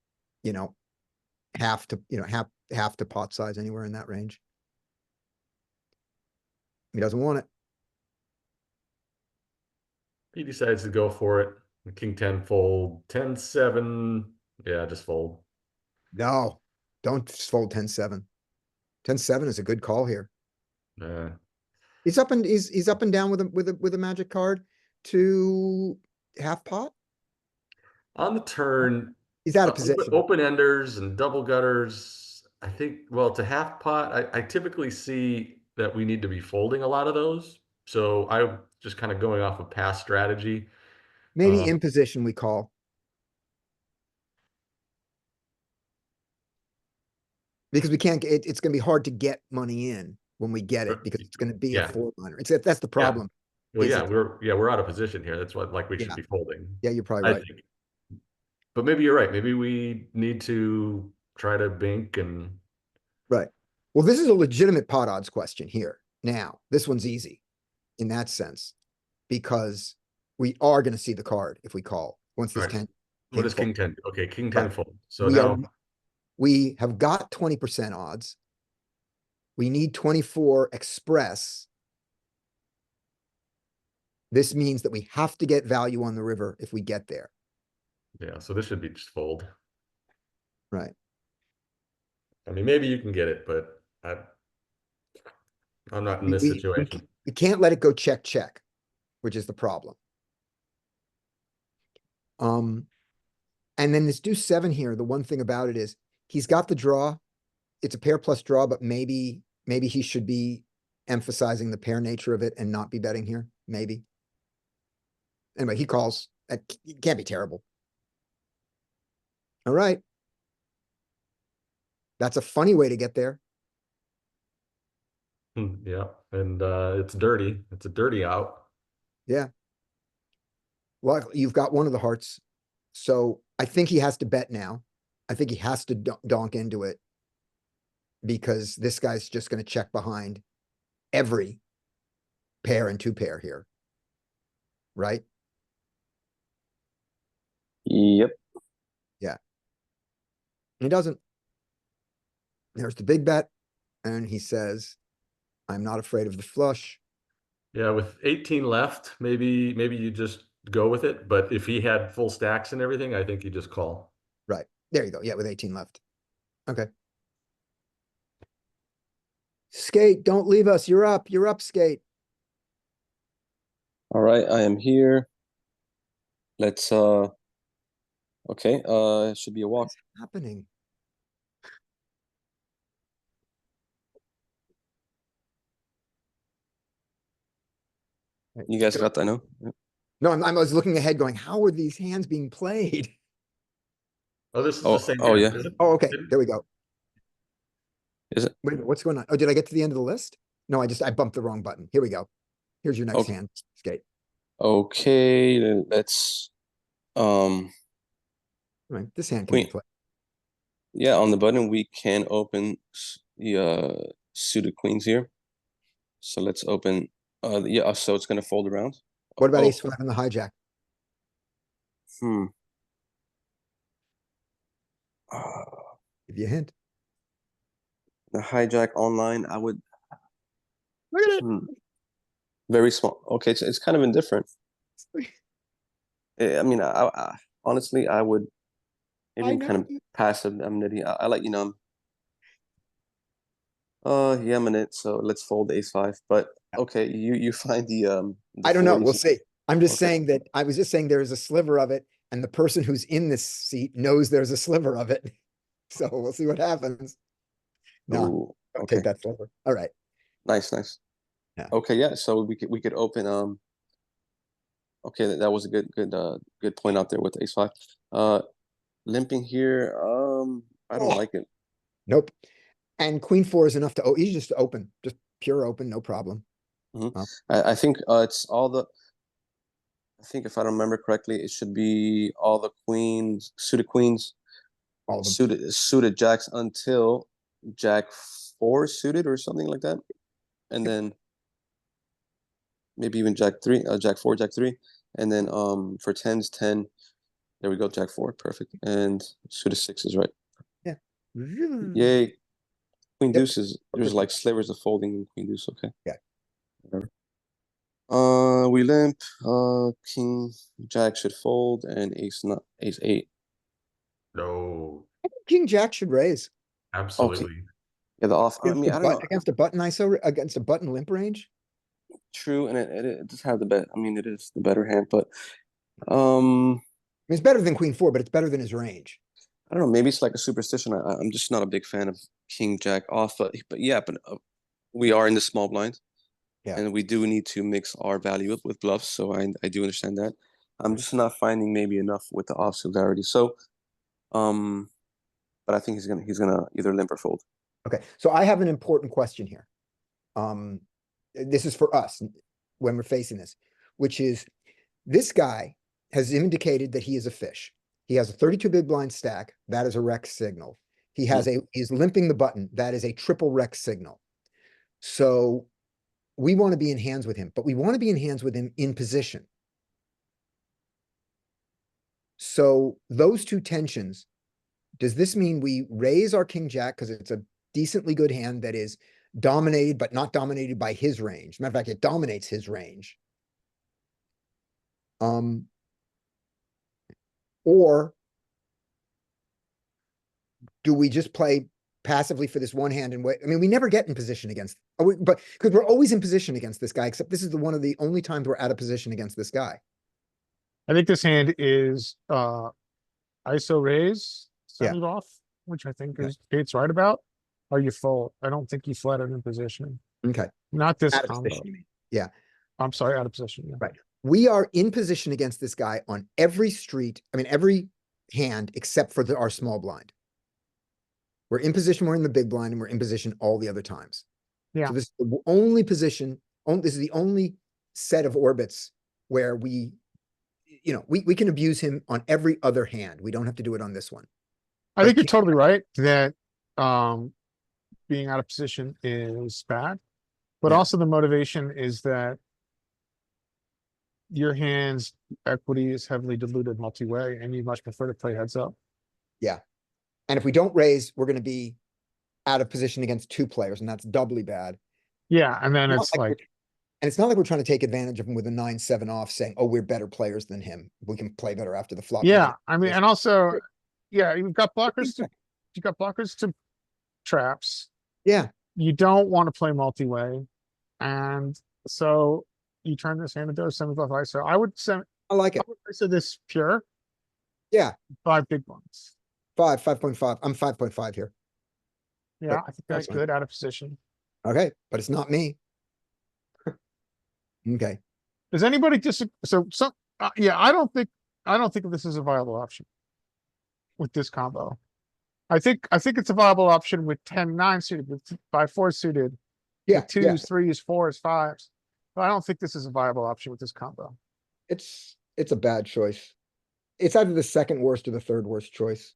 half to pot size anywhere in that range. He doesn't want it. He decides to go for it. King 10 fold, 10-7. Yeah, just fold. No, don't just fold 10-7. 10-7 is a good call here. He's up and down with a magic card to half pot. On the turn, He's out of position. open enders and double gutters. I think, well, to half pot, I typically see that we need to be folding a lot of those. So I'm just kind of going off of past strategy. Maybe in position we call. Because we can't, it's gonna be hard to get money in when we get it, because it's gonna be a 4-liner. That's the problem. Well, Is yeah, it- we're out of position here. That's what, like, we should Yeah. be folding. Yeah, you're probably I right. think. But maybe you're right. Maybe we need to try to bink and Right. Well, this is a legitimate pot odds question here. Now, this one's easy in that sense, because we are gonna see the card if we call, once this Alright. 10. what is King fold. 10? Okay, King 10 Right. fold. So We now, we have got 20% odds. We need 24 express. This means that we have to get value on the river if we get there. yeah, so this should be just fold. Right. I mean, maybe you can get it, but I'm not in this situation. You can't let it go check, check, which is the problem. And then this deuce seven here, the one thing about it is he's got the draw. It's a pair plus draw, but maybe he should be emphasizing the pair nature of it and not be betting here, maybe. Anyway, he calls. That can't be terrible. All right. That's a funny way to get there. Yeah, and it's dirty. It's a dirty out. Yeah. Well, you've got one of the hearts. So I think he has to bet now. I think he has to donk into it because this guy's just going to check behind every pair and two pair here. Right? Yep. He doesn't. There's the big bet. And he says, I'm not afraid of the flush. Yeah, with 18 left, maybe you just go with it. But if he had full stacks and everything, I think you just call. Right. There you go. Yeah, with 18 left. Okay. Skate, don't leave us. You're up. You're up, Skate. All right, I am here. Let's okay, it should be a walk. What's happening? You guys got that, no? Yep. No, I was looking ahead going, how are these hands being played? Oh, this is Oh, the same. oh, hand, yeah. is it? Oh, okay. There we go. Is it? Wait a minute, what's going on? Oh, did I get to the end of the list? No, I bumped the wrong button. Here we go. Here's your next Okay. hand, Skate. Okay, then let's All right, this hand can be Queen. played. yeah, on the button we can open the suited queens here. So let's open yeah, so it's gonna fold around. What about Oh, ace five and the hijack? hmm. Give you a hint. The hijack online, I would Look at it. very small. Okay, it's kind of indifferent. I mean, I honestly, I would maybe I kind of know. passive nitty. I like, you know, yeah, I'm in it, so let's fold ace five. But okay, you find the I don't know. 40s. We'll see. I'm just Okay. saying that I was just saying there's a sliver of it, and the person who's in this seat knows there's a sliver of it. So we'll see what happens. No, Ooh, don't okay, take that sliver. All right. nice. Yeah. Okay, yeah, so we could open okay, that was a good point out there with ace five. Limping here, I don't Oh. like it. Nope. And queen four is enough to, oh, easy just to open, just pure open, no problem. I think it's all the. I think if I remember correctly, it should be all the queens, suited queens, All of them. suited jacks until jack four suited or something like that, and then maybe even jack three, jack four, jack three, and then for tens 10. There we go, jack four, perfect, and suited sixes, right? Yeah. Yay. Queen Yep. deuces. There's like slivers of folding in queen deuce. Okay. Yeah. Whatever. We limp. King jack should fold, and ace not ace eight. No, King jack should raise. absolutely. Yeah, the off. I mean, I don't know. Against a button ISO, against a button limp range. True, and it does have the bet. I mean, it is the better hand, but I mean, it's better than queen four, but it's better than his range. I don't know. Maybe it's like a superstition. I'm just not a big fan of king jack off, but yeah, but we are in the small blind. Yeah. And we do need to mix our value up with bluffs, so I do understand that. I'm just not finding maybe enough with the off severity. So, but I think he's gonna either limp or fold. Okay, so I have an important question here. This is for us when we're facing this, which is this guy has indicated that he is a fish. He has a 32 big blind stack. That is a rec signal. He has he's limping the button. That is a triple rec signal. So we want to be in hands with him, but we want to be in hands with him in position. So those two tensions, does this mean we raise our king jack because it's a decently good hand that is dominated, but not dominated by his range? Matter of fact, it dominates his range. Or do we just play passively for this one hand and wait. I mean, we never get in position against, but because we're always in position against this guy, except this is one of the only times we're out of position against this guy. I think this hand is, ISO raise, Yeah. semi off, which I think Okay. is Kate's right about. Or you fold. I don't think you flattered in position. Okay. Not this Out of combo. position, you mean. Yeah. I'm sorry, out of position. Yeah. Right. We are in position against this guy on every street. I mean, every hand except for our small blind. We're in position, we're in the big blind, and we're in position all the other times. Yeah. So this is the only position, this is the only set of orbits where we can abuse him on every other hand. We don't have to do it on this one. I think But you're totally right that, being out of position is bad. But Yeah. also the motivation is that your hand's equity is heavily diluted multi-way and you much prefer to play heads up. And if we don't raise, we're gonna be out of position against two players, and that's doubly bad. Yeah, and then Not it's like like, And it's not like we're trying to take advantage of him with a 9-7 off saying, oh, we're better players than him. We can play better after the flop. yeah, I mean, Yes. and also, yeah, you've got blockers to traps. Yeah, You don't want to play multi-way. And so you turn this hand into a semi-bluff ISO. I would say, I like it. ISO this pure. Yeah. 5 big ones. 5.5. I'm 5.5 here. Yeah, But I think that's that's fine. good out of position. Okay, but it's not me. Okay, Does anybody yeah, I don't think this is a viable option. With this combo. I think it's a viable option with 10-9 suited, with 5-4 suited, yeah, with yeah. 2s, 3s, 4s, 5s. But I don't think this is a viable option with this combo. It's a bad choice. It's either the second worst or the third worst choice.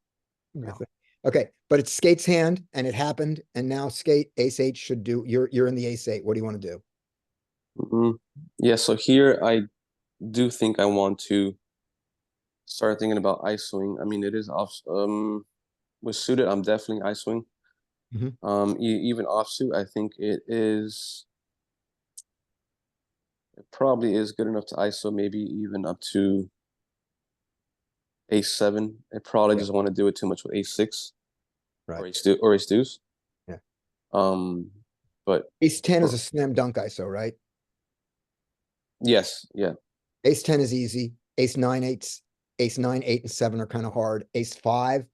I No. think. Okay, but it's Skate's hand and it happened, and now Skate, ace eight should do, you're in the ace eight. What do you want to do? Yeah, so here I do think I want to start thinking about ISOing. I mean, it is off. With suited, I'm definitely ISOing. Mhm. Even offsuit, I think it probably is good enough to ISO, maybe even up to ace-7. I probably Yeah. doesn't want to do it too much with ace-6 Right. or ace deuce. Yeah. But Ace 10 is a slam dunk ISO, right? yes, yeah. Ace 10 is easy. Ace 9, 8, ace 9, 8, and 7 are kind of hard. Ace 5,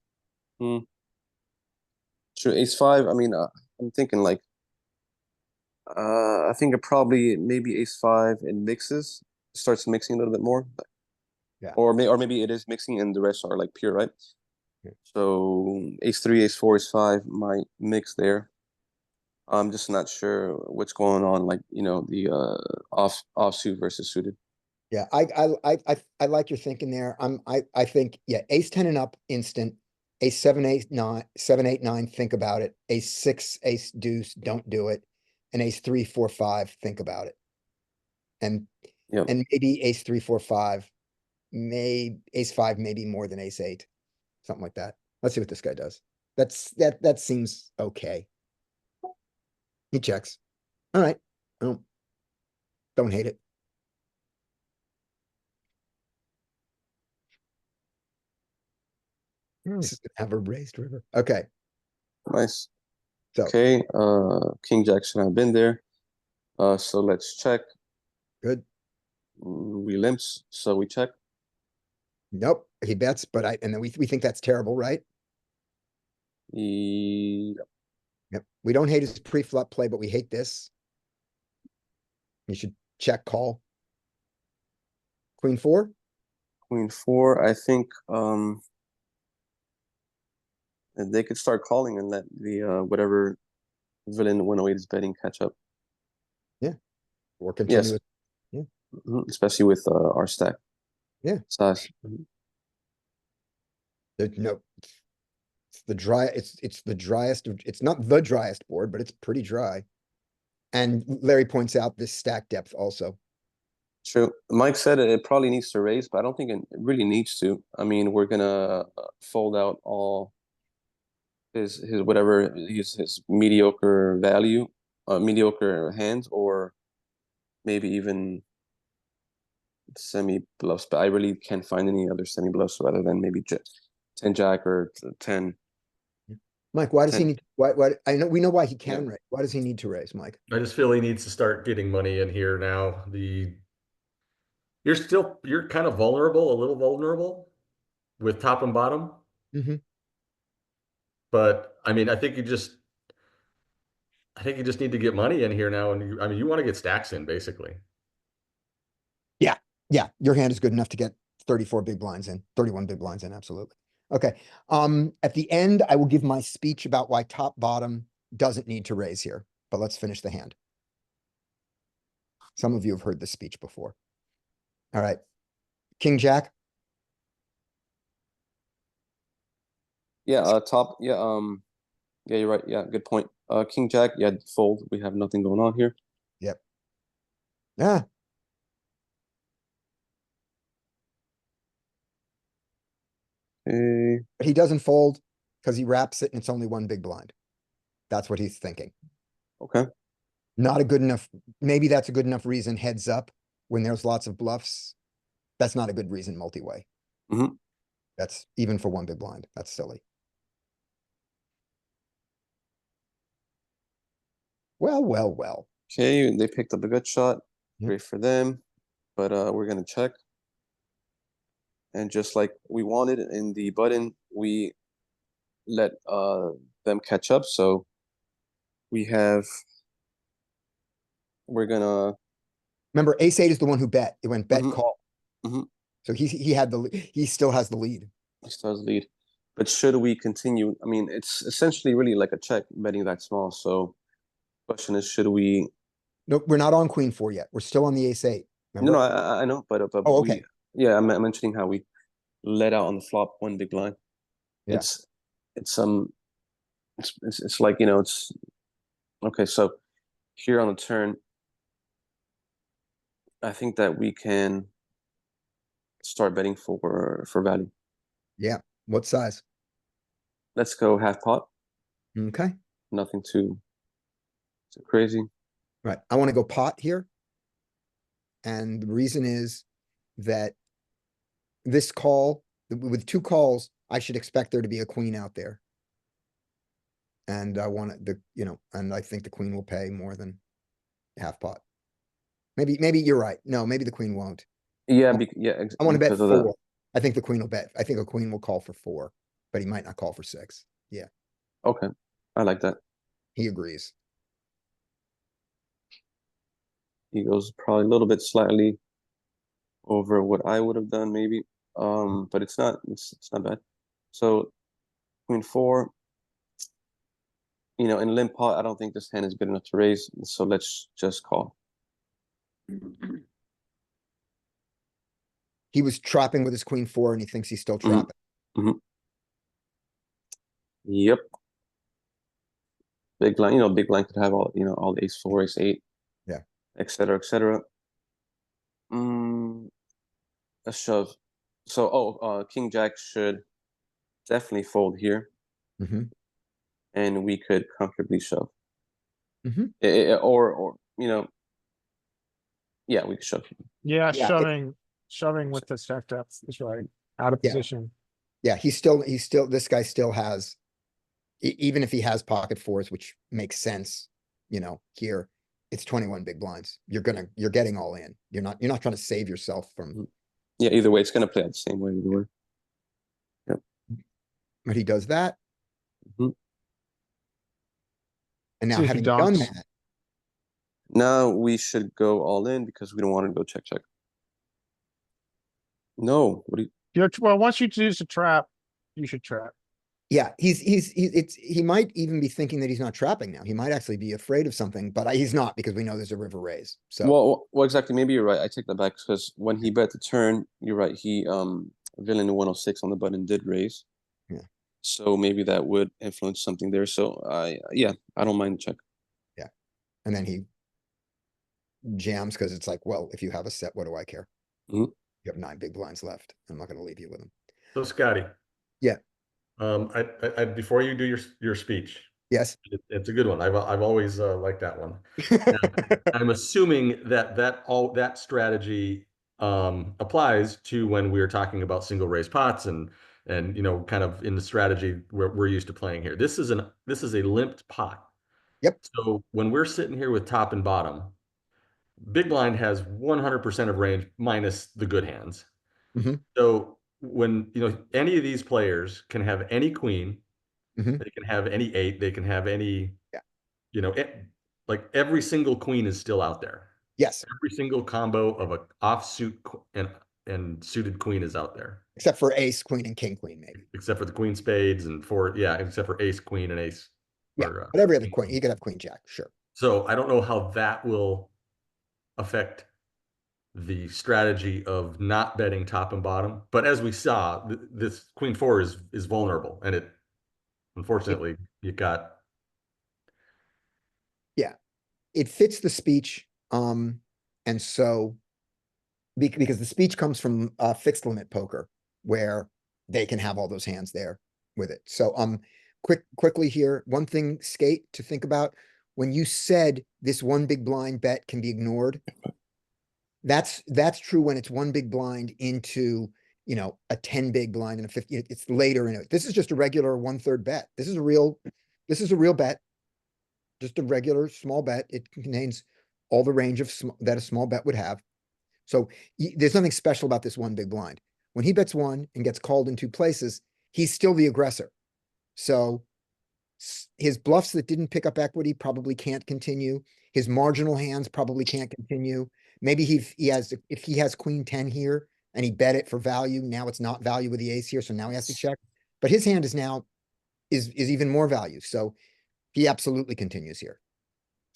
Sure, ace-5. I mean, I'm thinking like, I think it probably maybe ace-5 it mixes, starts mixing a little bit more. Yeah. Or maybe it is mixing and the rest are like pure, right? Yeah. So ace-3, ace-4, ace-5 might mix there. I'm just not sure what's going on, like, the offsuit versus suited. yeah, I like your thinking there. I think, yeah, ace 10 and up instant. Ace 7, 8, 9, 7, 8, 9, think about it. Ace 6, ace deuce, don't do it. And ace 3, 4, 5, think about it. And Yep. and maybe ace 3, 4, 5, ace 5, maybe more than ace 8, something like that. Let's see what this guy does. That seems okay. He checks. All right. Oh, don't hate it. This is gonna have a raised river. Okay, Nice. so Okay, King Jack should have been there. So let's check. good. We limps, so we check. Nope, he bets, but and then we think that's terrible, right? Yep. Yep. We don't hate his pre-flop play, but we hate this. You should check call. Queen 4? Queen 4, I think they could start calling and let the whatever villain 108 is betting catch up. Or continue Yes. with, Especially with our stack. Yeah. Size. no. It's the driest, it's not the driest board, but it's pretty dry. And Larry points out this stack depth also. True. Mike said it probably needs to raise, but I don't think it really needs to. I mean, we're gonna fold out all his whatever his mediocre value, mediocre hands, or maybe even semi bluffs. But I really can't find any other semi bluffs rather than maybe 10 Jack or 10. Mike, why does he Ten. need, I know, we know why he can raise. Why does he need to raise, Mike? I just feel he needs to start getting money in here now. You're kind of vulnerable, a little vulnerable with top and bottom. Mm-hmm. But I mean, I think you just need to get money in here now. And I mean, you want to get stacks in basically. Yeah, your hand is good enough to get 34 big blinds in, 31 big blinds in, absolutely. Okay, at the end, I will give my speech about why top bottom doesn't need to raise here, but let's finish the hand. Some of you have heard this speech before. All right, King Jack, Yeah, top. Yeah, yeah, you're right. Yeah, good point. King Jack. Yeah, fold. We have nothing going on here. yeah, Okay. but he doesn't fold because he wraps it and it's only one big blind. That's what he's thinking. Okay. Not a good enough, maybe that's a good enough reason heads up when there's lots of bluffs. That's not a good reason multi-way. Mhm. That's even for one big blind. That's silly. Well. Okay, they picked up a good shot. Yep. Great for them. But we're gonna check. And just like we wanted in the button, we let them catch up. So we're gonna Remember, ace eight is the one who bet. It went bet Mhm. call. Mhm. So he still has the lead. stars lead. But should we continue? I mean, it's essentially really like a check betting that small. So question is, should we? No, we're not on queen four yet. We're still on the ace eight. No, Remember? I know, but Oh, we, okay. yeah, I'm mentioning how we let out on the flop one big blind. Yeah. It's it's like, you know, it's okay. So here on the turn, I think that we can start betting for value. Yeah. What size? Let's go half pot. Okay. Nothing too crazy. Right. I want to go pot here. And the reason is that this call, with two calls, I should expect there to be a queen out there. And I want and I think the queen will pay more than half pot. Maybe you're right. No, maybe the queen won't. Yeah, I want to bet because of that. four. I think the queen will bet. I think a queen will call for four, but he might not call for six. Yeah, Okay, I like that. he agrees. He goes probably a little bit slightly over what I would have done, maybe. But it's not bad. So queen four. You know, in limp pot, I don't think this hand is good enough to raise. So let's just call. He was trapping with his queen four and he thinks he's still trapping. Yep. Big line, you know, big line could have all, you know, all the ace four, ace eight. Yeah. Et cetera, et cetera. A shove. So, King Jack should definitely fold here. Mm-hmm. And we could comfortably shove. Mm-hmm. Or, you know, yeah, we could shove. Yeah, Yeah, shoving with the stack depth is right. Out of Yeah. position. Yeah, this guy still has, even if he has pocket fours, which makes sense, here, it's 21 big blinds. You're getting all in. You're not trying to save yourself from, Yeah, either way, it's gonna play out the same way either way. but he does that. Mhm. And now See if he having done donks. that, Now we should go all in because we don't want to go check. No, what do you? Well, once you choose to trap, you should trap. yeah, he might even be thinking that he's not trapping now. He might actually be afraid of something, but he's not because we know there's a river raise. So, Well, exactly. Maybe you're right. I take that back because when he bet the turn, you're right. He villain 106 on the button did raise. Yeah. So maybe that would influence something there. So I don't mind check. and then he jams because it's like, well, if you have a set, what do I care? Mhm. You have 9 big blinds left. I'm not going to leave you with them. So Scotty. Yeah. I before you do your speech, Yes. it's a good one. I've always liked that one. Now, I'm assuming that strategy applies to when we're talking about single raise pots and and you know, kind of in the strategy we're used to playing here. This is a limped pot. Yep. So when we're sitting here with top and bottom, big blind has 100% of range minus the good hands. Mhm. So when, you know, any of these players can have any queen, Mhm. they can have any eight, they can have any, Yeah. you know, like every single queen is still out there. Yes, Every single combo of a offsuit and suited queen is out there, except for ace, queen, and king, queen, maybe. except for the queen spades and four, yeah, except for ace, queen, and ace. Yeah, or, but every other king, queen, you could have queen, jack, sure. So I don't know how that will affect the strategy of not betting top and bottom. But as we saw, this queen four is vulnerable, and it unfortunately you got It fits the speech, and so because the speech comes from fixed limit poker, where they can have all those hands there with it. So quickly here, one thing, Skate, to think about, when you said this one big blind bet can be ignored, that's true when it's one big blind into, you know, a 10 big blind and a 50. It's later in it. This is just a regular 1/3 bet. This is a real bet. Just a regular small bet. It contains all the range of that a small bet would have. So there's nothing special about this one big blind. When he bets one and gets called in two places, he's still the aggressor. So his bluffs that didn't pick up equity probably can't continue. His marginal hands probably can't continue. Maybe if he has queen 10 here and he bet it for value, now it's not value with the ace here, so now he has to check. But his hand is now is even more value. So he absolutely continues here.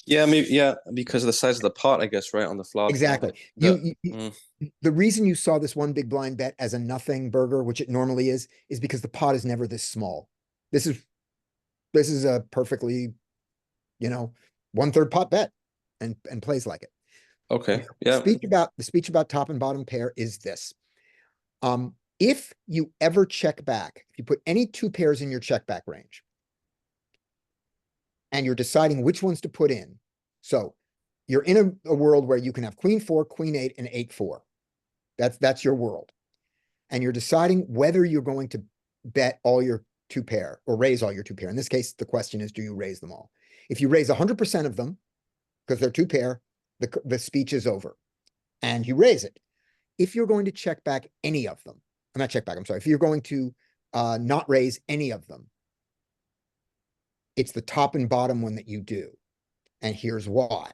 Yeah, maybe, yeah, because of the size of the pot, I guess, right, on the flop. Exactly. The reason you saw this one big blind bet as a nothing burger, which it normally is because the pot is never this small. This is a perfectly, you know, 1/3 pot bet and plays like it. Okay, Now, yeah. the speech about top and bottom pair is this. If you ever check back, if you put any two pairs in your check back range, and you're deciding which ones to put in. So you're in a world where you can have queen 4, queen 8, and 8-4. That's your world. And you're deciding whether you're going to bet all your two pair or raise all your two pair. In this case, the question is, do you raise them all? If you raise 100% of them, because they're two pair, the speech is over and you raise it. If you're going to check back any of them, I'm not check back, I'm sorry. If you're going to not raise any of them, it's the top and bottom one that you do. And here's why.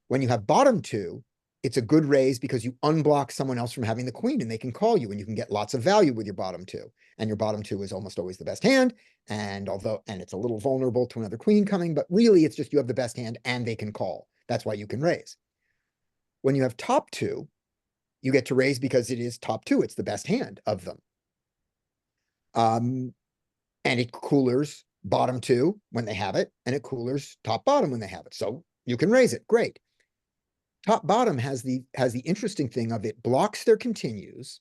When you have bottom two, it's a good raise because you unblock someone else from having the queen and they can call you and you can get lots of value with your bottom two. And your bottom two is almost always the best hand. And it's a little vulnerable to another queen coming, but really it's just you have the best hand and they can call. That's why you can raise. When you have top two, you get to raise because it is top two. It's the best hand of them. And it coolers bottom two when they have it, and it coolers top bottom when they have it. So you can raise it. Great. Top bottom has the interesting thing of it blocks their continues.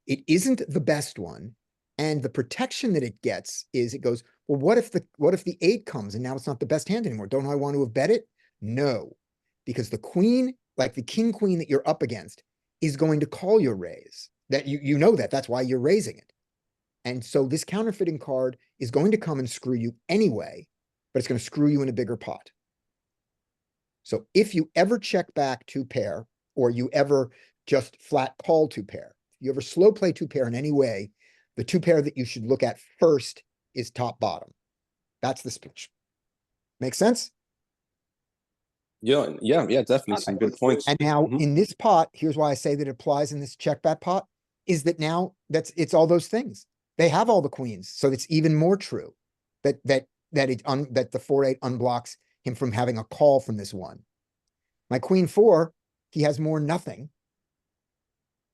It isn't the best one. And the protection that it gets is it goes, well, what if the 8 comes and now it's not the best hand anymore? Don't I want to have bet it? No, because the queen, like the king queen that you're up against, is going to call your raise. That you know that's why you're raising it. And so this counterfeiting card is going to come and screw you anyway, but it's going to screw you in a bigger pot. So if you ever check back two pair, or you ever just flat call two pair, if you ever slow play two pair in any way, the two pair that you should look at first is top bottom. That's the speech. Make sense? Yeah, definitely some good points. And now in this pot, here's why I say that it applies in this check bet pot, is that now it's all those things. They have all the queens, so it's even more true that the 4-8 unblocks him from having a call from this one. My queen 4, he has more nothing,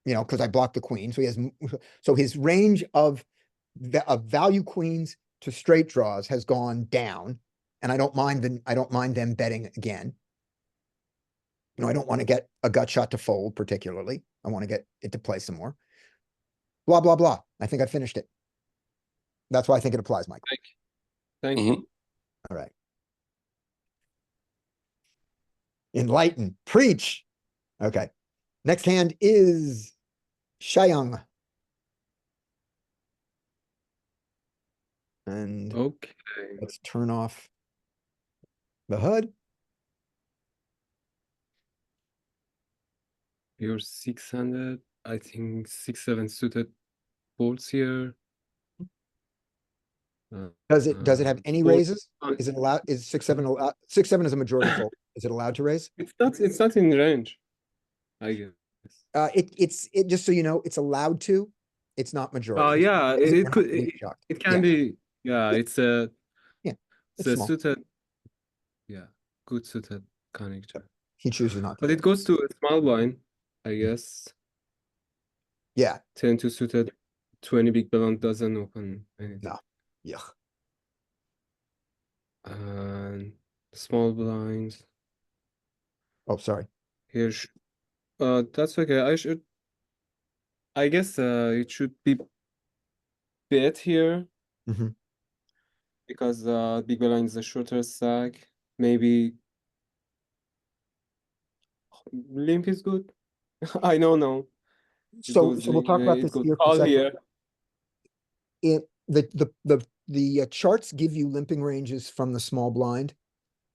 you know, because I blocked the queen. So his range of value queens to straight draws has gone down, and I don't mind them betting again. You know, I don't want to get a gut shot to fold particularly. I want to get it to play some more. Blah, blah, blah. I think I finished it. That's why I think it applies, Michael. Thank you. All right. Enlighten, preach. Okay. Next hand is Shayang. And Okay. let's turn off the HUD. You're 600. I think 6-7 suited folds here. Does it have any Fold- raises? Is it allowed, is 6-7 allowed? 6-7 is a majority fold. Is it allowed to raise? It's not in range, I guess. It just so you know, it's allowed to. It's not majority. Yeah, Raise it we're not could gonna be it, shocked. it can Yeah, be, yeah, it's a Yeah, it's it's a small. suited, yeah, good suited connector. He chooses not to. But it goes to a small blind, I guess. Yeah, 10 to suited, 20 big blind doesn't open anything. No. yeah. And small blinds Oh, sorry. here. That's okay. I guess it should be bet here Mhm. because big blind is a shorter stack. Maybe limp is good. I don't know. It So goes we'll talk about it this goes here for a all second. here. The charts give you limping ranges from the small blind.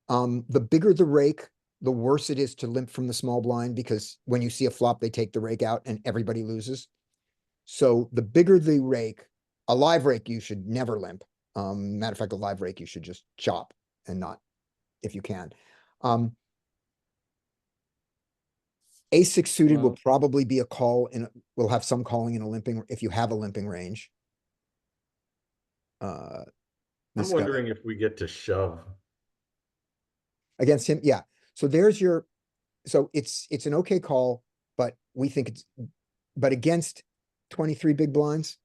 The bigger the rake, the worse it is to limp from the small blind, because when you see a flop, they take the rake out and everybody loses. So the bigger the rake, a live rake, you should never limp. Matter of fact, a live rake, you should just chop and not, if you can. A6 suited will Wow. probably be a call and will have some calling in a limping, if you have a limping range. I'm This guy. wondering if we get to shove. Against him, yeah. So there's your, so it's an okay call, but we think but against 23 big blinds.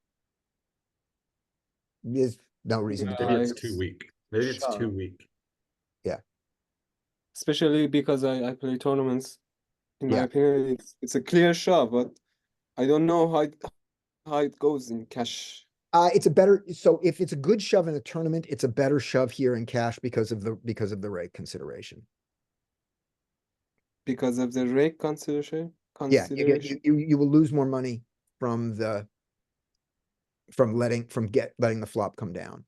There's no reason to do Maybe it. it's too weak. Maybe it's too Shove. weak. Especially because I play tournaments. In my Yeah. opinion, it's a clear shove, but I don't know how it goes in cash. It's a better, so if it's a good shove in a tournament, it's a better shove here in cash because of the rake consideration. Because of the rake consideration. Yeah, you will lose more money from letting the flop come down.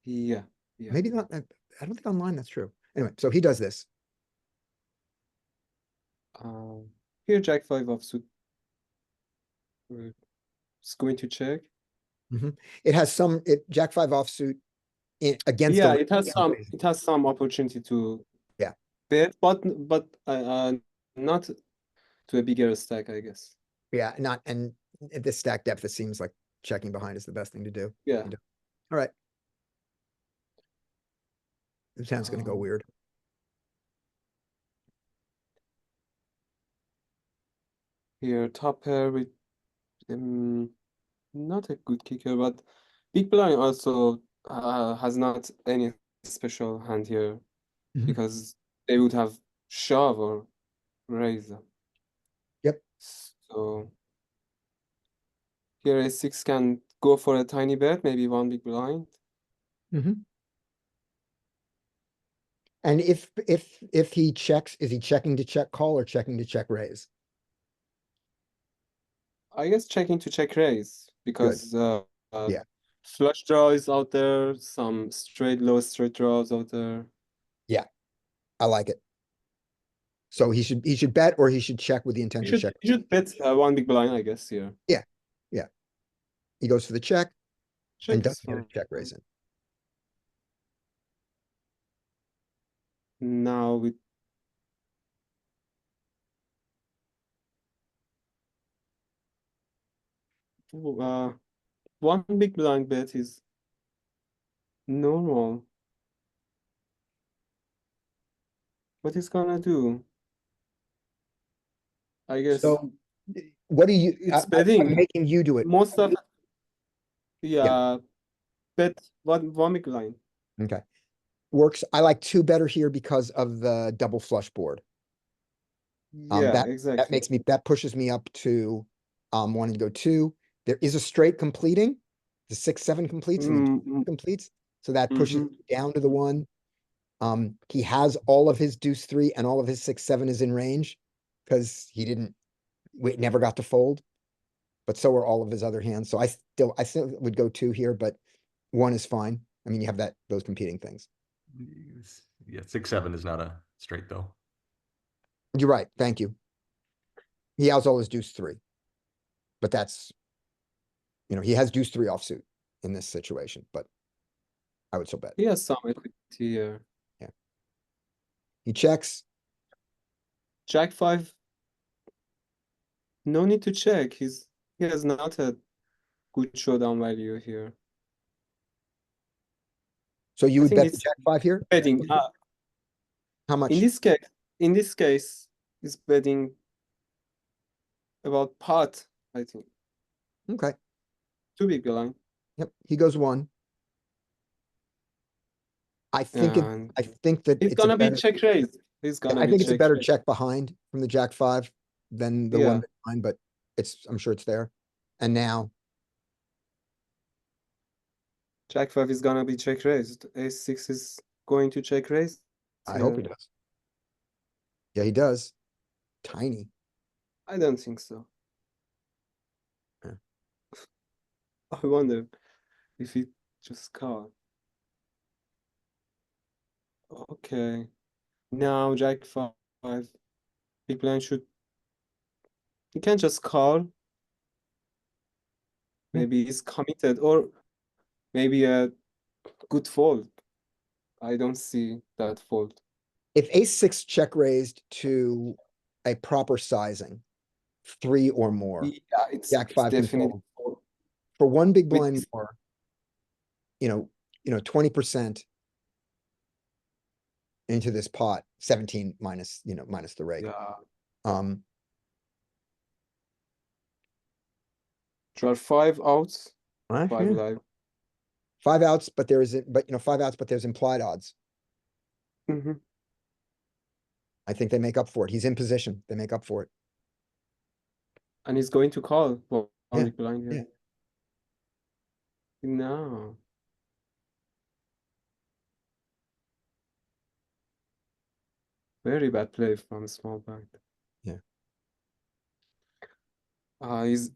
Yeah. Maybe not, I don't think online that's true. Anyway, so he does this. Here Jack 5 offsuit. It's going to check. It has some, Jack 5 offsuit against. Yeah, the it has some opportunity to Yeah. bet, but not to a bigger stack, I guess. Yeah, and at this stack depth, it seems like checking behind is the best thing to do. Yeah. All right. This hand's gonna go Um, weird. Here top pair with not a good kicker, but big blind also has not any special hand here Mhm. because they would have shove or raise. Yep. So here A6 can go for a tiny bet, maybe one big blind. And if he checks, is he checking to check call or checking to check raise? I guess checking to check raise because Yeah. flush draw is out there, some low straight draws out there. I like it. So he should bet or he should check with the intent to check. You should bet one big blind, I guess, here. He goes for the check and Check doesn't is get a fine. check raise in. Now with one big blind bet is normal. What he's gonna do? I guess So what do you, it's I'm betting. making you do it. Most of bet one big blind. Okay. Works. I like two better here because of the double flush board. Yeah, exactly. That pushes me up to wanting to go two. There is a straight completing. The 6-7 completes and the completes. So that pushes Mhm. down to the one. He has all of his deuce 3 and all of his 6-7 is in range because he never got to fold. but so are all of his other hands. So I still would go 2 here, but 1 is fine. I mean, you have those competing things. Yeah, 6-7 is not a straight though. You're right. Thank you. He has all his deuce 3. But that's, he has deuce 3 offsuit in this situation, but I would still bet. He has some equity here. He checks. Jack 5. No need to check. He has not a good showdown value here. So you I would think bet the it's jack 5 here? betting. How much? In this case, he's betting about pot, I think. Okay. 2 big blind. Yep. He goes 1. I think And I think that it's it's a gonna be better, check raise. He's gonna I be think it's a check better raise. check behind from the jack 5 than the Yeah. 1 behind, but I'm sure it's there. And now, Jack 5 is gonna be check raised. Ace 6 is going to check raise. I hope he does. Yeah, he does. Tiny. I don't think so. Yeah. I wonder if he just called. Okay. Now Jack 5. Big blind should. He can just call. Maybe he's committed, or maybe a good fold. I don't see that fold. If ace 6 check raised to a proper sizing, 3 or more, Yeah, it's jack 5 can definitely fold. fold. For 1 big With- blind more, 20% into this pot, 17 minus, minus the rate. Yeah. Um, Draw 5 outs, right, 5 yeah. live. 5 outs, but there is, 5 outs, but there's implied odds. Mhm. I think they make up for it. He's in position. They make up for it. And he's going to call for Yeah, big blind here. No. Very bad play from small blind. Yeah. He's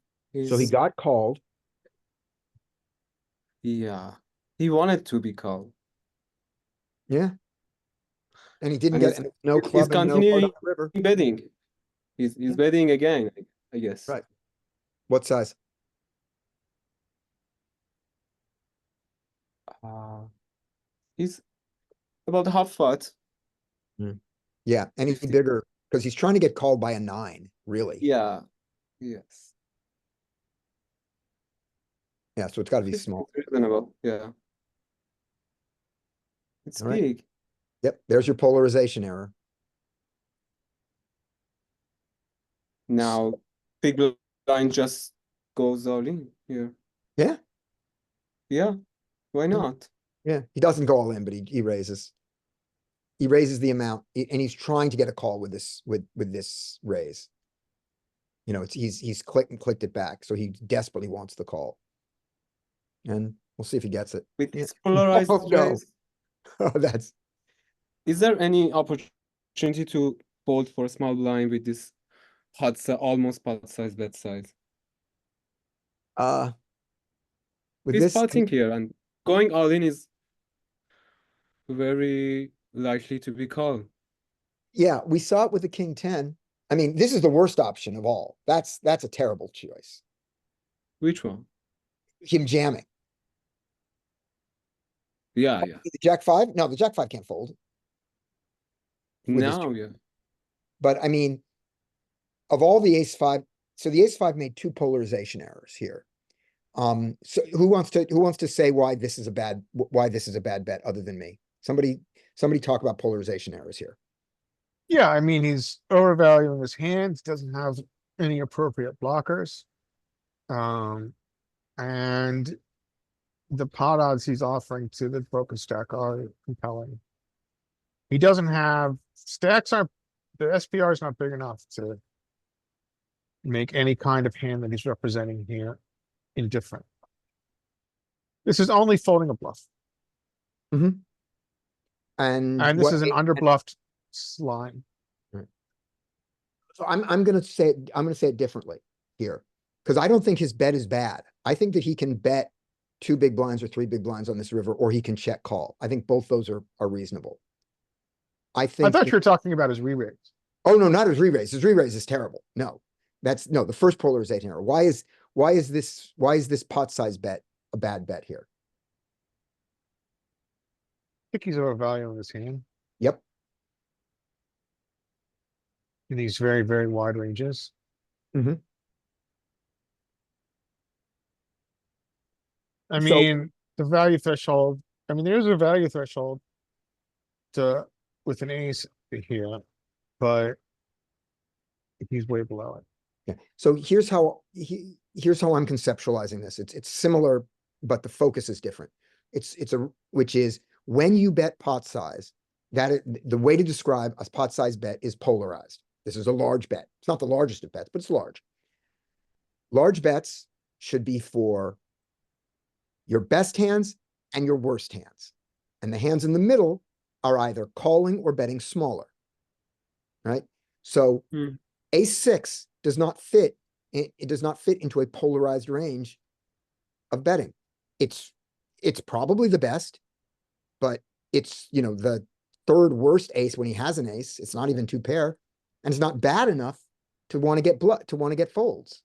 So he got called. yeah. He wanted to be called. Yeah. And he didn't And get no he's club and no board on continuing the river. betting. He's Yeah. betting again, I guess. Right. What size? He's about half pot. Yeah, any 50. bigger, because he's trying to get called by a 9, really. Yeah. Yes. Yeah, so it's gotta be 50 small. is reasonable. Yeah. It's All right. big. Yep, there's your polarization error. Now big blind just goes all in here. Yeah. Yeah. Why not? Yeah, he doesn't go all in, but he raises. He raises the amount, and he's trying to get a call with this, with this raise. He's clicked it back, so he desperately wants the call. And we'll see if he gets it. With Yeah. this polarized Oh, no. raise, Oh, that's, is there any opportunity to fold for small blind with this almost pot size bet size? with He's this, potting here, and going all in is very likely to be called. yeah, we saw it with the king 10. I mean, this is the worst option of all. That's a terrible choice. Which one? Him jamming. Yeah, yeah. The jack 5? No, the jack 5 can't fold. With his Now, yeah. But I mean, of all the ace 5, so the ace 5 made 2 polarization errors here. So who wants to say why this is a bad bet other than me? Somebody talk about polarization errors here. Yeah, I mean, he's overvaluing his hands, doesn't have any appropriate blockers. And the pot odds he's offering to the broken stack are compelling. He doesn't have, the SPR is not big enough to make any kind of hand that he's representing here indifferent. This is only folding a bluff, And and this what- is an underbluffed line. So I'm gonna say it differently here. Cause I don't think his bet is bad. I think that he can bet 2 big blinds or 3 big blinds on this river, or he can check call. I think both those are reasonable. I I think, thought you were talking about his re-raise. oh no, not his re-raise. His re-raise is terrible. No, no, the first polarization error. Why is this pot size bet a bad bet here? I think he's overvaluing his hand Yep. in these very, very wide ranges. Mhm. I So- mean, the value threshold, I mean, there's a value threshold to, with an ace here, but he's way below it. Yeah, so here's how I'm conceptualizing this. It's similar, but the focus is different. Which is when you bet pot size, the way to describe a pot size bet is polarized. This is a large bet. It's not the largest of bets, but it's large. Large bets should be for your best hands and your worst hands. And the hands in the middle are either calling or betting smaller. Right? So Hmm. ace 6 does not fit. It does not fit into a polarized range of betting. It's probably the best, but it's, the third worst ace when he has an ace. It's not even 2 pair, and it's not bad enough to want to get folds.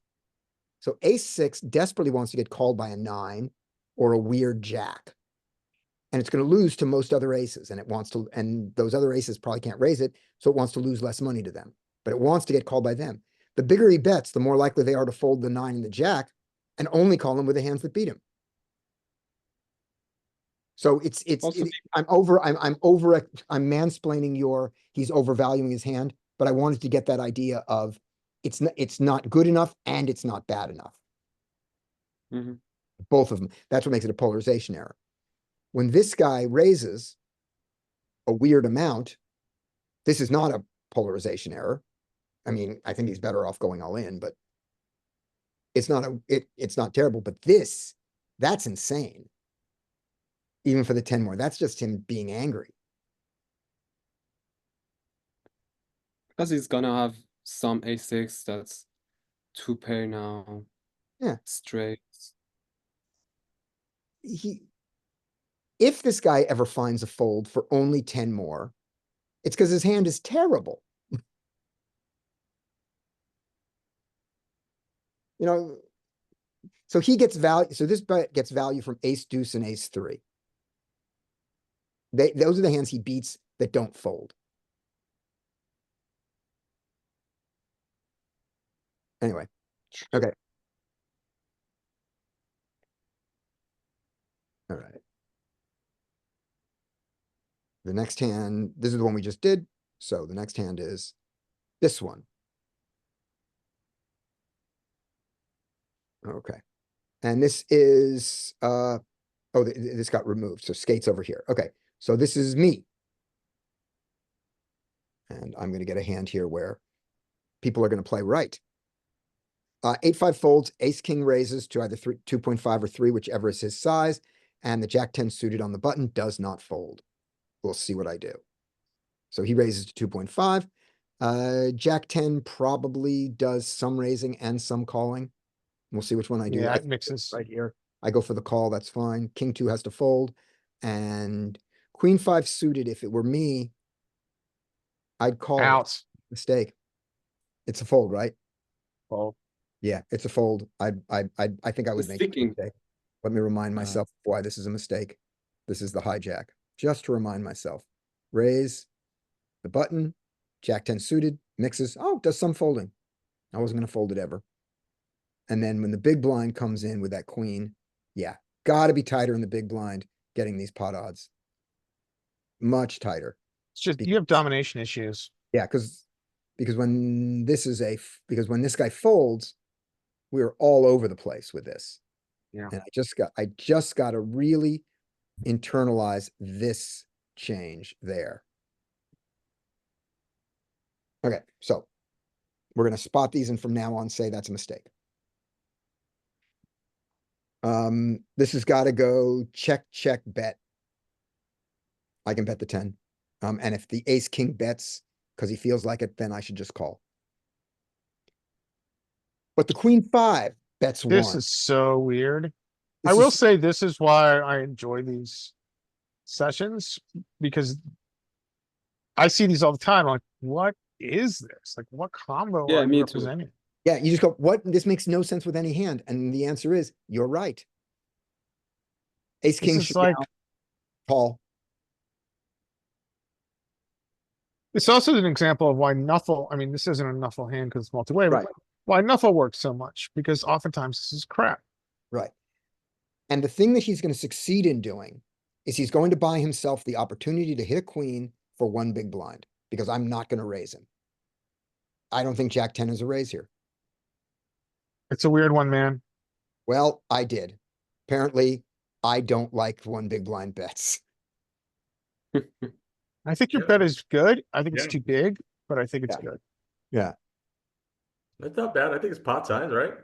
So ace 6 desperately wants to get called by a 9 or a weird jack. And it's going to lose to most other aces, and those other aces probably can't raise it, so it wants to lose less money to them, but it wants to get called by them. The bigger he bets, the more likely they are to fold the 9 and the jack and only call him with the hands that beat him. So Also, I'm mansplaining he's overvaluing his hand, but I wanted to get that idea of it's not good enough and it's not bad enough. Mhm. Both of them. That's what makes it a polarization error. When this guy raises a weird amount, this is not a polarization error. I mean, I think he's better off going all in, but it's not terrible. But that's insane. Even for the 10 more, that's just him being angry. because he's gonna have some a6 that's 2 pair now. Yeah. Straight. If this guy ever finds a fold for only 10 more, it's because his hand is terrible. So he gets value. So this bet gets value from ace deuce and ace 3. Those are the hands he beats that don't fold. Anyway, okay. All right. The next hand, this is the one we just did. So the next hand is this one. Okay. And this is, this got removed. So skates over here. Okay. So this is me. And I'm going to get a hand here where people are going to play right. 8-5 folds, ace king raises to either 2.5 or 3, whichever is his size. And the jack 10 suited on the button does not fold. We'll see what I do. So he raises to 2.5. Jack 10 probably does some raising and some calling. We'll see which one I do. Yeah, I it mixes. right here. I go for the call, that's fine. King 2 has to fold. And queen 5 suited, if it were me, I'd call it. Out. Mistake. It's a fold, right? Fold. Yeah, it's a fold. I think I would It's make a thinking. mistake. Let me remind myself why this is a mistake. This is the hijack. Just to remind myself. Raise the button, jack 10 suited, mixes. Oh, does some folding. I wasn't going to fold it ever. And then when the big blind comes in with that queen, yeah, got to be tighter in the big blind getting these pot odds. Much tighter. It's just, you have domination issues. Yeah, because when this guy folds, we're all over the place with this. Yeah. And I just got to really internalize this change there. Okay, so we're going to spot these and from now on say that's a mistake. This has got to go check, check, bet. I can bet the 10. And if the ace king bets because he feels like it, then I should just call. But the queen 5 bets This one. is so weird. I This will is- say this is why I enjoy these sessions, because I see these all the time. Like, what is this? Like, what combo Yeah, are you me too. representing? Yeah, you just go, what? This makes no sense with any hand. And the answer is, you're right. Ace, This king is should like, call. it's also an example of why Nuffle, I mean, this isn't a Nuffle hand because it's multi-way, but Right. why Nuffle works so much, because oftentimes this is crap. Right. And the thing that he's going to succeed in doing is he's going to buy himself the opportunity to hit a queen for one big blind, because I'm not going to raise him. I don't think Jack 10 is a raise here. It's a weird one, man. Well, I did. Apparently, I don't like one big blind bets. I think your Yeah. bet is good. I think it's Yeah. too big, but I think it's Yeah. good. Yeah. That's not bad. I think it's pot size, right?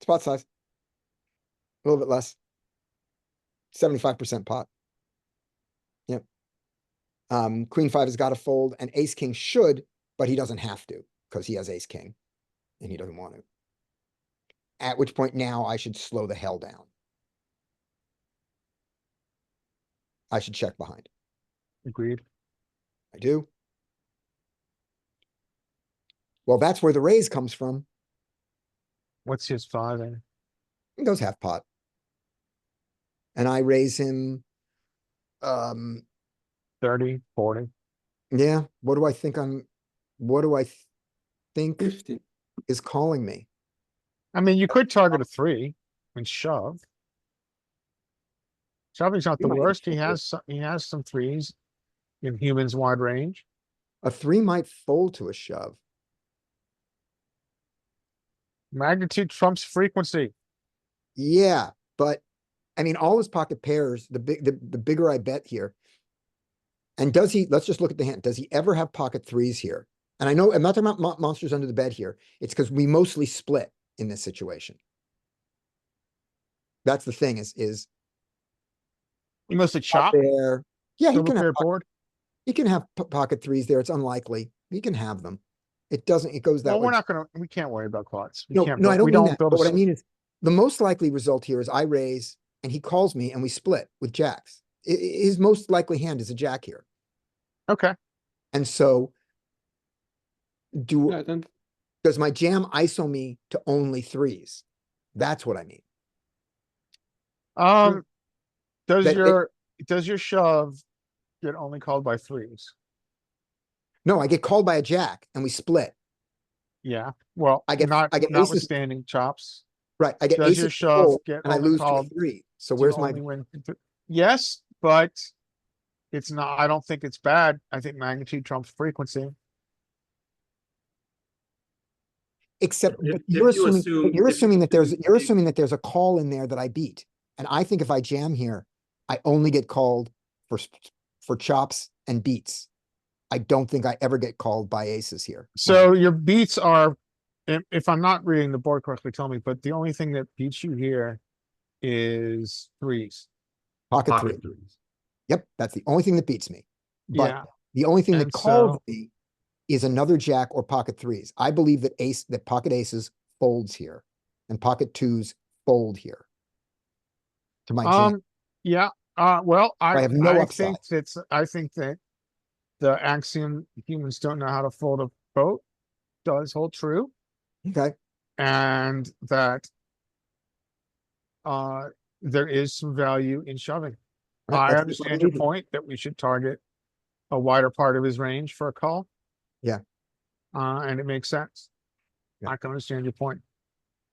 Spot size. A little bit less. 75% pot. Yep. Queen 5 has got to fold, and ace king should, but he doesn't have to because he has ace king and he doesn't want to. At which point now I should slow the hell down. I should check behind. Agreed. I do. Well, that's where the raise comes from. What's his father? He goes half pot. And I raise him, 30, 40. yeah, what do I think think 50. is calling me? I mean, you could target a 3 and shove. Shoving's not You the might worst. He shove it. has some 3s in humans wide range. A 3 might fold to a shove. Magnitude trumps frequency. Yeah, but I mean, all his pocket pairs, the bigger I bet here. And does he, let's just look at the hand. Does he ever have pocket 3s here? And I know I'm not talking about monsters under the bed here. It's because we mostly split in this situation. That's the thing is You mostly out chop, there. Yeah, he silver can have, paired board. he can have pocket 3s there. It's unlikely. He can have them. It doesn't, it goes that Well, way. we can't worry about quads. We No, can't no, I build- don't we mean that. build But a what I s- mean is the most likely result here is I raise and he calls me and we split with jacks. His most likely hand is a jack here. Okay, And so Yeah, then does my jam ISO me to only 3s? That's what I mean. does That- your shove get only called by 3s? No, I get called by a jack and we split. Yeah, well, I get aces- notwithstanding chops. Right, I get Does your aces to shove fold get and I only lose to a called 3. So to where's my, only win? Yes, but it's not, I don't think it's bad. I think magnitude trumps frequency. except If- but if you're you assuming, assume- but you're if you assuming that assume you're the- assuming that there's a call in there that I beat. And I think if I jam here, I only get called for chops and beats. I don't think I ever get called by aces here. So your beats are, if I'm not reading the board correctly, tell me, but the only thing that beats you here is 3s. Pocket 3. Pocket threes. Yep, that's the only thing that beats me. But Yeah, the only thing that And calls so- me is another jack or pocket 3s. I believe that pocket aces folds here and pocket 2s fold here. To my jam. yeah, well, I have no upside. I think that the axiom humans don't know how to fold a boat does hold true, Okay, and that there is some value in shoving. right, I that's understand what your we do. point that we should target a wider part of his range for a call. Yeah. And it makes sense. Yeah. I can understand your point.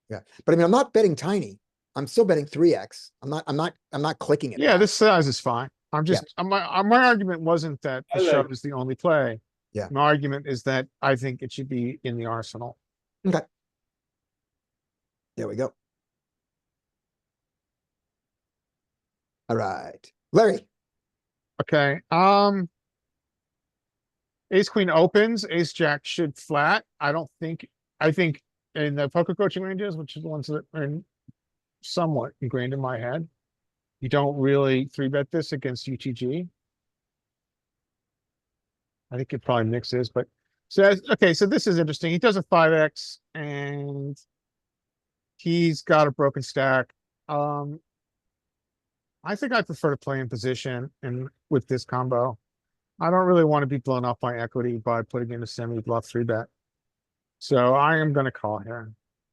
Yeah, but I mean, I'm not betting tiny. I'm still betting 3x. I'm not clicking it. Yeah, back. this size is fine. I'm just, my argument wasn't that the I like- shove is the only play. Yeah. My argument is that I think it should be in the arsenal. Okay. There we go. All right, Larry. Okay, ace queen opens, ace jack should flat. I think in the poker coaching ranges, which is the ones that are somewhat ingrained in my head, you don't really 3-bet this against UTG. I think it probably mixes, but so okay, so this is interesting. He does a 5x and He's got a broken stack. I think I prefer to play in position and with this combo. I don't really want to be blown off my equity by putting in a semi bluff 3-bet. So I am gonna call here.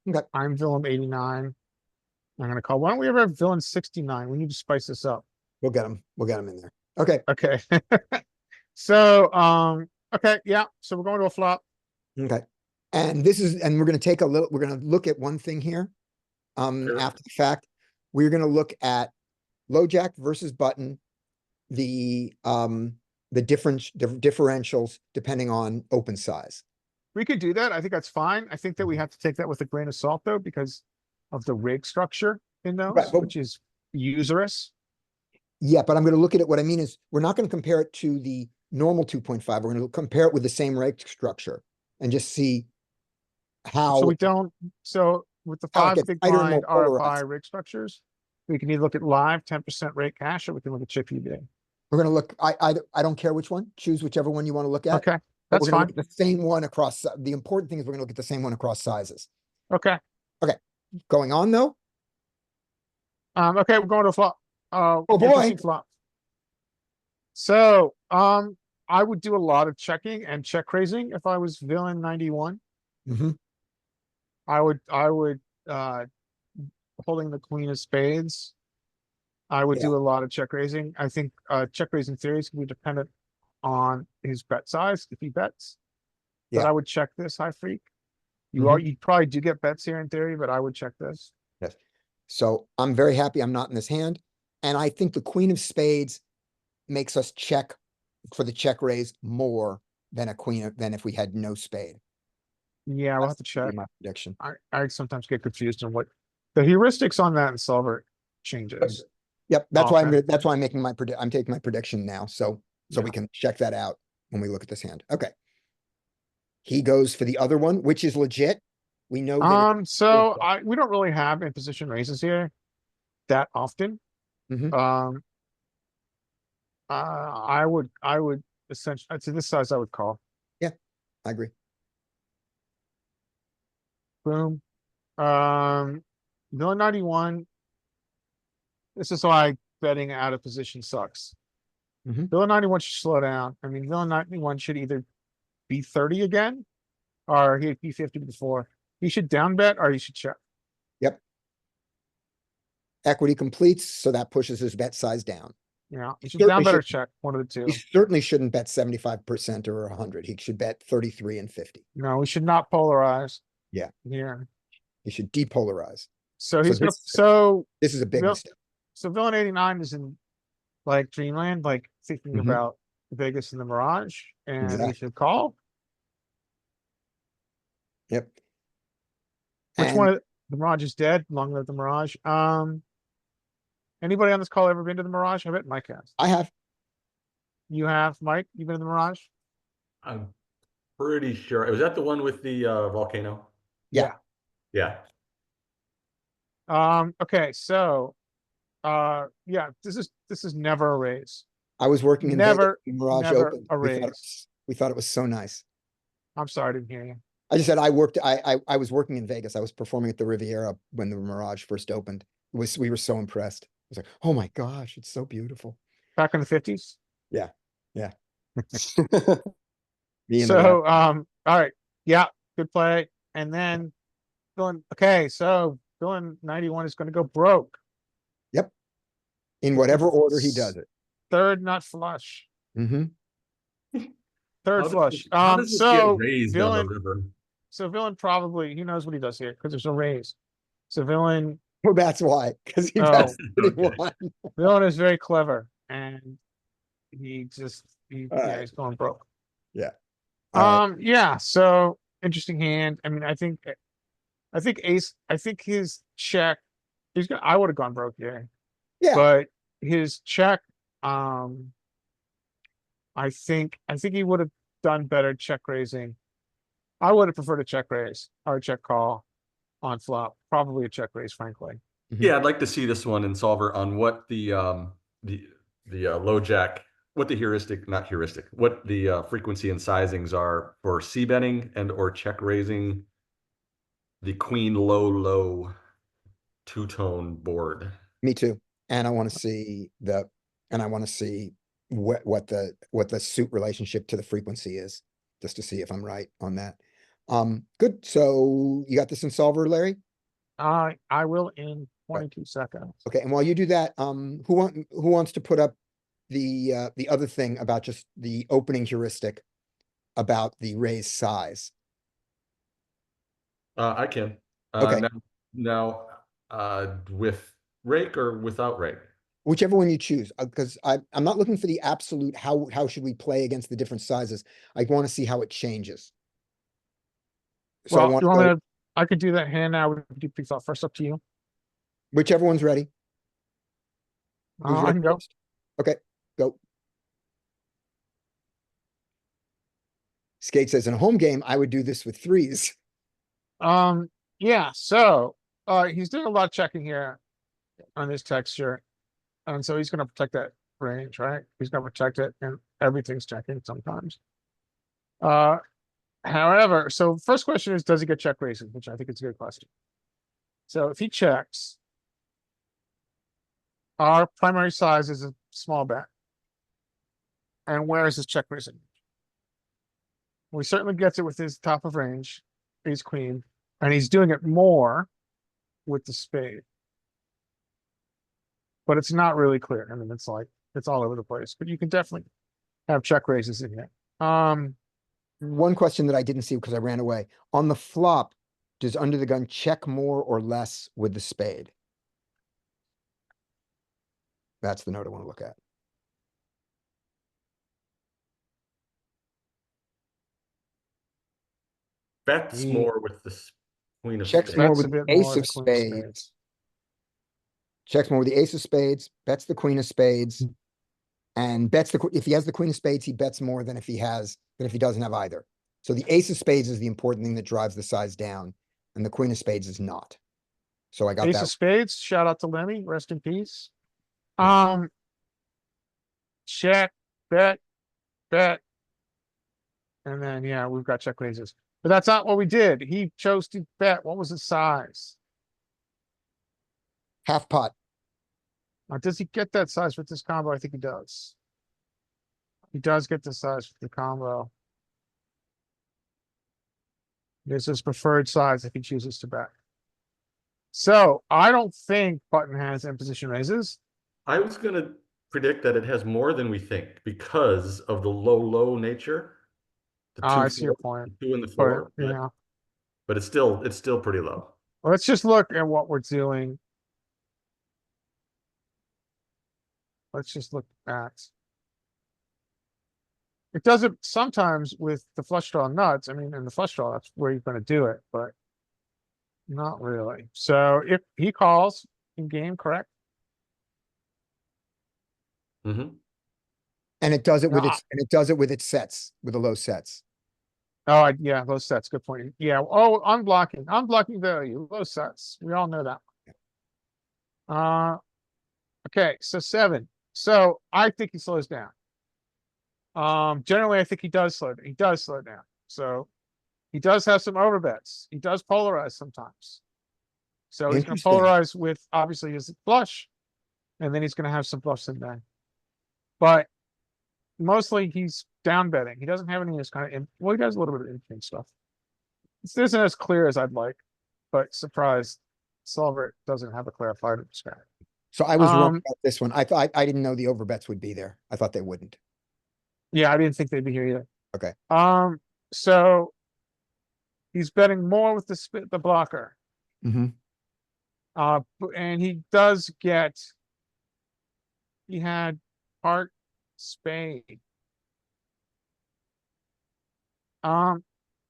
Okay. I'm villain 89. I'm gonna call. Why don't we ever have villain 69? We need to spice this up. We'll get him. We'll get him in there. Okay. Okay. So, okay, yeah, so we're going to a flop. Okay. And this is, and we're gonna take a little, we're gonna look at one thing here. Sure. After the fact, we're gonna look at low jack versus button. The differentials depending on open size. We could do that. I think that's fine. I think that we have to take that with a grain of salt though, because of the rig structure in those, Right, but- which is usurious. Yeah, but I'm gonna look at it. What I mean is, we're not gonna compare it to the normal 2.5. We're gonna compare it with the same rate structure and just see how. So we don't, so with the How it 5 gets big tighter and blind more RFI polarized. rig structures, we can either look at live 10% rate cash, or we can look at chip EV. We're gonna look, I don't care which one, choose whichever one you wanna look at. Okay, but that's we're gonna fine. look at the same one across, the important thing is we're gonna look at the same one across sizes. Okay, Going on though, okay, we're going to a flop. boy. Interesting flop. So, I would do a lot of checking and check raising if I was villain 91. Mhm. I would, holding the queen of spades. I would do a lot of check raising. I think, check raising theories can be dependent on his bet size, if he bets. But Yeah. I would check this high freak. You Mhm. are, you probably do get bets here in theory, but I would check this. So I'm very happy I'm not in this hand. And I think the queen of spades makes us check for the check raise more than than if we had no spade. Yeah, we'll have to That's gonna check. be my prediction. I sometimes get confused on what the heuristics on that and solver changes. Yep, that's why Okay. that's why I'm making I'm taking my prediction now, so we Yeah. can check that out when we look at this hand. Okay. He goes for the other one, which is legit. We know that. So we don't really have in position raises here that often. Mhm. I would essentially, to this size, I would call. I agree. Boom. Villain 91. This is why betting out of position sucks. Mhm. Villain 91 should slow down. I mean, Villain 91 should either be 30 again, or he'd be 50 before. He should down bet or he should check. Yep. Equity completes, so that pushes his bet size down. Yeah, he should Certainly down bet or should- check, one of the two. He certainly shouldn't bet 75% or 100. He should bet 33 and 50. No, we should not polarize. Yeah. Here. He should depolarize. So he's gonna, this- so, This is a big Vil- mistake. so villain 89 is in like dreamland, like thinking Mhm. about Vegas and the Mirage, and he Exactly. should call. Yep. Which And one of the Mirage is dead? Long live the Mirage. Anybody on this call ever been to the Mirage? I bet Mike has. I have, You have, Mike? You been to the Mirage? I'm pretty sure. Was that the one with the volcano? Yeah. Yeah. Okay, so, yeah, this is never a raise. I was working in Vegas Never, when Mirage never opened. a We thought it raise. was- we thought it was so nice. I'm sorry, I didn't hear you. I just said I worked, I was working in Vegas. I was performing at the Riviera when the Mirage first opened. We were so impressed. I was like, oh my gosh, it's so beautiful. Back in the 50s? Me and the So, wife. all right, yeah, good play. And then villain, okay, so villain 91 is gonna go broke. In whatever order he does it. Third nut flush, Mm-hmm. third How does flush. this- how does this get So raised on the villain, river? so villain probably, he knows what he does here, because there's a raise. So villain, Well, that's why, because he Oh, bets okay. 31. villain is very clever, and he just, yeah, Alright. he's going broke. Alright. Yeah, so interesting hand. I mean, I think his check, I would have gone broke here. Yeah. But his check, I think he would have done better check raising. I would have preferred a check raise or a check call on flop, probably a check raise, frankly. Yeah, I'd like to see this one in solver on what the low jack, what the what the frequency and sizings are for c betting and or check raising the queen low two-tone board. Me too. And I want to see what the suit relationship to the frequency is, just to see if I'm right on that. Good. So you got this in solver, Larry? I will in Right. 22 seconds. Okay, and while you do that, who wants to put up the other thing about just the opening heuristic about the raise size? I can. Okay. Now, with rake or without rake? Whichever one you choose, because I'm not looking for the absolute, how should we play against the different sizes? I want to see how it changes. So I Well, want you to want me go, to, I could do that hand now. We can do pre-flop first, up to you. whichever one's ready. Who's I ready can go. first? Okay, go. Skate says, in a home game, I would do this with threes. Yeah, so, he's doing a lot of checking here on this texture. And so he's gonna protect that range, right? He's gonna protect it and everything's checking sometimes. However, so first question is, does he get check raising? Which I think is a good question. So if he checks, our primary size is a small bet. And where is his check raising? Well, he certainly gets it with his top of range, ace queen, and he's doing it more with the spade. But it's not really clear. I mean, it's like, it's all over the place, but you can definitely have check raises in here. One question that I didn't see because I ran away. On the flop, does under the gun check more or less with the spade? That's the note I want to look at. Bets Ye- more with the queen of Checks spades. more Bets with a the bit more ace the of queen of spades. Checks more with the ace of spades, bets the queen of spades. And bets if he has the queen of spades, he bets more than if he doesn't have either. So the ace of spades is the important thing that drives the size down, and the queen of spades is not. So I got Ace that. of spades, shout out to Lemmy, rest in peace. Yeah. Check, bet, bet. And then, yeah, we've got check raises. But that's not what we did. He chose to bet. What was the size? Half pot. Now, does he get that size with this combo? I think he does. He does get the size with the combo. There's his preferred size if he chooses to bet. So I don't think button has imposition raises. I was gonna predict that it has more than we think because of the low nature. The I see your four- point. the two in the But, floor, yeah, but it's still pretty low. let's just look at what we're doing. Let's just look at. It does it sometimes with the flush draw nuts. I mean, in the flush draw, that's where you're gonna do it, but not really. So if he calls in game, correct? Hmm. And it does it with No, its sets, with the low sets. Oh, yeah, low sets, good point. Yeah, oh, unblocking value, low sets. We all know that. Okay, so 7. So I think he slows down. Generally, I think he does slow down. So he does have some overbets. He does polarize sometimes. So he's gonna Interesting. polarize with obviously his flush, and then he's gonna have some bluffs in there. But mostly he's down betting. He doesn't have any of this kind of, well, he does a little bit of in stuff. This isn't as clear as I'd like, but surprise, solver doesn't have a clarified strategy. So I was wrong Um, about this one. I thought, I didn't know the overbets would be there. I thought they wouldn't. Yeah, I didn't think they'd be here either. Okay. So he's betting more with the blocker. Mm-hmm. And he does get. He had heart spade.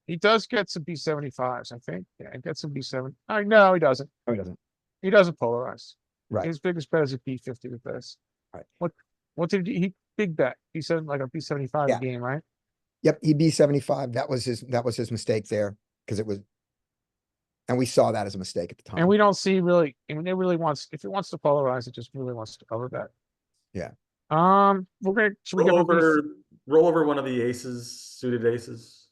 He does get some B75s, I think. Yeah, he gets some B7. No, he doesn't. No, he doesn't. He doesn't polarize. Right. His biggest bet is a B50 with this. Right. What did he big bet? He said like a B75 Yeah. game, right? Yep, he B75. That was his mistake there, because it was. And we saw that as a mistake at the time. And we don't see really, I mean, it really wants, if it wants to polarize, it just really wants to overbet. Yeah. Should we give Roll over one of the aces, suited aces.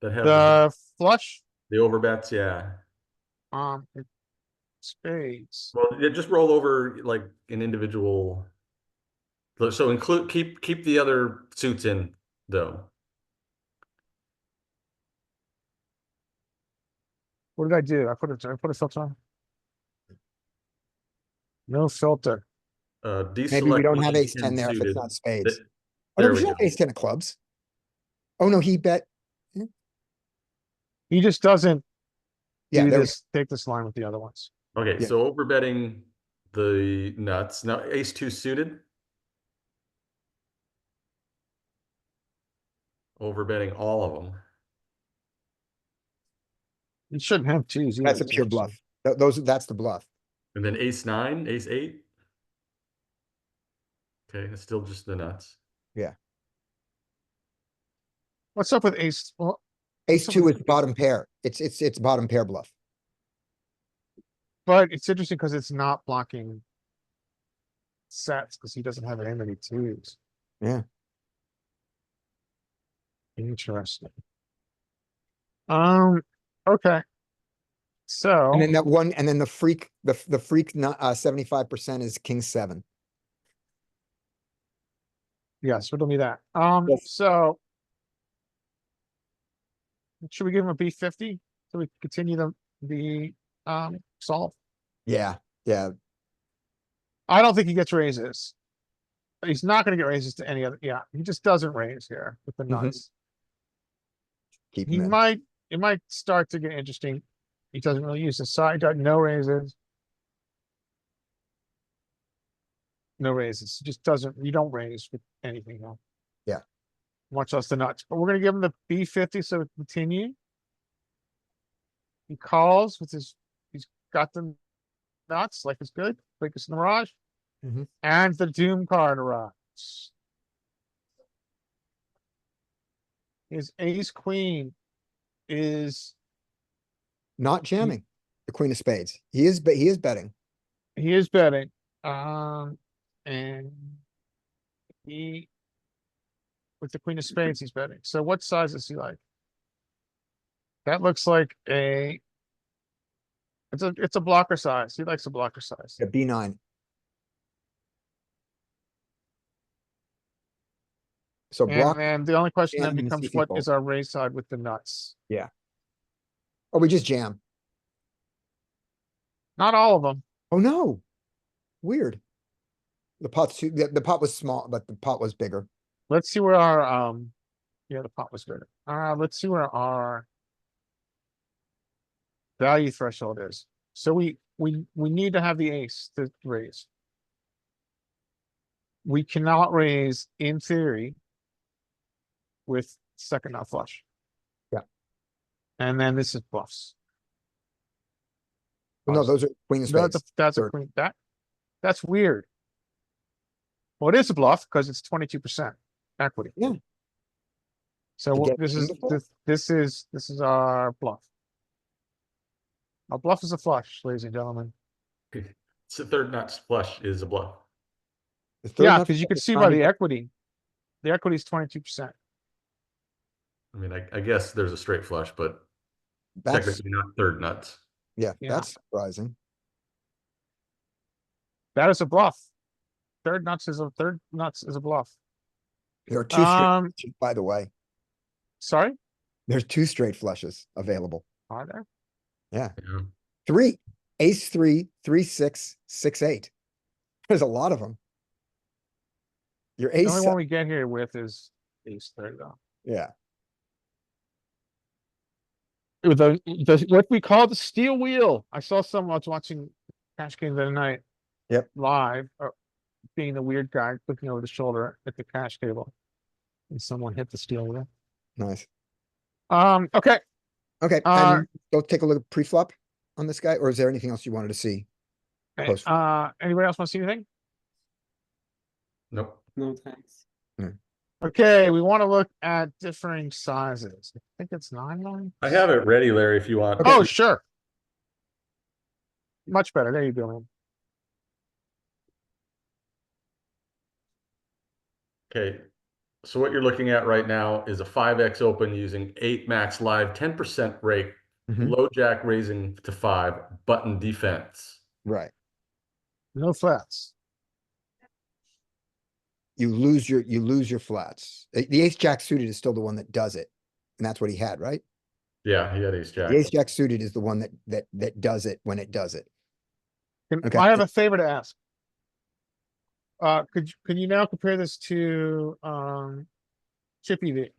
That have the flush? the overbets, yeah. spades. Well, yeah, just roll over like an individual. So include, keep the other suits in though. What did I do? I put a filter on. No filter. Maybe we Deselect don't the have ace ace ten there if it's suited. not spades. Th- Oh, no, There we we should have go. ace ten of clubs. Oh, no, he bet. He just doesn't Yeah, do there we this, take this line with the other ones. Okay, Yeah. so over betting the nuts. Now ace two suited. Over betting all of them. You shouldn't have twos. That's either, a pure actually. bluff. That's the bluff. And then ace nine, ace eight. Okay, it's still just the nuts. What's up with ace? Well, Ace So two it's- is bottom pair. It's bottom pair bluff. but it's interesting because it's not blocking sets because he doesn't have any many twos. Yeah. Interesting. Okay. So, And then that one, and then the freak, the freak, not, 75% is king seven. yes, riddle me that. Yes. So. Should we give him a B50? So we continue the solve? Yeah, yeah. I don't think he gets raises. He's not gonna get raises to any other, yeah, he just doesn't raise here with the Mhm. nuts. Keep He him in. might, it might start to get interesting. He doesn't really use the side, got no raises. No raises, just doesn't, you don't raise with anything else. Yeah. Much less the nuts, but we're gonna give him the B50 so we continue. He calls with his, he's got the nuts, like it's good, like it's in the Mirage. Mhm. And the Doom card arrives. His ace queen is, Not jamming. The queen of spades. He is betting. he is betting, and he, with the queen of spades, he's betting. So what size is he like? That looks like it's a blocker size. He likes a blocker size. A B9. So And block, then the only question jam then and see becomes, if he what folds. is our raise side with the nuts? oh, we just jam. Not all of them. Oh, no. Weird. The pot's too, the pot was small, but the pot was bigger. Let's see where our, yeah, the pot was good. Let's see where our value threshold is. So we need to have the ace to raise. We cannot raise in theory with second nut flush. Yeah. And then this is bluffs. No, those are queen of That's a, spades. that's a Third. queen, that's weird. Well, it is a bluff because it's 22% equity. Yeah. So To get this is, king to fold. this is our bluff. Our bluff is a flush, ladies and gentlemen. So third nuts flush is a bluff. The third Yeah, nut because you can is see trying by to the get- equity. The equity is 22%. I mean, I guess there's a straight flush, but That's, technically not third nuts. yeah, Yeah. that's surprising. That is a bluff. Third nuts is a bluff. There are two straight, Um, flushes, by the way. sorry, There's two straight flushes available. are there? Yeah. Yeah. Three, ace three, 3-6, 6-8. There's a lot of them. Your The ace, only one we get here with is ace, there you go. yeah, With the, what we call the steel wheel. I saw someone, I was watching Cash Game the other night. Yep. Live, being the weird guy looking over the shoulder at the cash table. And someone hit the steel wheel. nice. Okay, Okay, Uh, and go take a look at pre-flop on this guy, or is there anything else you wanted to see? Post. anybody else want to see anything? Nope. No thanks. Okay, we want to look at differing sizes. I think it's 9. I have it ready, Larry, if you want. Oh, sure. Much better. There you go, man. Okay, so what you're looking at right now is a 5x open using 8 max live, 10% rake Mhm. low jack raising to 5, button defense. Right. No flats. You lose your flats. The ace jack suited is still the one that does it. And that's what he had, right? Yeah, he had ace The jack. ace jack suited is the one that does it when it does it. Okay. I have a favor to ask. Can you now compare this to, Chippy V?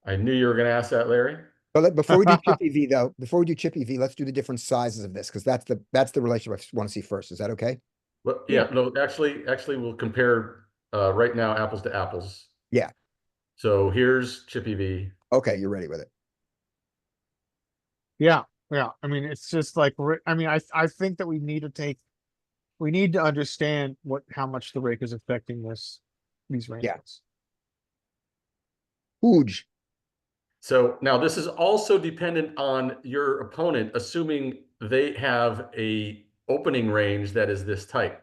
I knew you were gonna ask that, Larry. But before we do Chippy V though, before we do Chippy V, let's do the different sizes of this, because that's the relationship I want to see first. Is that okay? Well, yeah, no, actually, we'll compare right now apples to apples. Yeah. So here's Chippy V. Okay, you're ready with it. Yeah, yeah. I mean, it's just like, I mean, I think that we need to understand how much the rake is affecting these ranges. Huge. So now this is also dependent on your opponent, assuming they have a opening range that is this tight.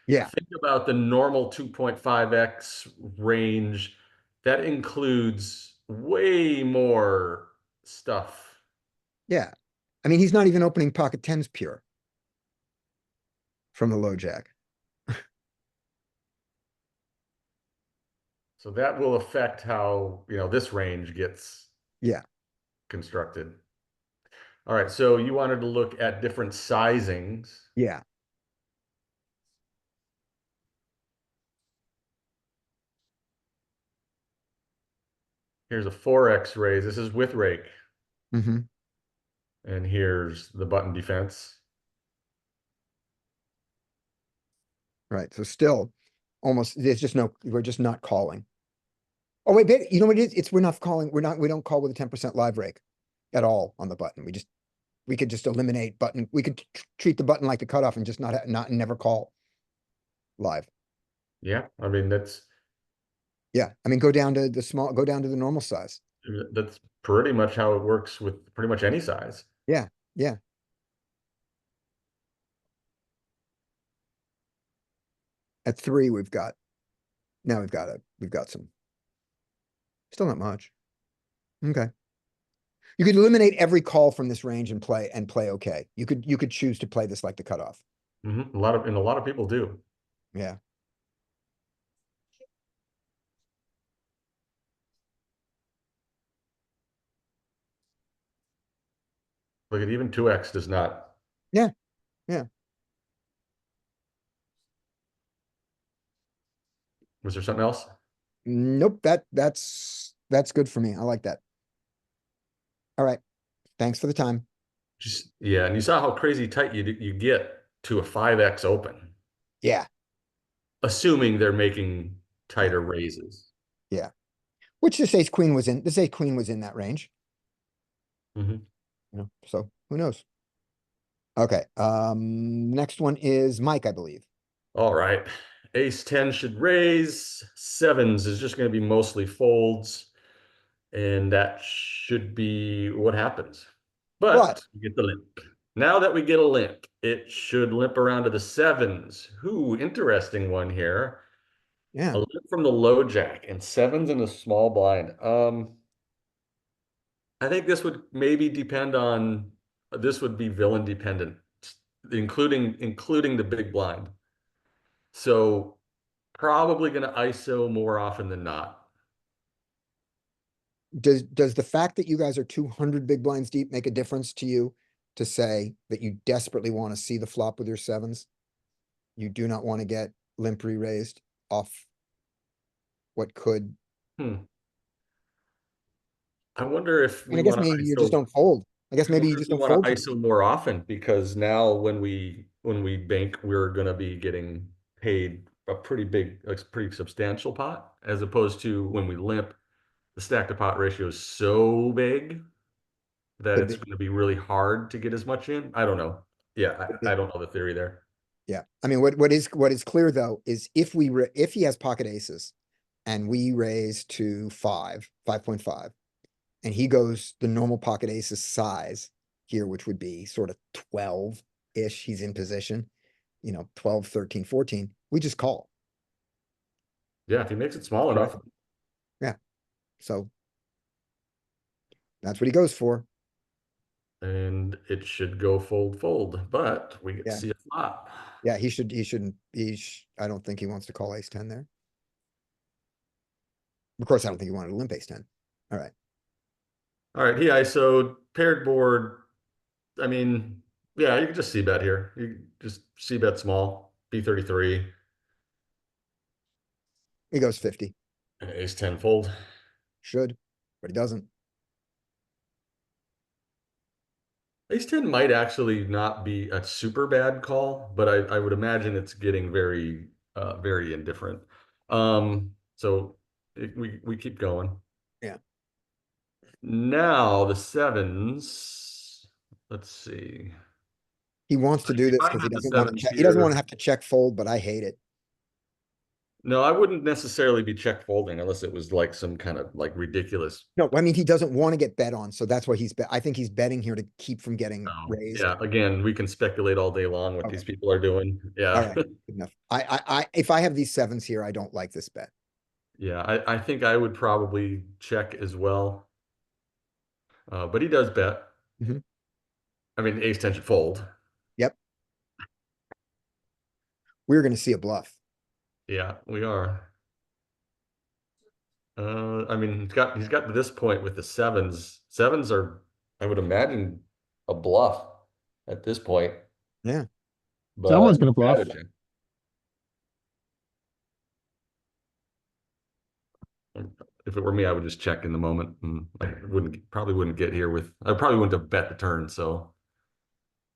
Yeah. Think about the normal 2.5x range. That includes way more stuff. Yeah. I mean, he's not even opening pocket tens pure from the low jack. So that will affect how, this range gets Yeah. constructed. All right, so you wanted to look at different sizings. Yeah. Here's a 4x raise. This is with rake. Mm-hmm. And here's the button defense. Right. So still almost, we're just not calling. Oh, wait, you know what it is? We're not calling, we don't call with a 10% live rake at all on the button. We could just eliminate button. We could treat the button like the cutoff and just never call live. Yeah, I mean, Yeah. I mean, go down to the normal size. that's pretty much how it works with pretty much any size. Yeah. Yeah. At 3, we've got some. Still not much. Okay. You could eliminate every call from this range and play okay. You could choose to play this like the cutoff. A lot of people do. Yeah. Look at even 2x does not. Yeah. Yeah. Was there something else? Nope. That's good for me. I like that. All right. Thanks for the time. Yeah, and you saw how crazy tight you get to a 5x open, Yeah. assuming they're making tighter raises. Yeah. Which this ace queen was in that range. Mhm. So who knows? Okay. Next one is Mike, I believe. All right. Ace 10 should raise. 7s is just going to be mostly folds. And that should be what happens. But we get the limp. Now that we get a limp, it should limp around to the 7s. Interesting one here. Yeah. A limp from the low jack and 7s in the small blind. I think this would maybe depend on, this would be villain dependent, including the big blind. So probably going to ISO more often than not. Does the fact that you guys are 200 big blinds deep make a difference to you to say that you desperately want to see the flop with your 7s? You do not want to get limp re-raised off what could. I wonder if I guess maybe you just don't fold. I guess maybe you just don't fold. ISO more often, because now when we bank, we're going to be getting paid a pretty substantial pot, as opposed to when we limp, the stack to pot ratio is so big that it's going to be really hard to get as much in. I don't know. Yeah, I don't know the theory there. Yeah. I mean, what is clear though, is if he has pocket aces and we raise to 5.5, and he goes the normal pocket aces size here, which would be sort of 12-ish, he's in position, 12, 13, 14, we just call. Yeah, if he makes it small enough. Yeah. So that's what he goes for. And it should go fold, fold, but we get to Yeah. see a flop. Yeah, he shouldn't, I don't think he wants to call ace ten there. Of course, I don't think he wanted to limp ace ten. All right, All right, he ISO'd paired board. I mean, yeah, you can just c bet here. You just c bet small, B33, he goes 50, and ace 10 fold. should, but he doesn't. Ace 10 might actually not be a super bad call, but I would imagine it's getting very, very indifferent. So we keep going. Yeah. Now the sevens, let's see. He wants to do this If I because he had the doesn't want to sevens check, he doesn't want to here- have to check fold, but I hate it. No, I wouldn't necessarily be check folding unless it was like some kind of like ridiculous. No, I mean, he doesn't want to get bet on, so that's why I think he's betting here to keep from getting raised. Yeah, again, we can speculate all day long what Okay. these people are doing. All Yeah. right, good enough. If I have these sevens here, I don't like this bet. Yeah, I think I would probably check as well. But he does bet. Mhm. I mean, ace 10 should fold. Yep. We're gonna see a bluff. Yeah, we are. I mean, he's got to this point with the sevens. Sevens are, I would imagine, a bluff at this point. Yeah. But Someone's gonna bluff. gotta check. If it were me, I would just check in the moment, and I probably wouldn't get here with. I probably wouldn't have bet the turn. So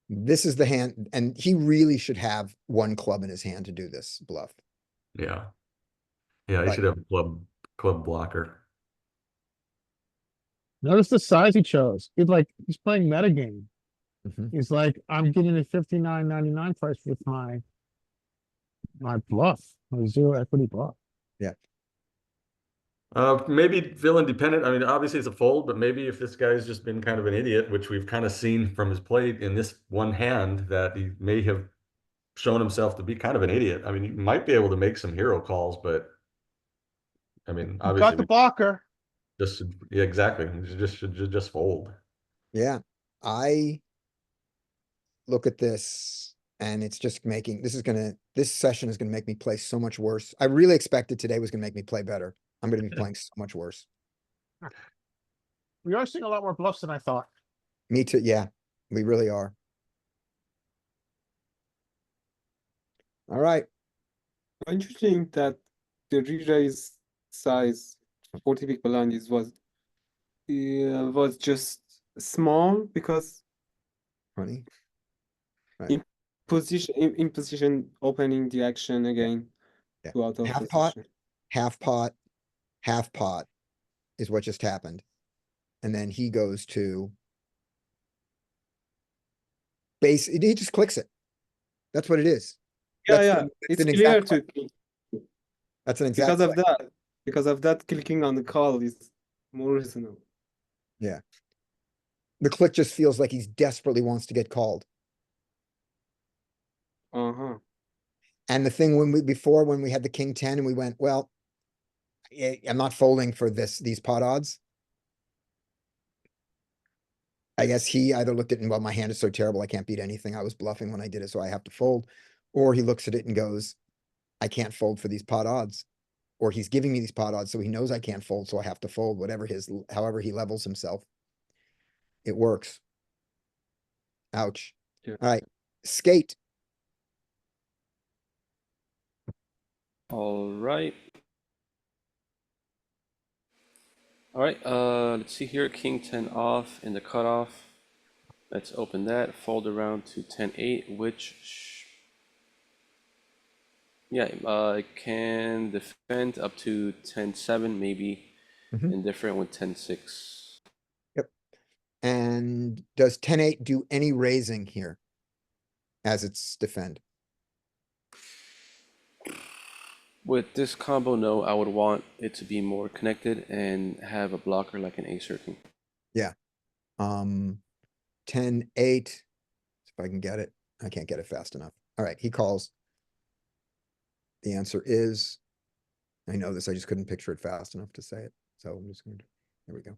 This is the hand, and he really should have one club in his hand to do this bluff. yeah, yeah, he Right. should have a club blocker. Notice the size he chose. He's playing metagame. Mhm. He's like, I'm getting a 59.99 price with my bluff, my zero equity bluff. Maybe villain dependent. I mean, obviously it's a fold, but maybe if this guy's just been kind of an idiot, which we've kind of seen from his play in this one hand, that he may have shown himself to be kind of an idiot. I mean, he might be able to make some hero calls, but I mean, Got obviously the blocker. yeah, exactly. We should just fold. Yeah, I look at this and it's just making, this session is gonna make me play so much worse. I really expected today was gonna make me play better. I'm gonna be playing so much worse. We are seeing a lot more bluffs than I thought. Me too, yeah, we really are. All right, Don't you think that the re-raise size 40 big blind was just small because funny. in position opening the action again Yeah. to out of Half position. half pot is what just happened. And then he goes to he just clicks it. That's what it is. Yeah, That's yeah, an it's clear exact to That's an exact. because of that clicking on the call is more reasonable. The click just feels like he desperately wants to get called. Uh-huh. And the thing when we had the king 10 and we went, well, I'm not folding for these pot odds. I guess he either looked at it and, well, my hand is so terrible, I can't beat anything. I was bluffing when I did it, so I have to fold. Or he looks at it and goes, I can't fold for these pot odds. Or he's giving me these pot odds, so he knows I can't fold, so I have to fold, however he levels himself. It works. Ouch. Yeah. All right, skate. All right. All right, let's see here, king 10 off in the cutoff. Let's open that, fold around to 10-8, which, can defend up to 10-7, maybe Mhm. indifferent with 10-6. And does 10-8 do any raising here? As it's defend? With this combo, no, I would want it to be more connected and have a blocker like an ace or king. 10-8. If I can get it, I can't get it fast enough. All right, he calls. The answer is, I know this, I just couldn't picture it fast enough to say it. So I'm just going to, there we go.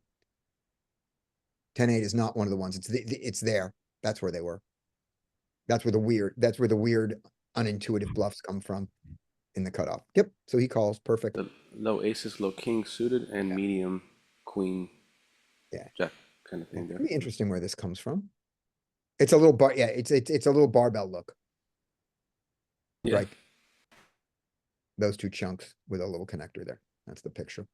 10-8 is not one of the ones. It's there. That's where they were. That's where the weird unintuitive bluffs come from in the cutoff. Yep, so he calls, perfect. The low aces, low king suited, and Yeah. medium queen. Yeah. Jack kind of Yeah, thing there. Pretty interesting where this comes from. It's a little it's a little barbell look, Yeah. right? Those two chunks with a little connector there. That's the picture.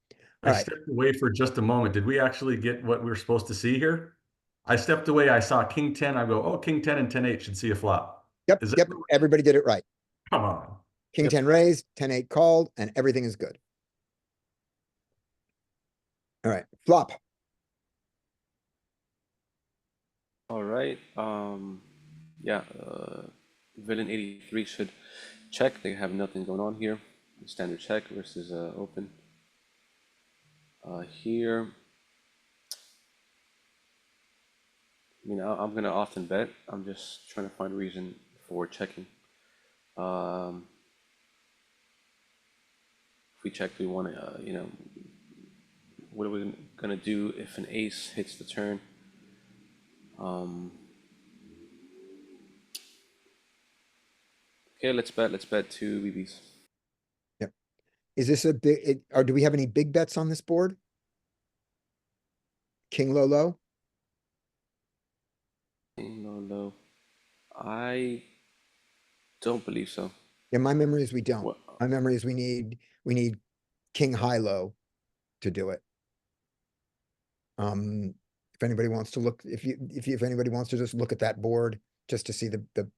I Alright. stepped away for just a moment. Did we actually get what we were supposed to see here? I stepped away. I saw king 10. I go, oh, king 10 and 10-8 should see a flop. Yep, Is it- yep, everybody did it right. Come on. King Yep. 10 raised, 10-8 called, and everything is good. Alright, flop. All right. Yeah. Villain 83 should check. They have nothing going on here. Standard check versus open. Here. I mean, I'm gonna often bet. I'm just trying to find a reason for checking. If we check, we want to, you know, what are we gonna do if an ace hits the turn? Okay, let's bet. Let's bet 2 BBs. Is this a big, or do we have any big bets on this board? King low, low? Low, low. I don't believe so. Yeah, my memory is we don't. What? My memory is we need king high low to do it. If anybody wants to look, if anybody wants to just look at that board, just to see the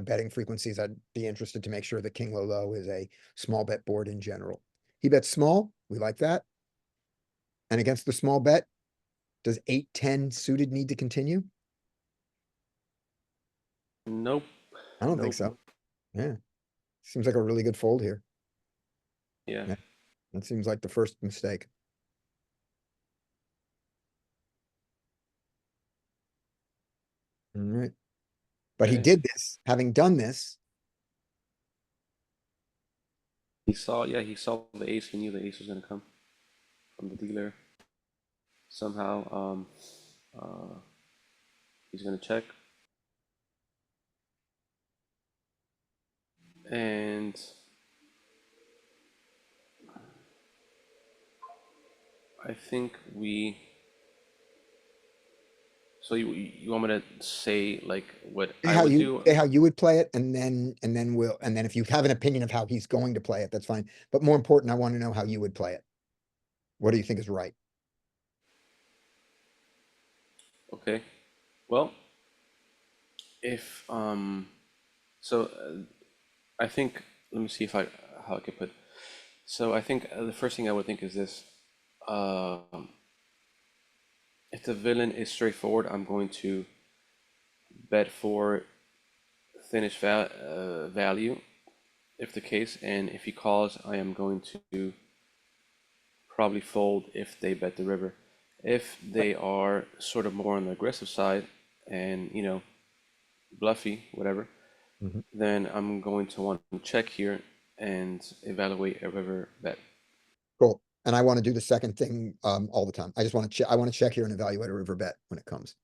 betting frequencies, I'd be interested to make sure that king low, low is a small bet board in general. He bets small, we like that. And against the small bet, does 8-10 suited need to continue? Nope. I don't think so. Yeah. Seems like a really good fold here. Yeah. Yeah. That seems like the first mistake. Alright. But he Okay. did this, having done this, He saw, yeah, he saw the ace. He knew the ace was gonna come from the dealer. Somehow, he's gonna check. And I think so you want me to say like what say I how would you, do? say how you would play it, and then if you have an opinion of how he's going to play it, that's fine. But more important, I want to know how you would play it. What do you think is right? Okay. Well, if so I think, let me see if how I could put. So I think the first thing I would think is this. If the villain is straightforward, I'm going to bet for thinnish value, if the case, and if he calls, I am going to probably fold if they bet the river. If they are sort of more on the aggressive side and, you know, bluffy, whatever, Mhm. then I'm going to want to check here and evaluate a river bet. Cool. And I want to do the second thing, all the time. I just want to check, I want to check here and evaluate a river bet when it comes.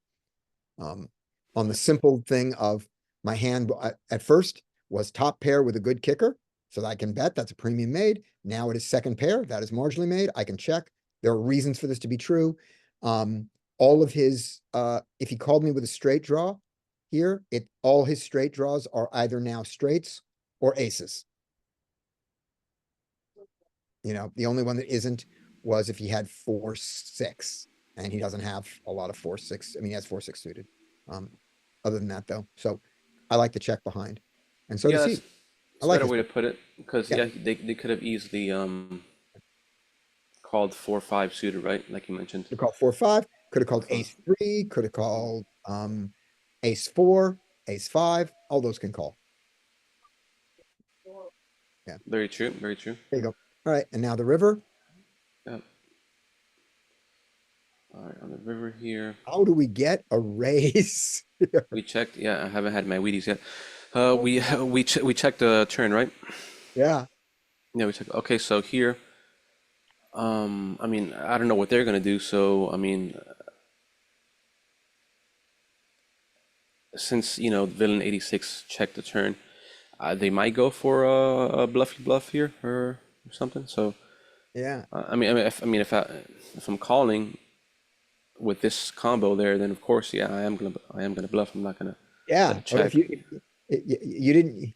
On the simple thing of my hand, at first was top pair with a good kicker, so that I can bet, that's a premium made. Now it is second pair, that is marginally made, I can check. There are reasons for this to be true. All of his, if he called me with a straight draw here, all his straight draws are either now straights or aces. You know, the only one that isn't was if he had 4-6, and he doesn't have a lot of 4-6. I mean, he has 4-6 suited. Other than that, though, so I like the check behind, and so Yeah, does that's, he. that's I a like better his way to play. put it, because Yeah. yeah, they could have easily called 4-5 suited, right? Like you mentioned. Could have called 4-5, could have called Uh-huh. ace-3, could have called ace-4, ace-5. All those can call. Very true. Very true. There you go. All right, and now the river. Yeah. All right, on the river here, How do we get a raise? we checked. Yeah, I haven't had my Wheaties yet. We checked the turn, right? Yeah, Yeah, we checked. Okay, so here, I mean, I don't know what they're gonna do. So I mean, since villain 86 checked the turn, they might go for a bluffy bluff here or something. So Yeah, if I'm calling with this combo there, then of course, yeah, I am gonna bluff. I'm not gonna yeah. let it Or if check. you didn't,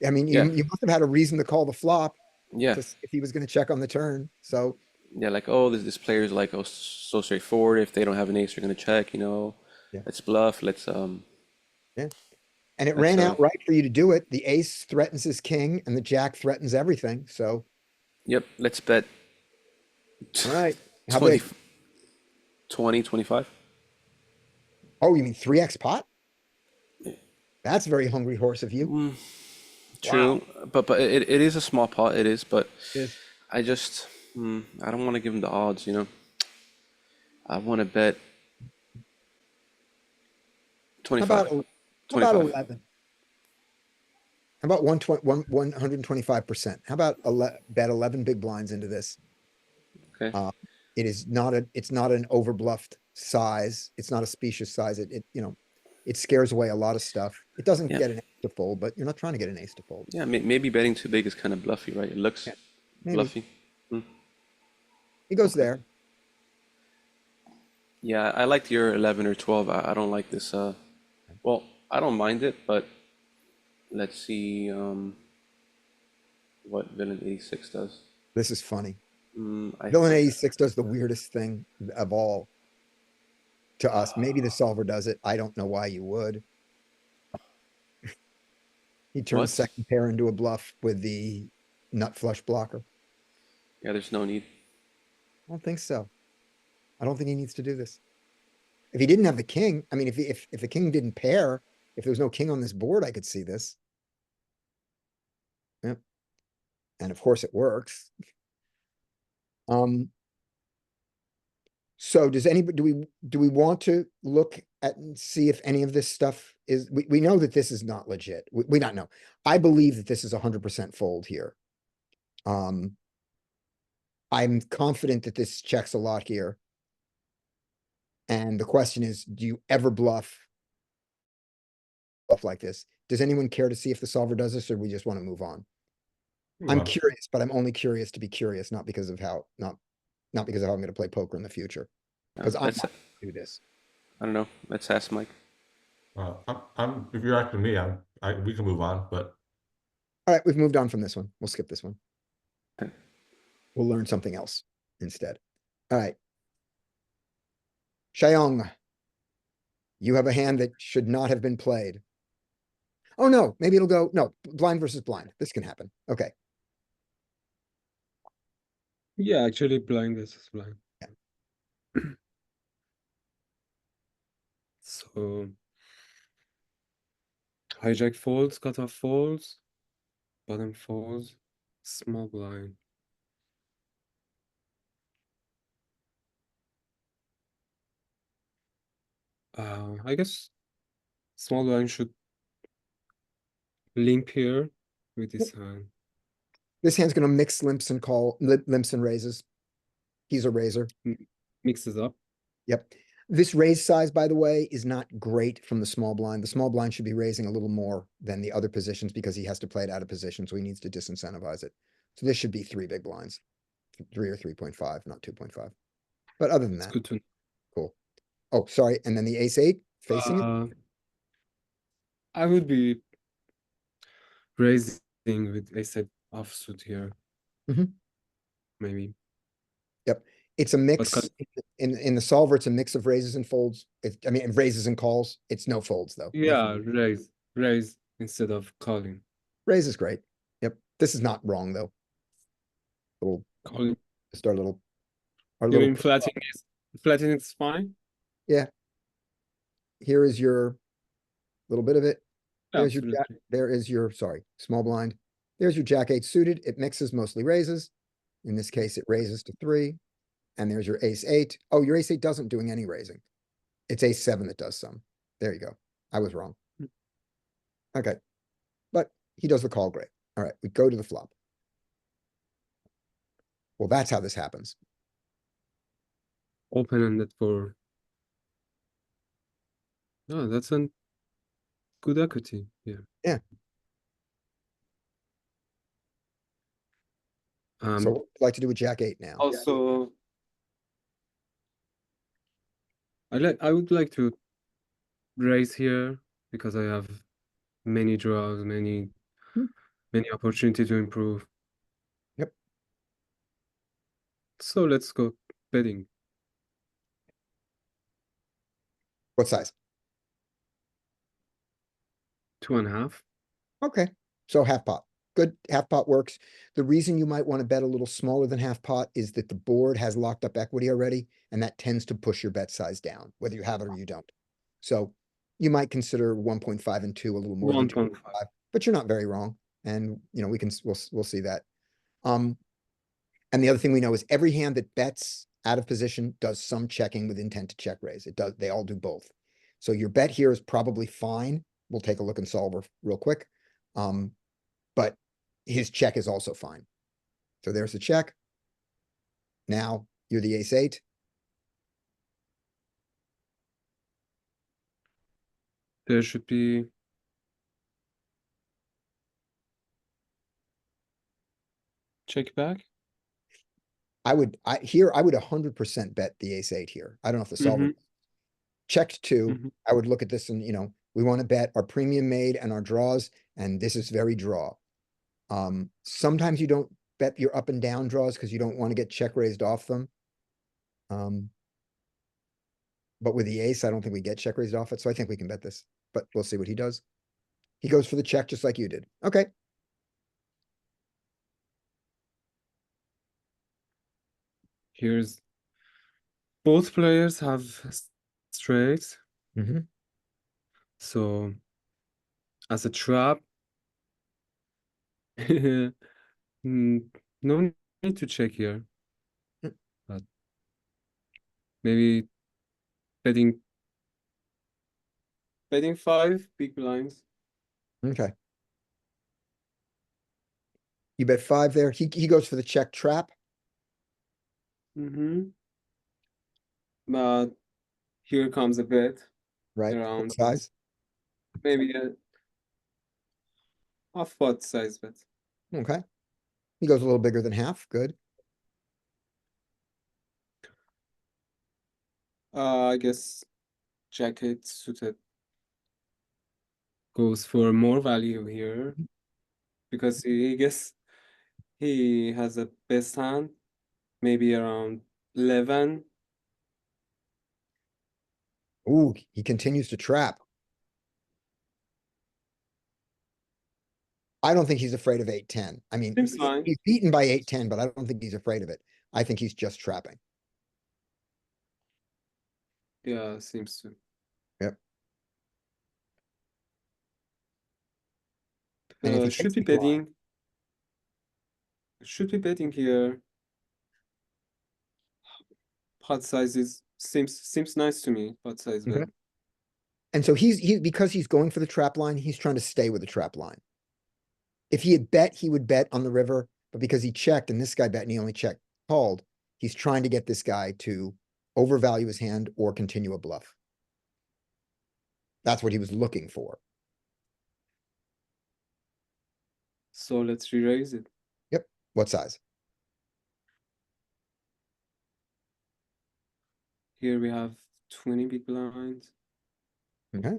I mean, Yeah. you must have had a reason to call the flop Yeah, to if he was gonna check on the turn, so. yeah, like, oh, this player is like, oh, so straightforward. If they don't have an ace, they're gonna check. Yeah. Let's bluff. Yeah. And it Let's ran out right for you to do it. The ace threatens his king and the jack threatens everything, so, yep, let's bet all right. How 20, big? 20, 25. Oh, you mean 3x pot? That's a very hungry horse of you. True, but it is a small pot. It is, but Yes. I just I don't want to give him the odds. I want to bet How about, 25. how about 25. 11? How about 125%? How about bet 11 big blinds into this? Okay. It's not an overbluffed size. It's not a specious size. It scares away a lot of stuff. It doesn't Yeah. get an ace to fold, but you're not trying to get an ace to fold. Yeah, maybe betting too big is kind of bluffy, right? It looks Yeah, maybe. bluffy. He goes there. Yeah, I liked your 11 or 12. I don't like this. Well, I don't mind it, but let's see what villain 86 does. This is funny. I Villain 86 does the weirdest thing of all to us. Maybe the solver does it. I don't know why you would. He turns What? second pair into a bluff with the nut flush blocker. Yeah, there's no need. I don't think so. I don't think he needs to do this. If he didn't have the king, I mean, if the king didn't pair, if there was no king on this board, I could see this. Yep. And of course it works. So does anybody, do we want to look at and see if any of this stuff is, we know that this is not legit. We not know. I believe that this is 100% fold here. I'm confident that this checks a lot here. And the question is, do you ever bluff like this? Does anyone care to see if the solver does this, or we just want to move on? I'm Well, curious, but I'm only curious to be curious, not because of how, not because of how I'm gonna play poker in the future. Because I'm Let's, not gonna do this. I don't know. Let's ask Mike. if you're asking me, we can move on, but All right, we've moved on from this one. We'll skip this one. Okay. We'll learn something else instead. All right. Shayong. You have a hand that should not have been played. Oh, no, maybe it'll go, no, blind versus blind. This can happen. Okay. Yeah, actually blind versus blind. So hijack folds, cutoff folds, bottom folds, small blind. I guess small blind should limp here with this hand. This hand's gonna mix limps and limps and raises. He's a raiser. Mixes up. Yep. This raise size, by the way, is not great from the small blind. The small blind should be raising a little more than the other positions because he has to play it out of position, so he needs to disincentivize it. So this should be 3 big blinds. 3 or 3.5, not 2.5. But other than It's that, good to cool. Oh, sorry, and then the ace 8 facing it? I would be raising with ace-8 offsuit here. Mhm. Maybe. It's a mix, cut- in the solver, it's a mix of raises and folds. I mean, raises and calls. It's no folds, though. No Yeah, folds. raise instead of calling. Raise is great. Yep, this is not wrong, though. Little, Calling. just our little. You mean flattening is fine? Yeah. Here is your little bit of it. There's your, Absolutely. there is your, sorry, small blind. There's your jack 8 suited. It mixes, mostly raises. In this case, it raises to 3. And there's your ace 8. Oh, your ace 8 doesn't doing any raising. It's ace 7 that does some. There you go. I was wrong. Okay. But he does the call great. All right, we go to the flop. Well, that's how this happens. Open-ended for. No, that's an good equity here. Yeah. So what would you like to do with Jack 8 now? Also, I would like to raise here because I have many draws, many Hmm. many opportunity to improve. Yep. So let's go betting. What size? 2.5. Okay, so half pot. Good, half pot works. The reason you might want to bet a little smaller than half pot is that the board has locked up equity already, and that tends to push your bet size down, whether you have it or you don't. So you might consider 1.5 and 2 a little more than 1.5. 2.5, but you're not very wrong. And you know, we'll see that. And the other thing we know is every hand that bets out of position does some checking with intent to check raise. They all do both. So your bet here is probably fine. We'll take a look and solver real quick. But his check is also fine. So there's the check. Now you're the ace 8. There should be check back. I would 100% bet the ace 8 here. I don't know if the solver checked 2. Mhm. I would look at this and, you know, we want to bet our premium made and our draws, and this is very draw. Sometimes you don't bet your up and down draws because you don't want to get check raised off them. But with the ace, I don't think we get check raised off it, so I think we can bet this, but we'll see what he does. He goes for the check just like you did. Okay. Here's both players have straights. Mhm. So as a trap, no need to check here. Mm. But maybe betting 5 big blinds. Okay. You bet 5 there. He goes for the check trap. But here comes a bet Right? What around size? maybe a half pot size bet. Okay. He goes a little bigger than half. Good. I guess Jack 8 suited goes for more value here because he guess he has a best hand, maybe around 11. Ooh, he continues to trap. I don't think he's afraid of 8-10. I mean, Seems fine. he's beaten by 8-10, but I don't think he's afraid of it. I think he's just trapping. Yeah, seems to. Yep. And if he Should takes be the blind- betting. Should be betting here. Pot sizes seems nice to me. Pot size bet. Okay. And so he's because he's going for the trap line, he's trying to stay with the trap line. If he had bet, he would bet on the river, but because he checked and this guy bet and he only checked called, he's trying to get this guy to overvalue his hand or continue a bluff. That's what he was looking for. So let's re-raise it. What size? Here we have 20 big blinds. Okay. A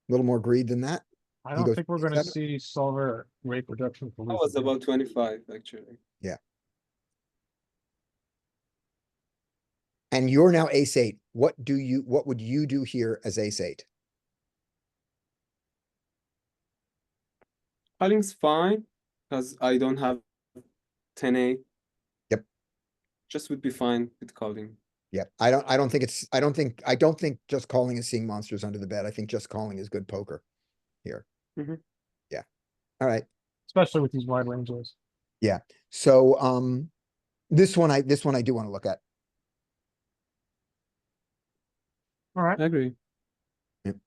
little more greed than that. I He don't goes think we're gonna 7. see solver rate reduction for That was losing. about 25 actually. And you're now ace 8. What would you do here as ace 8? Calling's fine because I don't have 10-8. Yep. Just would be fine with calling. Yeah, I don't think just calling is seeing monsters under the bed. I think just calling is good poker here. Mhm. Yeah. All right. Especially with these wide ranges. So, this one I do want to look at. Alright, I agree. And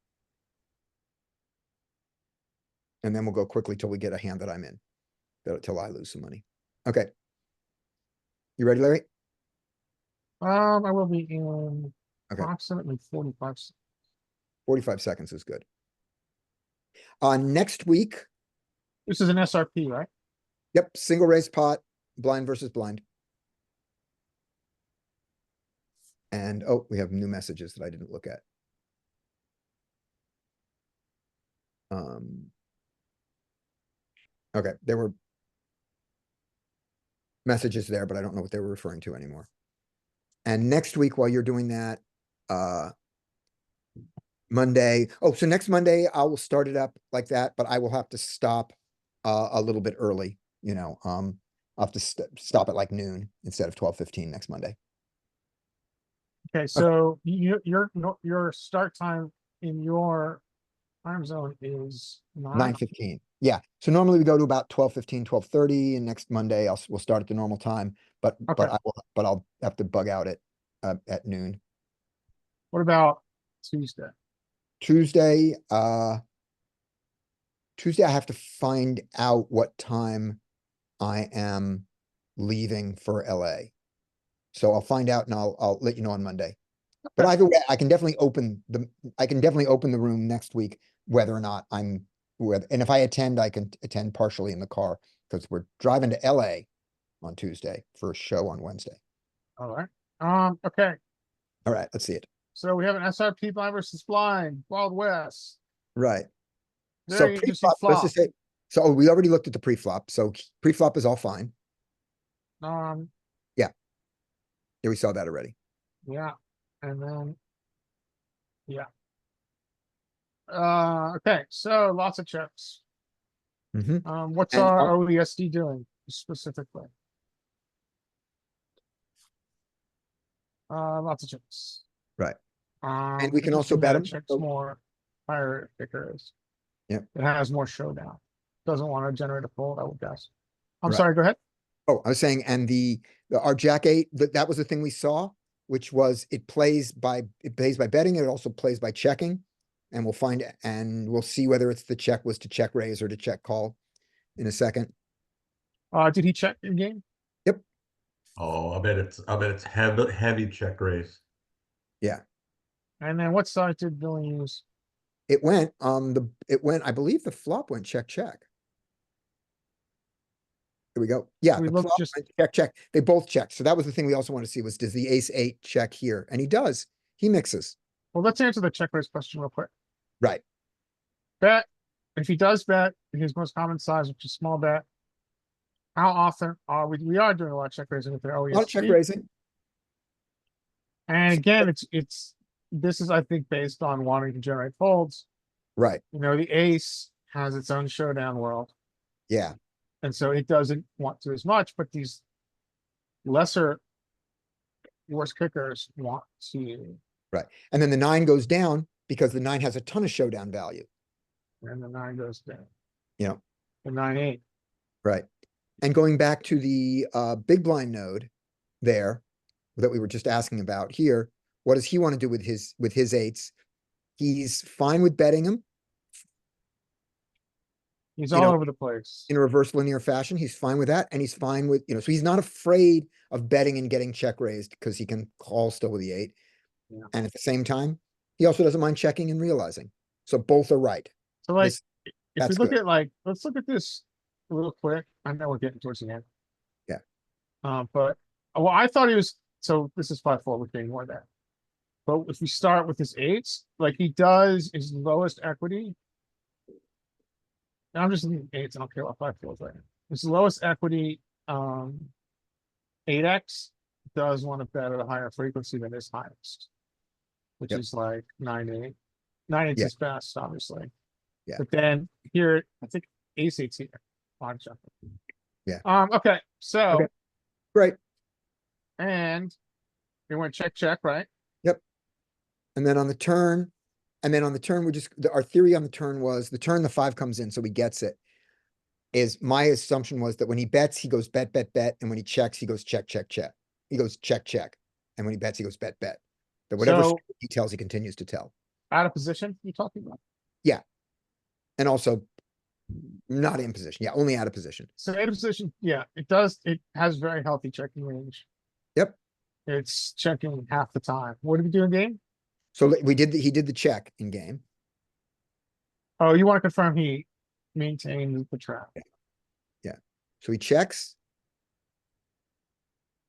then we'll go quickly till we get a hand that I'm in. Till I lose some money. Okay. You ready, Larry? I will be in Okay. approximately 45 seconds. 45 seconds is good. Next week, This is an SRP, right? yep, single raise pot, blind versus blind. And, oh, we have new messages that I didn't look at. Okay, there were messages there, but I don't know what they were referring to anymore. And next week, while you're doing that, Monday, oh, so next Monday, I will start it up like that, but I will have to stop a little bit early, you know, I'll have to stop at like noon instead of 12:15 next Monday. Okay, so your start time in your time zone is 9:15. Yeah, so normally we go to about 12:15, 12:30, and next Monday we'll start at the normal time, but Okay. I'll have to bug out at noon. What about Tuesday? Tuesday, Tuesday I have to find out what time I am leaving for LA. So I'll find out and I'll let you know on Monday. But either way, I can definitely open the room next week, whether or not and if I attend, I can attend partially in the car because we're driving to LA on Tuesday for a show on Wednesday. All right. Okay. All right, let's see it. So we have an SRP blind versus blind, Wild West. Right. So Very interesting pre-flop, let's flop. just say, so we already looked at the pre-flop, so pre-flop is all fine. Yeah, we saw that already. Yeah, and then, yeah. Okay, so lots of chips. Mhm. What's And our I'll- OESD doing specifically? Lots of chips. Right. And we can also interesting bet that it 'em, checks so- more higher kickers. Yep. It has more showdown. Doesn't want to generate a fold, I would guess. I'm Right. sorry, go ahead. Oh, I was saying, and our Jack 8, that was the thing we saw, which was it plays by betting, it also plays by checking. And we'll see whether it's the check was to check raise or to check call in a second. Did he check in game? Oh, I bet it's heavy check raise. And then what side did Billy use? It went, I believe the flop went check, check. Here we go. Yeah, We the looked flop just- went check, check. They both checked. So that was the thing we also want to see was, does the ace 8 check here? And he does. He mixes. Well, let's answer the check raise question real quick. Right. Bet, if he does bet, his most common size, which is small bet. How often are we are doing a lot of check raising with the A lot of check OESD. raising. And again, this is, I think, based on wanting to generate folds. Right. You know, the ace has its own showdown world. Yeah. And so it doesn't want to as much, but these lesser worse kickers want to, And then the 9 goes down because the 9 has a ton of showdown value. and the 9 goes down. You know. The 9-8. Right. And going back to the big blind node there that we were just asking about here, what does he want to do with his eights? He's fine with betting him He's You all know, over the place. in a reverse linear fashion. He's fine with that. And he's fine with, so he's not afraid of betting and getting check raised because he can call still with the 8. Yeah. And at the same time, he also doesn't mind checking and realizing. So both are right. So like, This- if that's we look good. at like, let's look at this real quick. I know we're getting towards the end. Yeah. But, well, I thought he was, so this is 5-4, we're getting more of that. But if we start with his 8s, like he does his lowest equity. And I'm just looking at 8s, I don't care what 5-4 is right now. His lowest equity, 8x does want to bet at a higher frequency than his highest. Which Yep. is like 9-8. 9-8 Yeah. is best, obviously. Yeah. But then here, I think ace 8's here. I'm checking. Yeah. Okay, so, Okay. Right. and it went check, check, right? And then on the turn, our theory on the turn was the 5 comes in, so he gets it. My assumption was that when he bets, he goes bet, bet, bet. And when he checks, he goes check, check, check. He goes check, check. And when he bets, he goes bet, bet. But whatever So- he tells, he continues to tell. Out of position, you talking about? And also not in position. Yeah, only out of position. So out of position, yeah, it has very healthy checking range. Yep. It's checking half the time. What did we do in game? So he did the check in game. Oh, you want to confirm he maintained the trap? So he checks.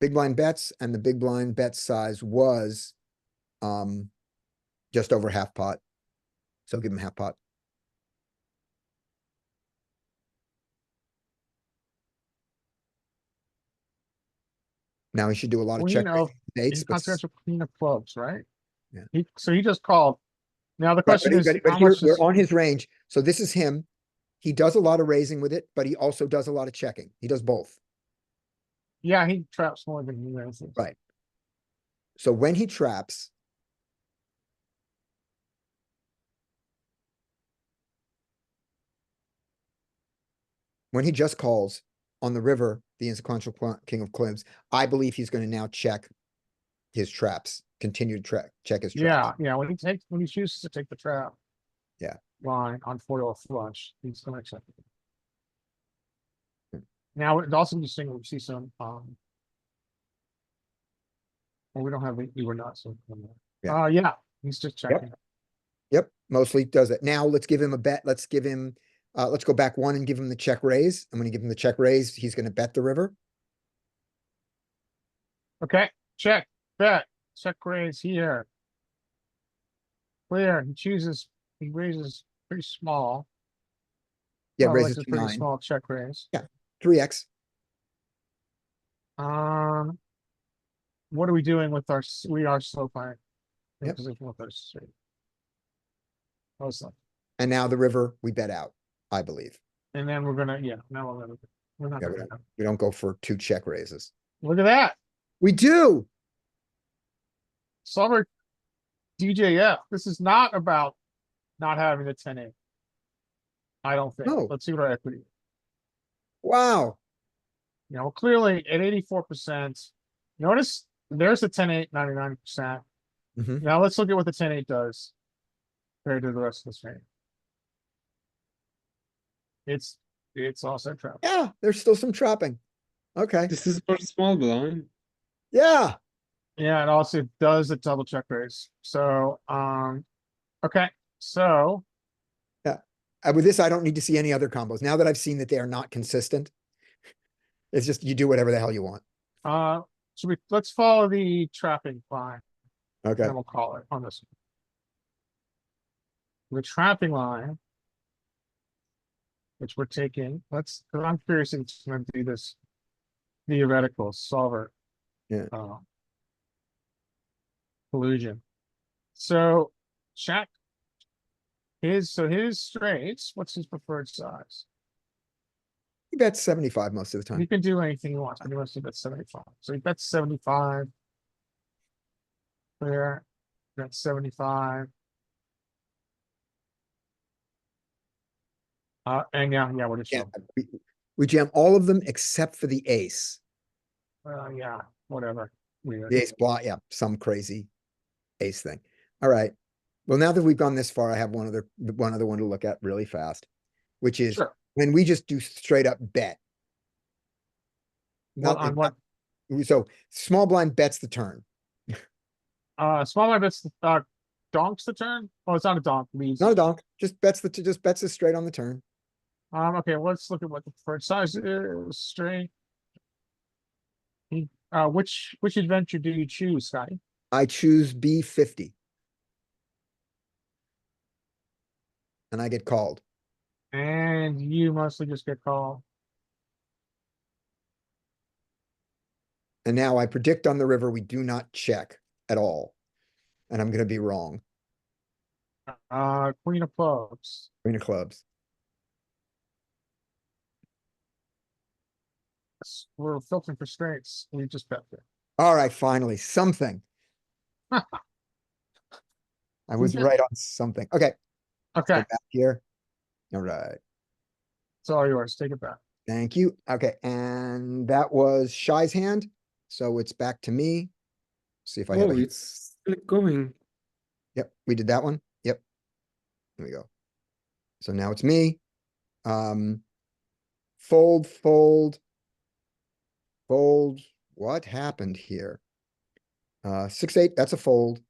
Big blind bets, and the big blind bet size was just over half pot. So give him half pot. Now he should do a lot of check Queen of raising spades, but inconsequential queen of clubs, right? Yeah. So he just called. Now the But question is, but how here, much we're is, on his range. So this is him. He does a lot of raising with it, but he also does a lot of checking. He does both. yeah, he traps more than he raises. Right. So when he traps, when he just calls on the river, the insequential king of clubs, I believe he's going to now check his traps, continue to check his traps. Yeah, when he chooses to take the trap. Yeah. Line on 4 or flush, he's gonna check it. Hmm. Now, it's also interesting, we see some, well, we don't have, we were not, so. Yeah. Yeah, he's just checking. Yep, mostly does it. Now let's give him a bet. Let's give him, let's go back one and give him the check raise. I'm gonna give him the check raise. He's gonna bet the river. Okay, check, bet, check raise here. Clear, he raises pretty small. Yeah, Probably raises likes a to pretty 9, small check raise. 3x. What are we doing with our, we are slow playing. In Yep. position with our straight. Mostly. And now the river, we bet out, I believe. And then we're gonna, yeah, now we're not Yeah, gonna. we don't go for 2 check raises. Look at that, We do. solver DJF. This is not about not having the 10-8. I don't think. No. Let's see what our equity. Wow. You know, clearly at 84%. Notice there's the 10-8, 99%. Mhm. Now let's look at what the 10-8 does compared to the rest of the stream. It's also trap. Yeah, there's still some trapping. Okay. This is for small blind. Yeah. Yeah, it also does a double check raise. So, okay, so With this, I don't need to see any other combos. Now that I've seen that they are not consistent, it's just you do whatever the hell you want. let's follow the trapping line. Okay. Then we'll call it on this one. The trapping line, which we're taking, because I'm curious if it's gonna do this theoretical solver. Yeah. Collusion. So check his straights, what's his preferred size? He bets 75 most of the He time. can do anything he wants, but he wants to bet 75. So he bets 75. Clear, that's 75. And yeah, we're just, Yeah, we jam all of them except for the ace. yeah, whatever. Weird. The ace block, yeah, some crazy ace thing. All right. Well, now that we've gone this far, I have one other one to look at really fast, which is Sure. when we just do straight up bet. Well, Not- on what, So small blind bets the turn. small blind bets, donks the turn? Oh, it's not a donk, leads. Not a donk, just bets it straight on the turn. Okay, let's look at what the preferred size is, straight. Which adventure do you choose, Scotty? I choose B50. And I get called. And you mostly just get called. And now I predict on the river, we do not check at all. And I'm gonna be wrong. Queen of clubs. Queen of clubs. We're filtering for straights. We just bet there. All right, finally, something. I was Yeah. right on something. Okay, Okay, go back here. All right, it's all yours. Take it back. thank you. Okay, and that was Shy's hand. So it's back to me. See if I have Oh, a, it's still going. yep, we did that one. Yep. There we go. So now it's me. Fold, fold. Fold. What happened here? 6-8, that's a fold.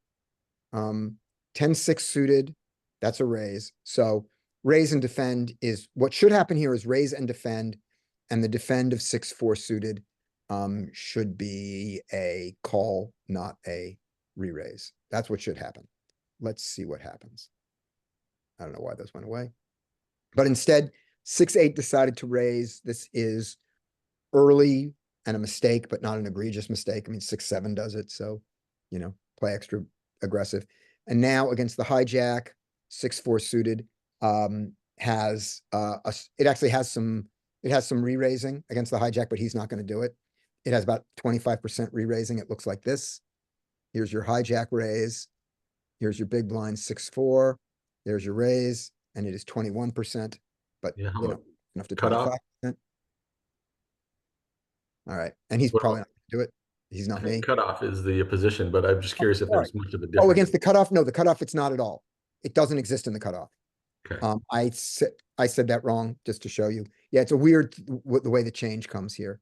10-6 suited, that's a raise. So raise and defend is, what should happen here is raise and defend. And the defend of 6-4 suited should be a call, not a re-raise. That's what should happen. Let's see what happens. I don't know why those went away. But instead, 6-8 decided to raise. This is early and a mistake, but not an egregious mistake. I mean, 6-7 does it, so, you know, play extra aggressive. And now against the hijack, 6-4 suited, has it actually has some, it has some re-raising against the hijack, but he's not going to do it. It has about 25% re-raising. It looks like this. Here's your hijack raise. Here's your big blind 6-4. There's your raise, and it is 21%, but Yeah, how you know, about enough to cutoff? 25%. All right, and he's Well, probably not gonna do it. He's I not me. think cutoff is the position, but I'm just curious if sorry. there's much of a Oh, difference. against the cutoff? No, the cutoff, it's not at all. It doesn't exist in the cutoff. Okay. I said that wrong just to show you. Yeah, it's a weird the way the change comes here.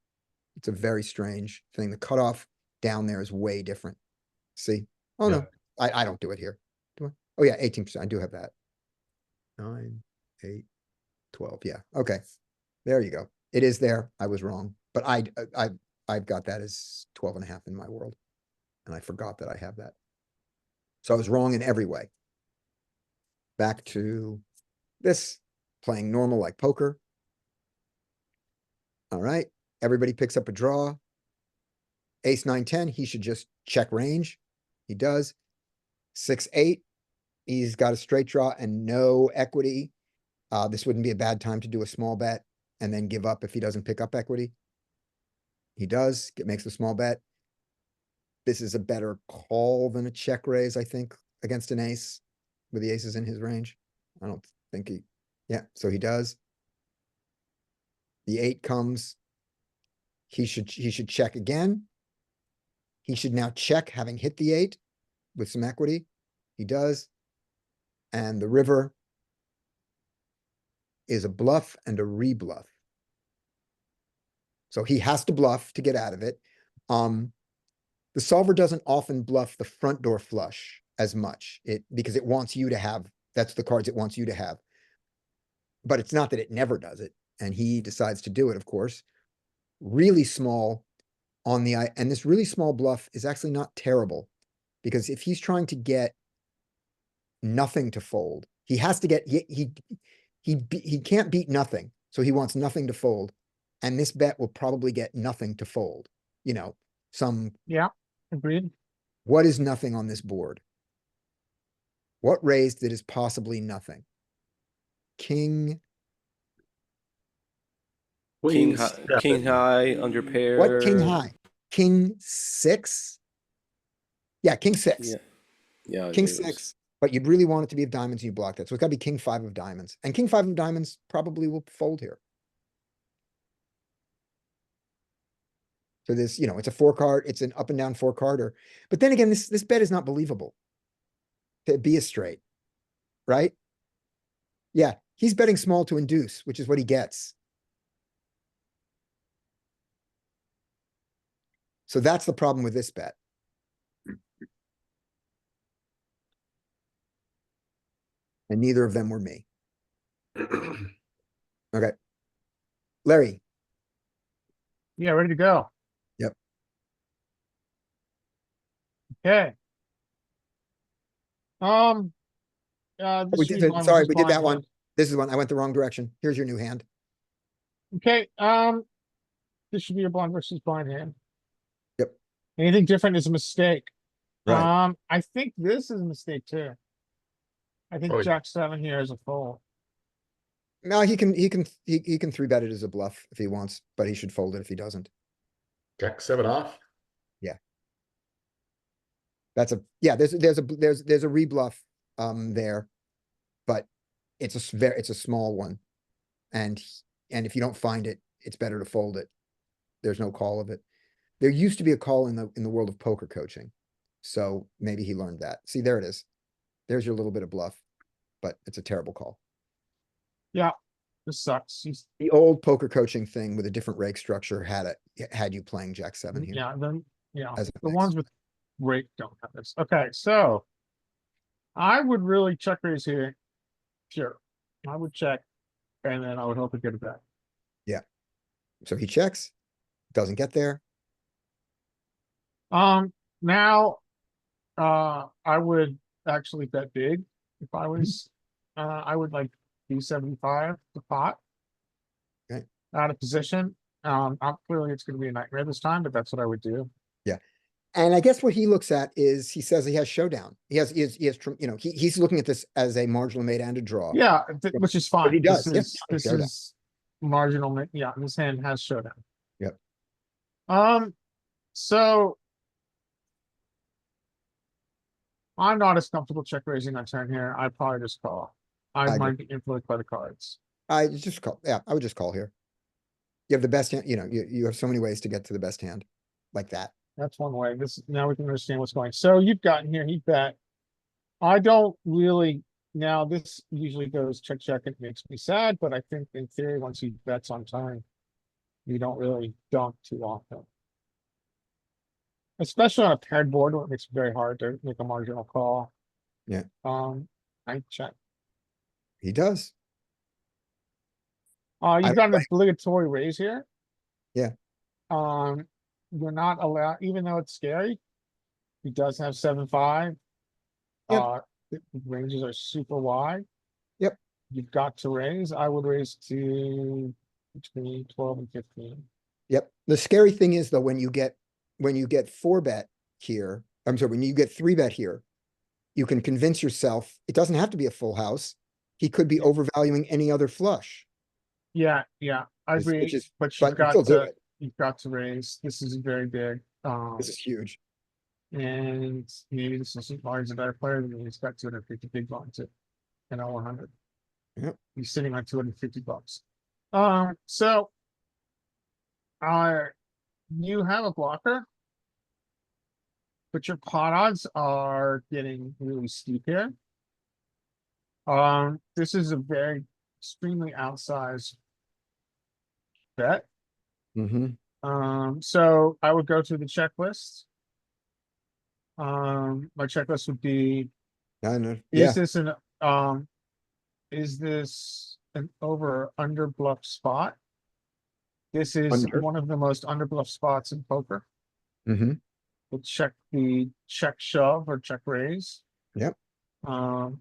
It's a very strange thing. The cutoff down there is way different. See? Oh Yeah. no, I don't do it here. Do I? Oh yeah, 18%. I do have that. 9, 8, 12. Yeah. Okay. There you go. It is there. I was wrong, but I've got that as 12.5 in my world. And I forgot that I have that. So I was wrong in every way. Back to this, playing normal like poker. All right. Everybody picks up a draw. Ace 9, 10, he should just check range. He does. 6, 8, he's got a straight draw and no equity. This wouldn't be a bad time to do a small bet and then give up if he doesn't pick up equity. He does, it makes a small bet. This is a better call than a check raise, I think, against an ace with the aces in his range. I don't think he, yeah, so he does. The 8 comes. He should check again. He should now check, having hit the 8 with some equity. He does. And the river is a bluff and a rebluff. So he has to bluff to get out of it. The solver doesn't often bluff the front door flush as much, because it wants you to have, that's the cards it wants you to have. But it's not that it never does it. And he decides to do it, of course. Really small on the eye. And this really small bluff is actually not terrible, because if he's trying to get nothing to fold, he has to get, he can't beat nothing. So he wants nothing to fold. And this bet will probably get nothing to fold. You know, Yeah, agreed. what is nothing on this board? What raised that is possibly nothing? King. King Queen high, king seven. high, under pair. What king high? King 6? Yeah, king 6. Yeah. Yeah. King it was- 6, but you'd really want it to be of diamonds and you block that. So it's gotta be king 5 of diamonds. And king 5 of diamonds probably will fold here. So this, you know, it's a 4 card, it's an up and down 4 carder. But then again, this bet is not believable to be a straight, right? Yeah, he's betting small to induce, which is what he gets. So that's the problem with this bet. And neither of them were me. Okay. Larry, Yeah, ready to go. Yep. Okay. This we should did be it. blind Sorry, versus we did that blind one. hand. This is one. I went the wrong direction. Here's your new hand. Okay, this should be a blind versus blind hand. Yep. Anything different is a mistake. Right. I think this is a mistake too. I think Oh, Jack 7 here is a fold. No, he can 3-bet it as a bluff if he wants, but he should fold it if he doesn't. Jack 7 off. That's there's a rebluff there, but it's a small one. And if you don't find it, it's better to fold it. There's no call of it. There used to be a call in the world of poker coaching. So maybe he learned that. See, there it is. There's your little bit of bluff, but it's a terrible call. Yeah, this sucks. The old poker coaching thing with a different rake structure had you playing Jack 7 here. Yeah, then, As a the mix. ones with rake don't have this. Okay, so I would really check raise here. Sure. I would check and then I would hope to get it back. So he checks, doesn't get there. Now, I would actually bet big if I was, I would like B75 the pot. Okay. Out of position. Clearly it's gonna be a nightmare this time, but that's what I would do. And I guess what he looks at is, he says he has showdown. He has, he's looking at this as a marginal made and a draw. Yeah, which is fine. he does, This yeah, is, this showdown. is marginal, yeah, this hand has showdown. Yep. So. I'm not as comfortable check raising on turn here. I'd probably just call. I I might be influenced by the cards. I just call, yeah, I would just call here. You have the best hand, you have so many ways to get to the best hand like that. That's one way. Now we can understand what's going. So you've gotten here, he bet. I don't really, now this usually goes check, check. It makes me sad, but I think in theory, once he bets on turn, you don't really dunk too often. Especially on a paired board where it makes it very hard to make a marginal call. Yeah. I check. He does. You've don't got an obligatory raise here. Yeah. You're not allowed, even though it's scary. He does have 7-5. Yep. The ranges are super wide. Yep. You've got to raise. I would raise to between 12 and 15. Yep. The scary thing is though, when you get 4-bet here, I'm sorry, when you get 3-bet here, you can convince yourself it doesn't have to be a full house. He could be overvaluing any other flush. Yeah, I Which agree, is- but but you still do it. you've got to raise. This is very big. This is huge. And maybe this is Larry's a better player than me. He's got 250 big blinds too. And a 100. Yep. He's sitting on $250. So you have a blocker, but your pot odds are getting really steep here. This is a very extremely outsized bet. Mm-hmm. So I would go through the checklist. My checklist would be, I know. Yeah. is this an over or under bluff spot? This is Under. one of the most under bluff spots in poker. Mm-hmm. We'll check the check shove or check raise. Yep. Am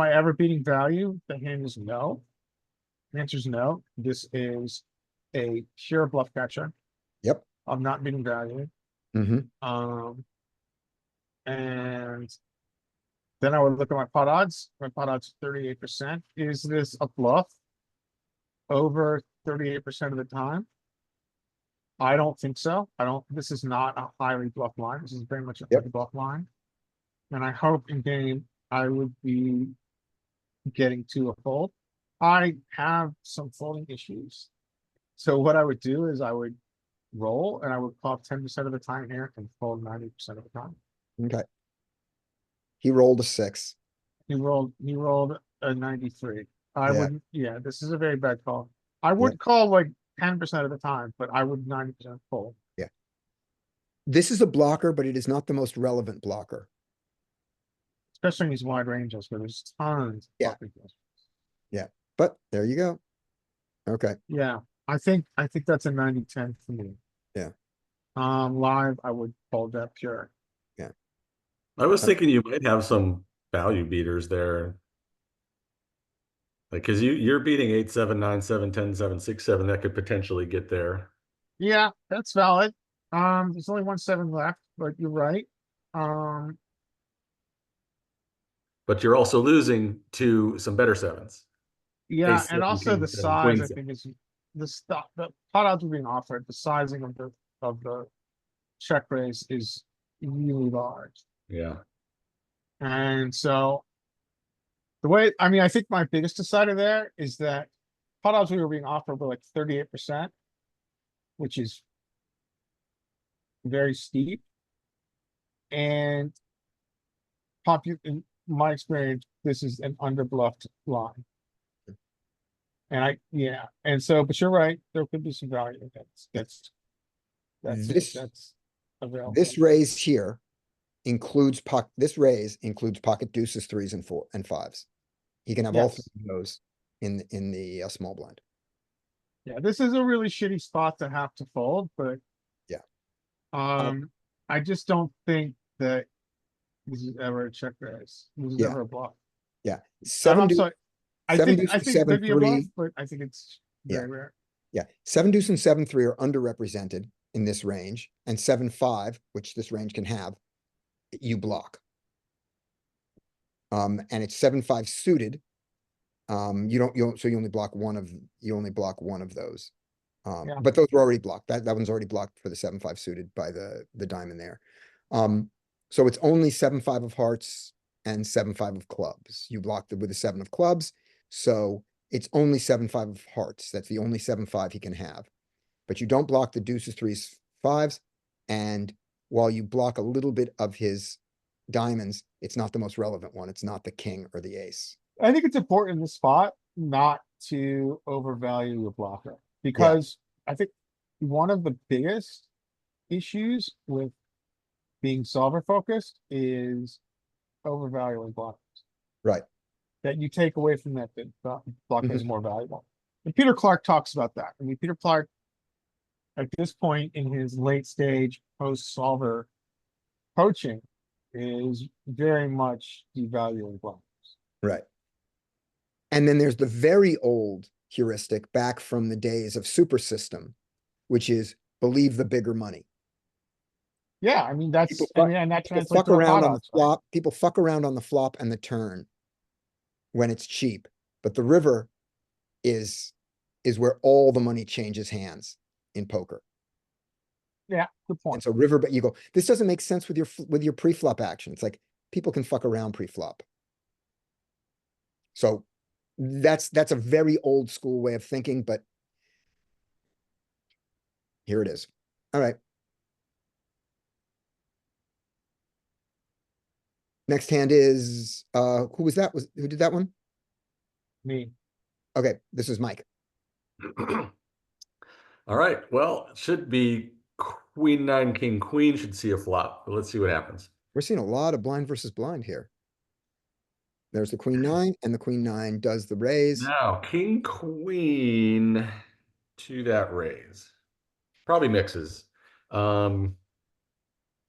I ever beating value? The hand is no. The answer is no. This is a pure bluff catcher. Yep. I'm not beating value. Mm-hmm. And then I would look at my pot odds. My pot odds 38%. Is this a bluff? Over 38% of the time? I don't think so. This is not a highly bluff line. This is very much a Yep. bluff line. And I hope in game I would be getting to a fold. I have some folding issues. So what I would do is I would roll and I would call 10% of the time here and fold 90% of the time. Okay. He rolled a 6. He rolled a 93. I Yeah. wouldn't, yeah, this is a very bad call. I would call like 10% of the time, but I would 90% fold. This is a blocker, but it is not the most relevant blocker. Especially in these wide ranges where there's tons. of Yeah. bluffing deals. But there you go. Okay. Yeah, I think that's a 90-10 for me. Yeah. Live, I would fold that pure. I was thinking you might have some value beaters there. Like, cause you're beating 8, 7, 9, 7, 10, 7, 6, 7, that could potentially get there. Yeah, that's valid. There's only 1 7 left, but you're right. But you're also losing to some better sevens. Yeah, Ace and also 17, the 7, size, queen I think is the pot odds are being offered, the sizing of the check raise is really large. Yeah. And so the way, I mean, I think my biggest decider there is that pot odds we were being offered were like 38%, which is very steep. And in my experience, this is an underbluffed line. And and so, but you're right, there could be some value that's This- available. This raise here includes this raise includes pocket deuces, threes and four and fives. He can have all Yes. three of those in the small blind. Yeah, this is a really shitty spot to have to fold, but. Yeah. I just don't think that this is ever a check raise. This is Yeah. ever a bluff. Yeah, I'm seven deuce, sorry. I seven think deuce and it seven could be a bluff, three. but I think it's Yeah. very rare. Yeah, seven deuce and seven three are underrepresented in this range, and seven five, which this range can have, you block. And it's seven five suited. You don't, so you only block one of those. Yeah. But those were already blocked. That one's already blocked for the seven five suited by the diamond there. So it's only seven five of hearts and seven five of clubs. You blocked it with the seven of clubs, so it's only seven five of hearts. That's the only seven five he can have. But you don't block the deuces, threes, fives, and while you block a little bit of his diamonds, it's not the most relevant one. It's not the king or the ace. I think it's important in this spot not to overvalue your blocker, because I think one of the biggest issues with being solver focused is overvaluing blockers. Right. That you take away from that blocker is more valuable. And Peter Clark talks about that. I mean, Peter Clark, at this point in his late stage post solver coaching, is very much devaluing blockers. Right. And then there's the very old heuristic back from the days of Super System, which is believe the bigger money. Yeah, I mean, that's, People and that People translates fuck to a around pot on the odds, right? flop. People fuck around on the flop and the turn when it's cheap, but the river is where all the money changes hands in poker. Yeah, good And point. so river, but you go, this doesn't make sense with your pre-flop action. It's like people can fuck around pre-flop. So that's a very old school way of thinking, but here it is. All right. Next hand is, who was that? Who did that one? Me. Okay, this is Mike. All right, well, it should be queen nine, king queen should see a flop, but let's see what happens. We're seeing a lot of blind versus blind here. There's the queen nine, and the queen nine does the raise. Now, king queen to that raise. Probably mixes. If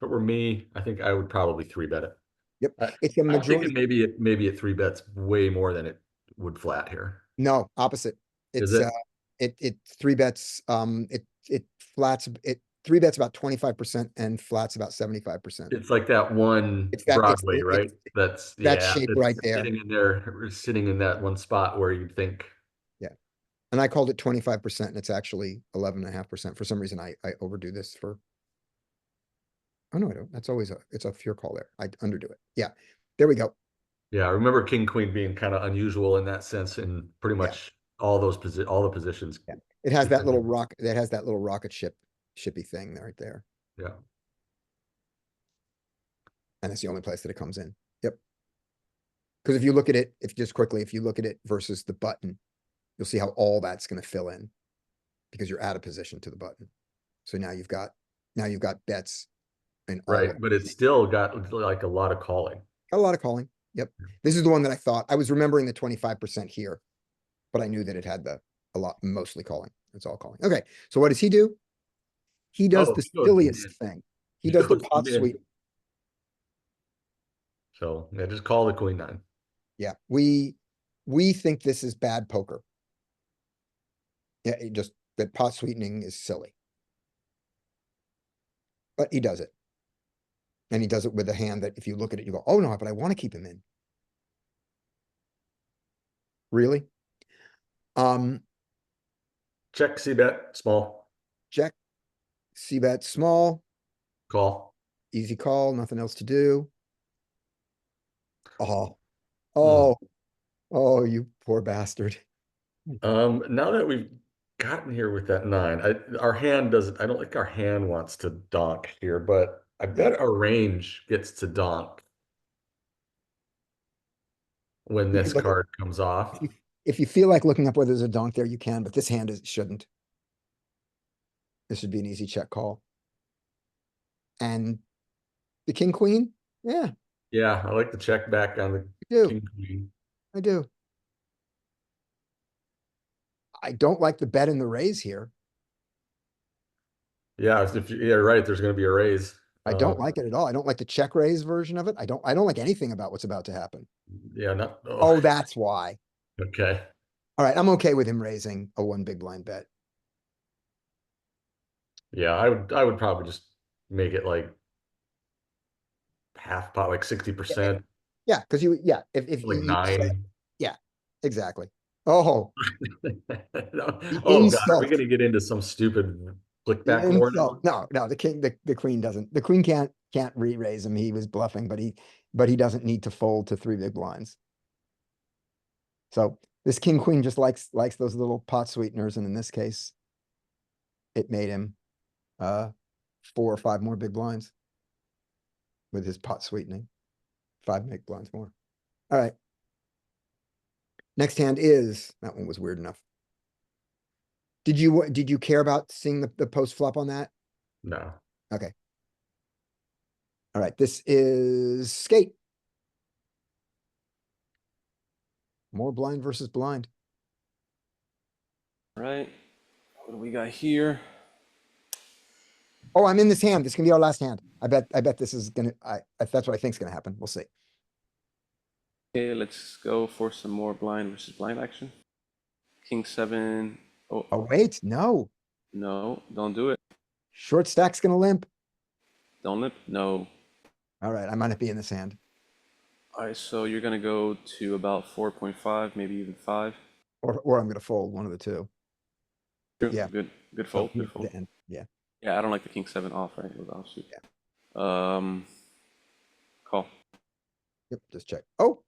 it were me, I think I would probably three bet it. Yep, I- it's a I'm majority. thinking maybe it three bets way more than it would flat here. No, opposite. Is It's it? it three bets, it flats, it three bets about 25% and flats about 75%. It's like that one It's that- it's- Broadway, it- right? it's That's that yeah, shape it's right there. sitting in there, sitting in that one spot where you'd think. And I called it 25% and it's actually 11.5%. For some reason, I overdo this for. Oh, no, I don't. That's always it's a fear call there. I underdo it. Yeah, there we go. Yeah, I remember king queen being kind of unusual in that sense in pretty much all the positions. Yeah. It has that little rocket shippy thing right there. Yeah. And it's the only place that it comes in. Yep. Because if you look at it, if you look at it versus the button, you'll see how all that's going to fill in because you're out of position to the button. So now you've got bets and Right, but it's still got like a lot of calling. a lot of calling. Yep. This is the one that I thought I was remembering the 25% here, but I knew that it had mostly calling. It's all calling. Okay. So what does he do? He does the he goes silliest mid. thing. He does the goes pot mid. sweep. So yeah, just call the queen nine. Yeah. We think this is bad poker. Yeah. That pot sweetening is silly. But he does it. And he does it with a hand that if you look at it, you go, oh no, but I want to keep him in. Really? Check, C bet, small, Check. C-bet small, call. easy call, nothing else to do. Oh, you poor bastard. Now that we've gotten here with that nine, I don't think our hand wants to donk here, but I bet our range gets to donk when You this can look at- card comes off. If you feel like looking up whether there's a donk there, you can, but this hand shouldn't. This should be an easy check call. And the king queen, Yeah, Yeah, I like the check back on the I do. king queen. I do. I don't like the bet and the raise here. Yeah, you're right, there's gonna be a raise. I don't like it at all. I don't like the check raise version of it. I don't like anything about what's about to happen. Yeah, not, Oh, that's why. okay. All right, I'm okay with him raising a one big blind bet. Yeah, I would probably just make it like half pot, like 60%, Yeah, because if like you said, 9. yeah, exactly. Oh, Oh God, are we insult. gonna get into some stupid click the back war now? insult. No, the queen doesn't, the queen can't re-raise him. He was bluffing, but he doesn't need to fold to three big blinds. So this king queen just likes those little pot sweeteners, and in this case, it made him 4 or 5 more big blinds with his pot sweetening. 5 big blinds more. All right. Next hand is, that one was weird enough. Did you care about seeing the post flop on that? No. Okay. All right, this is skate. More blind versus blind. Right. What do we got here? Oh, I'm in this hand. This can be our last hand. I bet this is gonna, that's what I think is gonna happen. We'll see. Okay, let's go for some more blind versus blind action. King 7. Oh, Oh, wait, no. no, don't do it. Short stack's gonna limp. Don't limp. No. All right, I might not be in this hand. All right, so you're gonna go to about 4.5, maybe even 5. Or I'm gonna fold one of the two. True. Yeah. Good fold. So, Good fold. the end, yeah. Yeah, I don't like the King 7 off, right? With offsuit. Call. Yep, just check. Oh,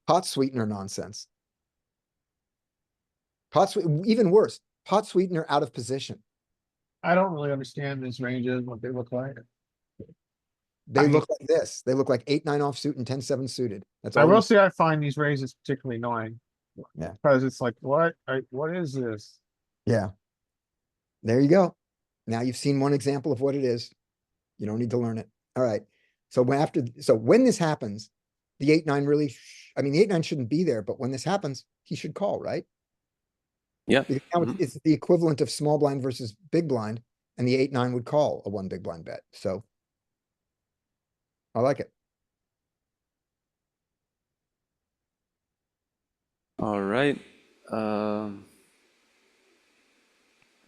pot sweetener nonsense. Even worse, pot sweetener out of position. I don't really understand these ranges, what they look like. They I mean- look like this. They look like 8-9 offsuit and 10-7 suited. That's I all. will you- say I find these raises particularly annoying. Yeah. Because it's like, what is this? Yeah. There you go. Now you've seen one example of what it is. You don't need to learn it. All right. So when this happens, the 8-9 really, I mean, the 8-9 shouldn't be there, but when this happens, he should call, right? Yeah. Because now it's the equivalent of small blind versus big blind, and the 8-9 would call a one big blind bet. So I like it. All right.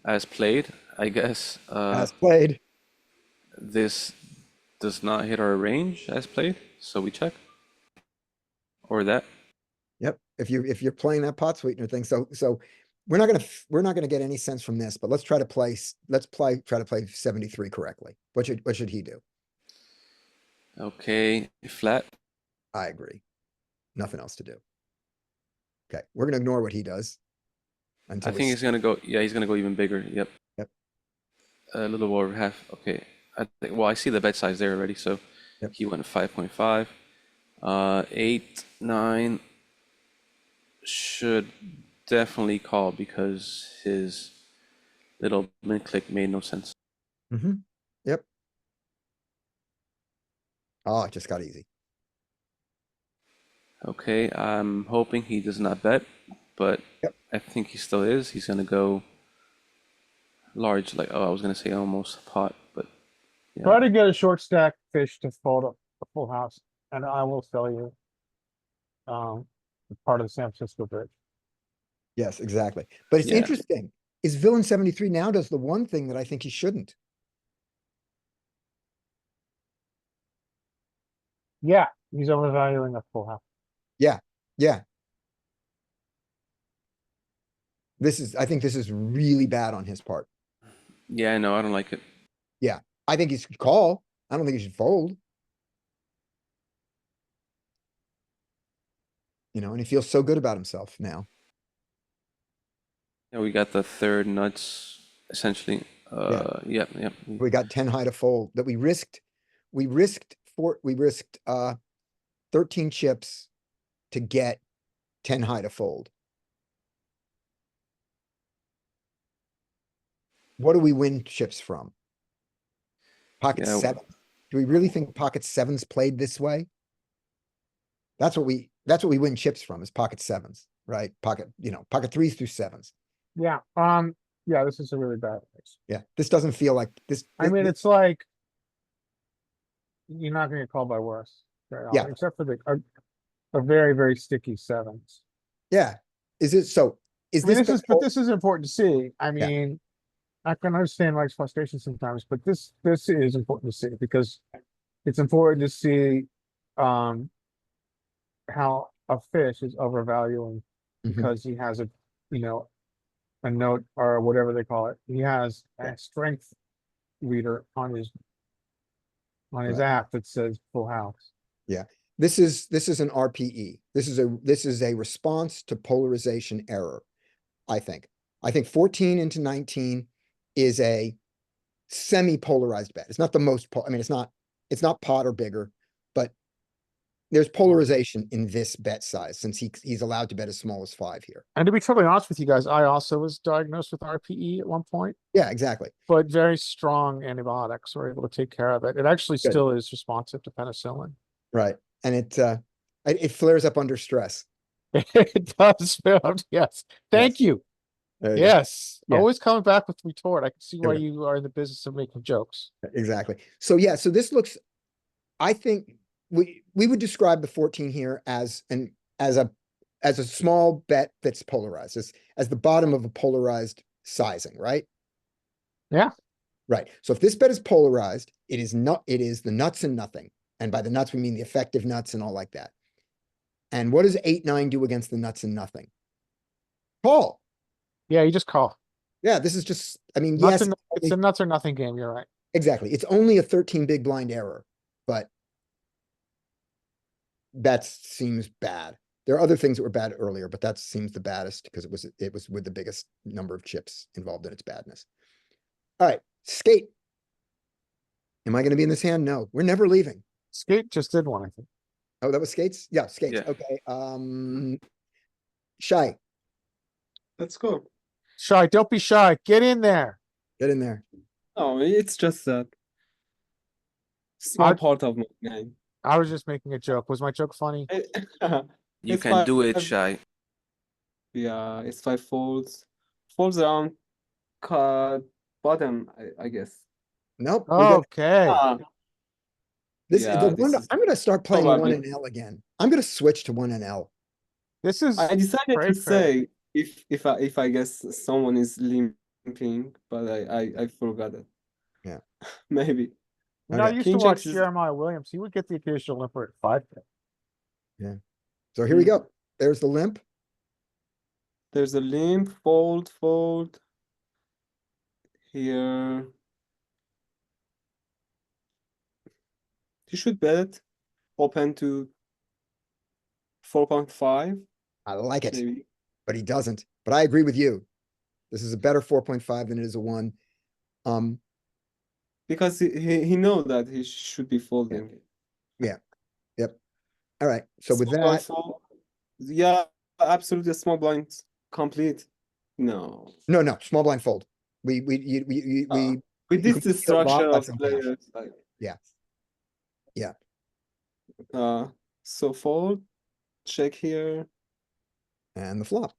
As played, I guess. As played. This does not hit our range as played, so we check. Or that. Yep. If you're playing that pot sweetener thing, so we're not gonna get any sense from this, but let's try to play 73 correctly. What should he do? Okay, flat. I agree. Nothing else to do. Okay, we're gonna ignore what he does. I Until think he's gonna go. Yeah, he's gonna go even bigger. Yep. Yep. A little over half. Okay. Well, I see the bet size there already. So Yep. he went 5.5. 8, 9 should definitely call because his little min click made no sense. Yep. Oh, it just got easy. Okay, I'm hoping he does not bet, but Yep. I think he still is. He's gonna go large, like I was gonna say almost pot, but yeah. Try to get a short stack fish to fold up a full house, and I will sell you. Part of the San Francisco bridge. Yes, exactly. But it's Yeah. interesting. Is Villain 73 now does the one thing that I think he shouldn't. Yeah, he's overvaluing a full house. Yeah. I think this is really bad on his part. Yeah, no, I don't like it. I think he should call. I don't think he should fold. And he feels so good about himself now. Yeah, we got the third nuts essentially. Yeah. We got 10 high to fold that we risked 13 chips to get 10 high to fold. What do we win chips from? Pocket Yeah. 7. Do Do we really think pocket sevens played this way? That's what we win chips from, is pocket sevens, right? Pocket, pocket threes through sevens. Yeah, yeah, this is a really bad place. Yeah, this doesn't feel like this. I mean, it's like. You're not gonna get called by worse. Very Yeah. often, except for a very, very sticky sevens. Yeah, is it, so, is I mean, this? but this is important to see. I mean, I can understand Mike's frustration sometimes, but this is important to see because it's important to see, how a fish is overvaluing Mhm. because he has a, a note or whatever they call it. He has a strength reader on his Right. app that says full house. This is an RPE. This is a response to polarization error, I think. I think 14 into 19 is a semi-polarized bet. It's not the most, I mean, it's not pot or bigger, but there's polarization in this bet size since he's allowed to bet as small as 5 here. And to be totally honest with you guys, I also was diagnosed with RPE at one point, Yeah, exactly. but very strong antibiotics were able to take care of it. It actually Good. still is responsive to penicillin. Right. And it flares up under stress. It does, yes. Thank you. There you go. Yes, Yeah. always coming back with retort. I can see There why we you are in the business of making jokes. Exactly. So yeah, so this looks, I think we would describe the 14 here as a small bet that's polarized, as the bottom of a polarized sizing, right? Yeah. Right. So if this bet is polarized, it is the nuts and nothing. And by the nuts, we mean the effective nuts and all like that. And what does 8-9 do against the nuts and nothing? Call. Yeah, you just call. Yeah, this is just, I mean, Nuts yes, it's a nuts or nothing game. You're right. exactly. It's only a 13 big blind error, but that seems bad. There are other things that were bad earlier, but that seems the baddest because it was with the biggest number of chips involved in its badness. All right, skate. Am I going to be in this hand? No, we're never leaving. Skate just did one, I think. Oh, that was skates? Yeah, skates. Yeah. Okay. Shy, Let's go. Shy, don't be shy. Get in there. get in there. Oh, it's just that small part of my game. I was just making a joke. Was my joke funny? You It's can do it, five- Shy. Yeah, it's 5 folds. Folds around bottom, I guess. Nope. we got- Okay. Yeah, this is I'm going to start playing probably- 1NL again. I'm going to switch to 1NL. This is I decided Great to credit. say if I guess someone is limping, but I forgot it. Yeah. Maybe. you know, I Okay. used to King watch Jack is- Jeremiah Williams. He would get the occasional limper at 5. So here we go. There's the limp. There's a limp, fold. Here. You should bet it. Open to 4.5, I like it, maybe. but he doesn't. But I agree with you. This is a better 4.5 than it is a 1. Because he know that he should be folding. All right. So with Small blind that, fold. Yeah, absolutely. Small blind complete. No. no, small blind fold. We With you this can see a lot structure less of in cash. players, like. Yeah. Yeah. So fold, check here. And the flop.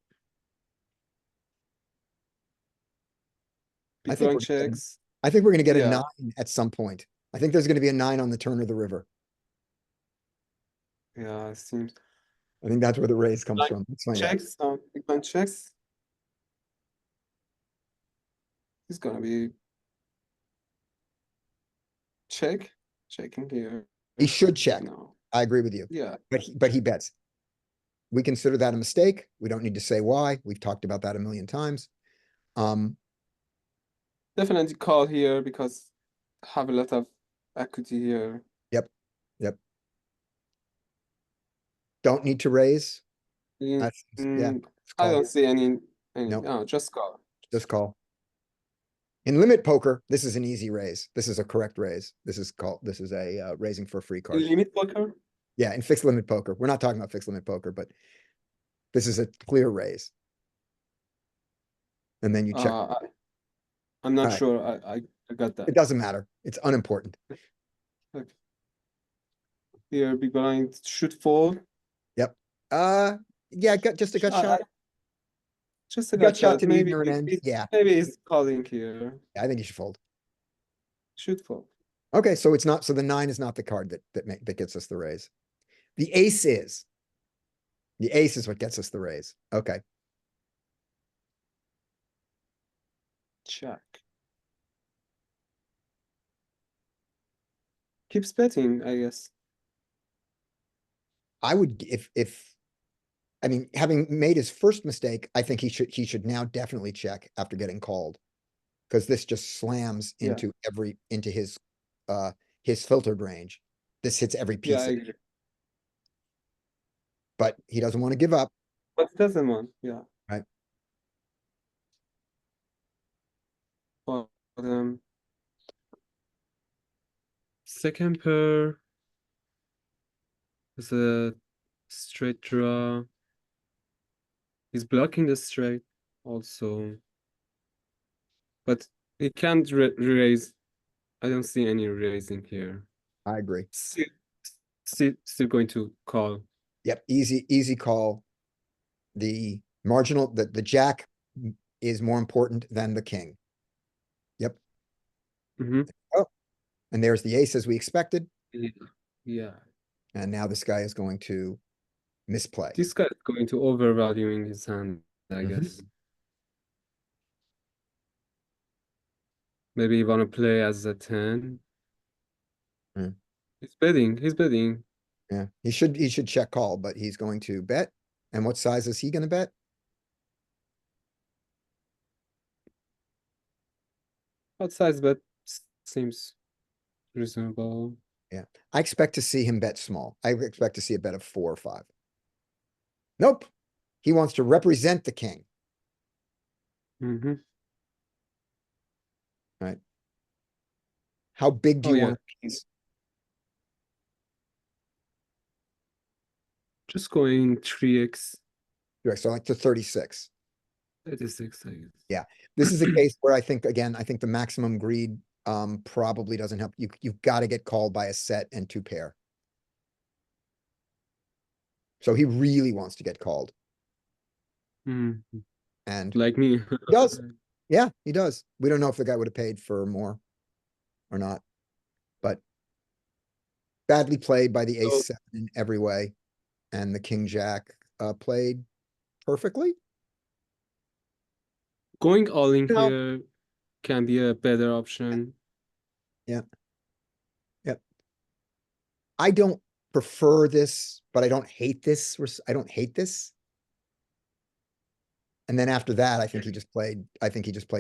I Big think blind we're gonna- checks. I think we're gonna get a Yeah. 9 at some point. I think there's gonna be a 9 on the turn of the river. Yeah, it seems. I think that's where the raise comes Like, from. Let's find out. Checks, big blind checks. It's gonna be checking here. He should check. No, I agree with you, yeah, but he bets. We consider that a mistake. We don't need to say why. We've talked about that a million times. definitely call here because have a lot of equity here. Don't need to raise. Mm, That's, yeah, mm, it's I call. don't see any, Nope. no, just call. Just call. In limit poker, this is an easy raise. This is a correct raise. This is a raising for a free card. Limit poker? Yeah, in fixed limit poker. We're not talking about fixed limit poker, but this is a clear raise. And then you check. I'm not Alright. sure, I got that. It doesn't matter. It's unimportant. Okay. Here, big blind should fold. Yeah, just a gut I- shot. Just a Gut gut shot shot. to the Maybe ignorant end. Yeah, maybe it's calling here. I think you should fold. Should fold. Okay, so it's not, so the 9 is not the card that gets us the raise. The ace is. The ace is what gets us the raise. Okay, Check. Keeps betting, I guess. I would, I mean, having made his first mistake, I think he should now definitely check after getting called. Cause this just slams Yeah. into his filtered range. This hits every Yeah, piece, I of it, agree. but he doesn't want to give up, But it doesn't want, yeah. right? But second pair is a straight draw. He's blocking the straight also. But he can't raise. I don't see any raising here. I agree. Still going to call. Yep, easy call. The marginal, the jack is more important than the king. Yep, Mm-hmm. and there's the ace as we expected, Yeah. and now this guy is going to misplay. This guy is going to overvaluing his hand, I Mhm. guess. Maybe you want to play as a 10. Hmm. He's betting. Yeah, he should check call, but he's going to bet. And what size is he gonna bet? Outside bet seems reasonable. I expect to see him bet small. I expect to see a bet of 4 or 5. Nope. He wants to represent the king. Mm-hmm. How big do Oh, you yeah. want to raise? Just going 3x, Right, so like to 36. 36, I guess. Yeah. This is a case where I think, again, I think the maximum greed probably doesn't help. You've got to get called by a set and 2 pair. So he really wants to get called. Mm, And like me. does. Yeah, he does. We don't know if the guy would have paid for more or not. But badly played by the So- ace 7 in every way. And the king jack played perfectly. Going all in No. here can be a better option. I don't prefer this, but I don't hate this. I don't hate this. And then after that, I think he just played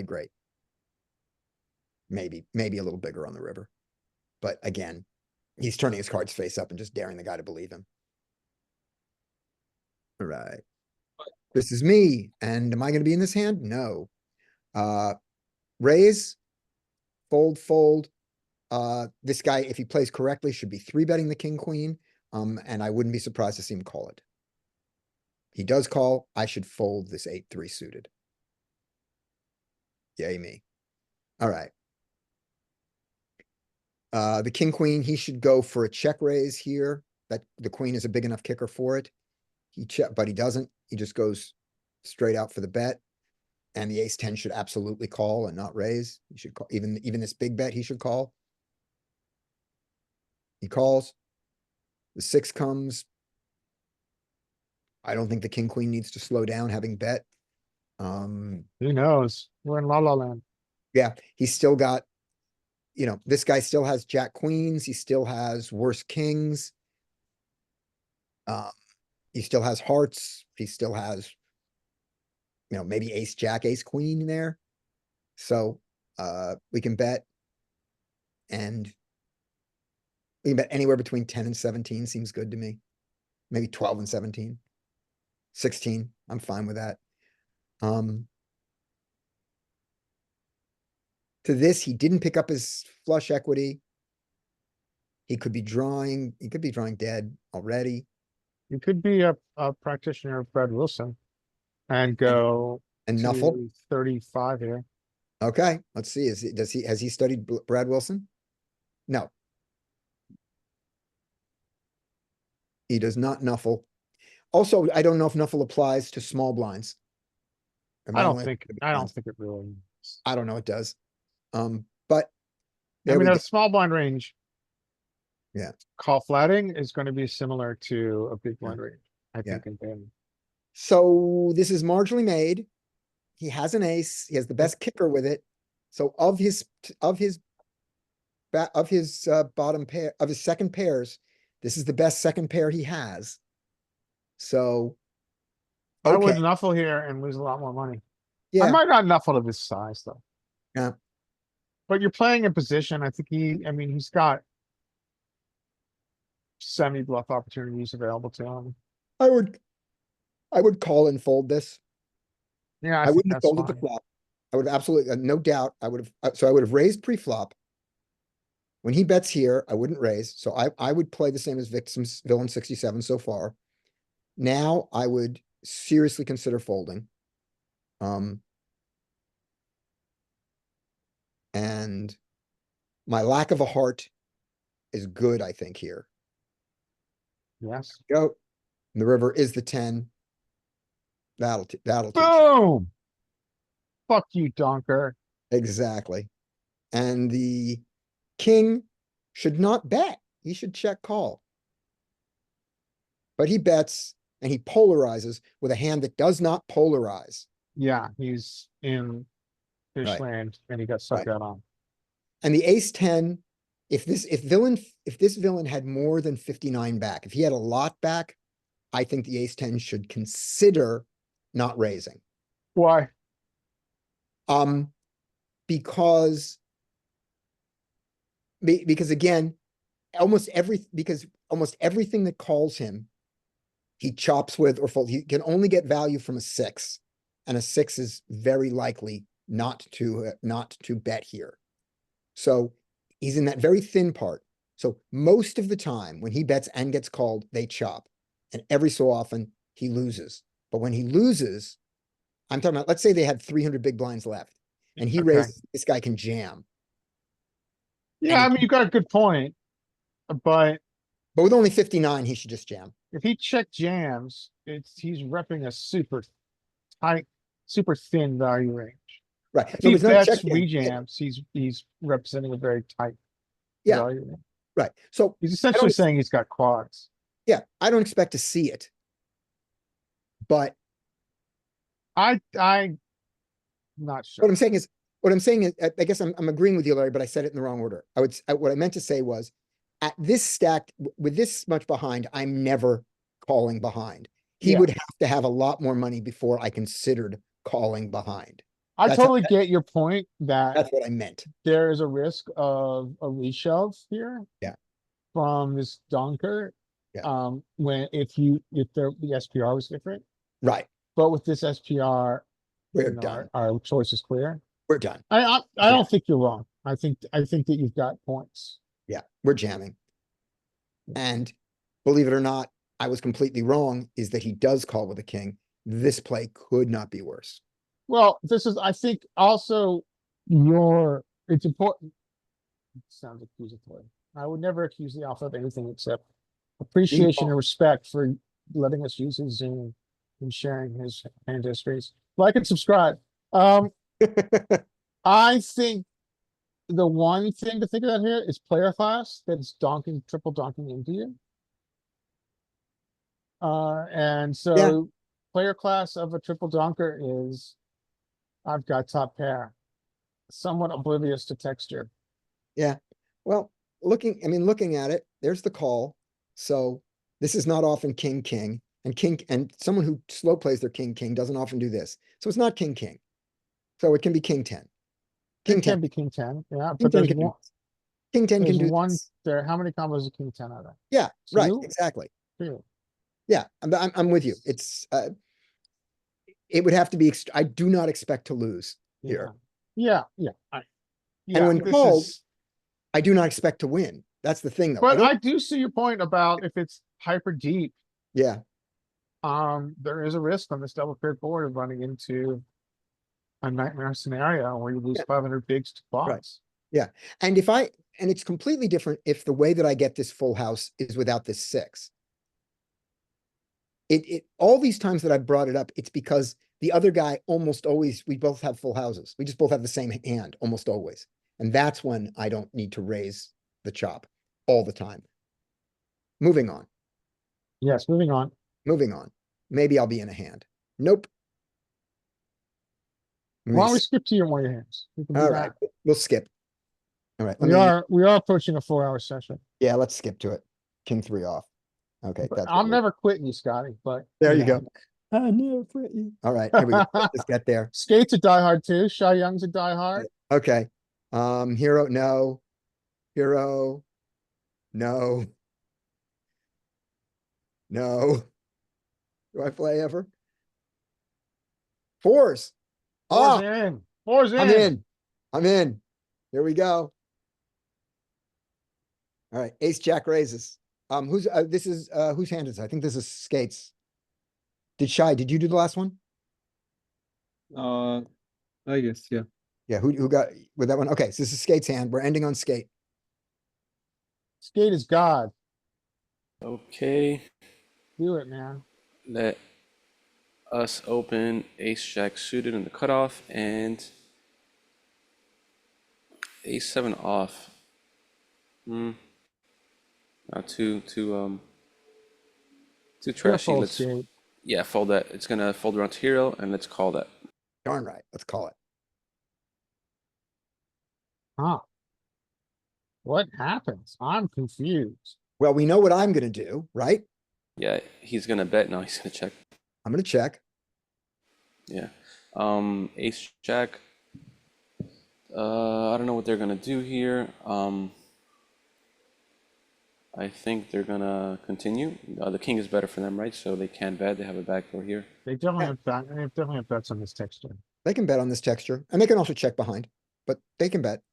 great. Maybe a little bigger on the river. But again, he's turning his cards face up and just daring the guy to believe him. All right. This is me. And am I going to be in this hand? No. Raise, fold. This guy, if he plays correctly, should be 3-betting the king, queen. And I wouldn't be surprised to see him call it. He does call. I should fold this 8-3 suited. Yay me. All right. The king, queen, he should go for a check raise here. That the queen is a big enough kicker for it. But he doesn't. He just goes straight out for the bet. And the ace 10 should absolutely call and not raise. He should call even this big bet he should call. He calls. The 6 comes. I don't think the king queen needs to slow down having bet. Who knows? We're in La La Land. Yeah, he's still got, this guy still has jack queens. He still has worse kings. He still has hearts. He still has, maybe ace, jack, ace, queen in there. So, we can bet. And we can bet anywhere between 10 and 17 seems good to me. Maybe 12 and 17. 16, I'm fine with that. To this, he didn't pick up his flush equity. He could be drawing dead already. You could be a practitioner of Brad Wilson and go And Nuffle. to 35 here. Okay, let's see. Has he studied Brad Wilson? No. He does not nuffle. Also, I don't know if nuffle applies to small blinds. It might I don't only think, apply to big I don't blinds. think it really. I don't know, it does. But I there we mean, go. a small blind range. Yeah. Call flatting is gonna be similar to a big blind range, I Yeah. think, in game. So this is marginally made. He has an ace. He has the best kicker with it. So of his bottom pair of his second pairs, this is the best second pair he has. So I would okay, nuffle here and lose a lot more money. I yeah, might not nuffle to this size though. Yeah. But you're playing in position. I think I mean, he's got semi bluff opportunities available to him. I would call and fold this. Yeah, I I think wouldn't have that's folded the fine. flop. I would have absolutely, no doubt, I would have, so I would have raised pre-flop. When he bets here, I wouldn't raise, so I would play the same as Victim's Villain 67 so far. Now I would seriously consider folding. And my lack of a heart is good, I think, here. Yes. Go. The river is the 10. That'll teach. Boom! Fuck you, Donker. Exactly. And the king should not bet. He should check call. But he bets and he polarizes with a hand that does not polarize. Yeah, he's in fish Right. land and he got sucked Right. out on. And the ace 10, if this villain had more than 59 back, if he had a lot back, I think the ace 10 should consider not raising. Why? Because again, almost everything that calls him, he chops with or fold. He can only get value from a 6, and a 6 is very likely not to bet here. So he's in that very thin part. So most of the time when he bets and gets called, they chop, and every so often he loses. But when he loses, I'm talking about, let's say they had 300 big blinds left and he Okay. raises, this guy can jam. Yeah, I mean, you got a good point. But But with only 59, he should just jam. if he check jams, he's repping a super tight, super thin value range. Right. If No, he it's not bets check jam. rejams, he's representing a very tight Yeah. value range. Right. So He's essentially don't- saying he's got quads. yeah, I don't expect to see it. But I'm not sure. what I'm saying is, I guess I'm agreeing with you, Larry, but I said it in the wrong order. What I meant to say was, at this stack, with this much behind, I'm never calling behind. He Yeah. would have to have a lot more money before I considered calling behind. I That's totally get your point that That's what I meant. there is a risk of a reshove here. Yeah. From this donker. Yeah. If the SPR was different, Right. but with this SPR, We're you know, done. our choice is clear. We're done. I Yeah. don't think you're wrong. I think that you've got points. Yeah, we're jamming. And believe it or not, I was completely wrong, is that he does call with a king. This play could not be worse. Well, I think also it's important. It sounds accusatory. I would never accuse the alpha of anything except appreciation and respect for letting us use his Zoom and sharing his hand histories. Like and subscribe. I think the one thing to think about here is player class that's triple donking into you. And so player class of a triple donker is I've got top pair, somewhat oblivious to texture. Well, looking at it, there's the call. So this is not often king, and someone who slow plays their king doesn't often do this. So it's not king. So it can be king 10. King It 10. can be king 10, yeah, King but 10 there's can do one, this. King 10 can there's do one this. there. How many combos of king 10 are there? Yeah, right, Two? exactly. Two. Yeah, I'm with you. It's it would have to be, I do not expect to lose here. Yeah. when this called, is- I do not expect to win. That's the thing, though. But don't- I do see your point about if it's hyper deep, yeah, there is a risk on this double paired board of running into a nightmare scenario where you lose 500 bigs to quads. and it's completely different if the way that I get this full house is without this 6. all these times that I brought it up, it's because the other guy almost always, we both have full houses. We just both have the same hand almost always. And that's when I don't need to raise the chop all the time. Moving on, Yes, moving on. moving on. Maybe I'll be in a hand. Nope. Why don't we skip to your one of your hands? We can do All right, that. we'll skip. All right, let We me, are approaching a 4-hour session. yeah, let's skip to it. King 3 off. Okay, But that's. I'm what we're- never quitting you, Scotty, but. There you go. I never quit you. All right, here we go. Let's get there. Skate's a diehard too. Shy Young's a diehard. Okay, hero, no. Hero, no. No. Do I play ever? Fours. Four's Oh, in. Four's in. I'm in. I'm in. Here we go. All right, ace jack raises. This is, whose hand is it? I think this is Skates. Did you do the last one? I guess, yeah. Yeah, who got with that one? Okay, so this is Skate's hand. We're ending on Skate. Skate is God. Okay, Do it, man. let us open ace jack suited in the cutoff and ace 7 off. Not too trashy. Careful, Let's Skate. yeah, fold that. It's gonna fold around to hero, and let's call that. Darn right. Let's call it. Huh. What happens? I'm confused. Well, we know what I'm gonna do, right? Yeah, he's gonna bet. No, he's gonna check. I'm gonna check. Yeah. Ace jack. I don't know what they're gonna do here. I think they're gonna continue. The king is better for them, right? So they can bet. They have a backdoor here. They definitely Yeah. have bet, they definitely have bets on this texture. They can bet on this texture and they can also check behind, but they can bet.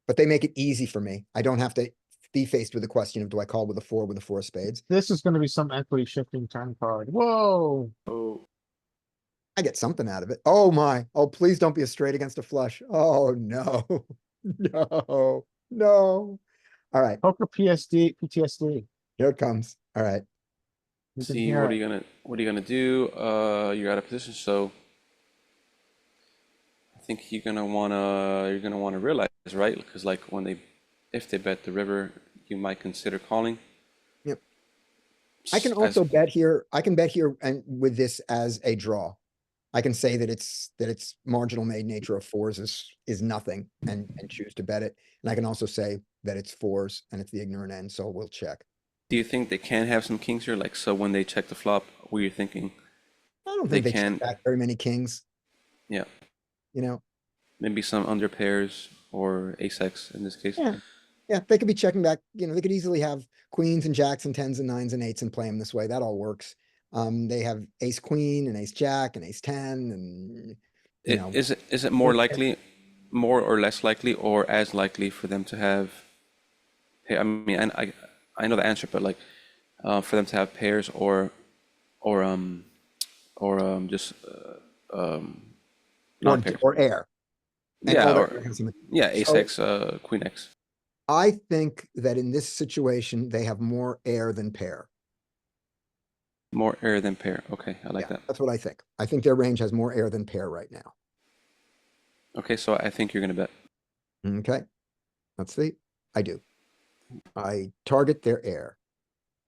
But they make it easy for me. I don't have to be faced with the question of do I call with a 4 with a 4 of spades? This is gonna be some equity shifting turn card. Whoa. Oh, I get something out of it. Oh my. Oh, please don't be a straight against a flush. Oh no. No, no. All right, Poker PTSD. here it comes. All right. You can see, hear what are it. you gonna do? You're out of position, so I think you're gonna wanna realize, right? Because like if they bet the river, you might consider calling. Yep. I can As- also bet here. I can bet here and with this as a draw. I can say that it's marginal made nature of 4s is nothing and choose to bet it. And I can also say that it's 4s and it's the ignorant end, so we'll check. Do you think they can have some kings here? Like, so when they check the flop, what you're thinking? I don't They think they can- check back very many kings, Yeah, you know? maybe some under pairs or ace X in this case. Yeah. Yeah, they could be checking back, you know, they could easily have queens and jacks and 10s and 9s and 8s and play them this way. That all works. They have ace queen and ace jack and ace 10 and, you know. Is it more Okay. likely, more or less likely, or as likely for them to have? I mean, I know the answer, but like, for them to have pairs or just non pairs. Or air. And Yeah, all that or kind of- yeah, ace So- X, Queen X. I think that in this situation, they have more air than pair. More air than pair. Okay, I like Yeah, that. that's what I think. I think their range has more air than pair right now. Okay, so I think you're gonna bet. Okay, let's see. I do. I target their air.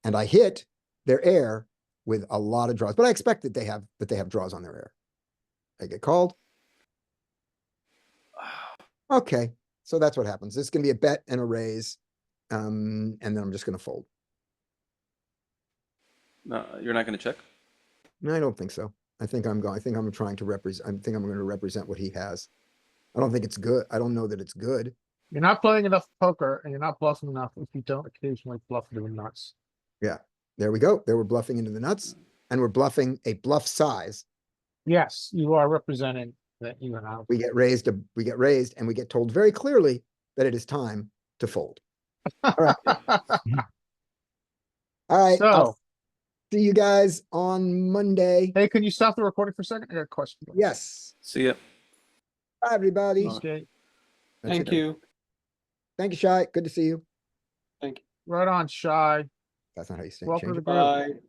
And I hit their air with a lot of draws, but I expect that they have draws on their air. I get called. Okay, so that's what happens. This is gonna be a bet and a raise. And then I'm just gonna fold. No, you're not gonna check. No, I don't think so. I think I'm trying to represent, I think I'm gonna represent what he has. I don't think it's good. I don't know that it's good. You're not playing enough poker and you're not bluffing enough if you don't occasionally bluff into the nuts. There we go. There we're bluffing into the nuts and we're bluffing a bluff size. Yes, you are representing that even out. We get raised and we get told very clearly that it is time to fold. right. All right. I'll So, see you guys on Monday. hey, can you stop the recording for a second? I got a question. Yes. See ya. Bye, everybody. Okay, That's Thank it. you. Thank you, Shai. Good to see you. right on, Shy. That's not how you say Welcome to change the it. group. Bye.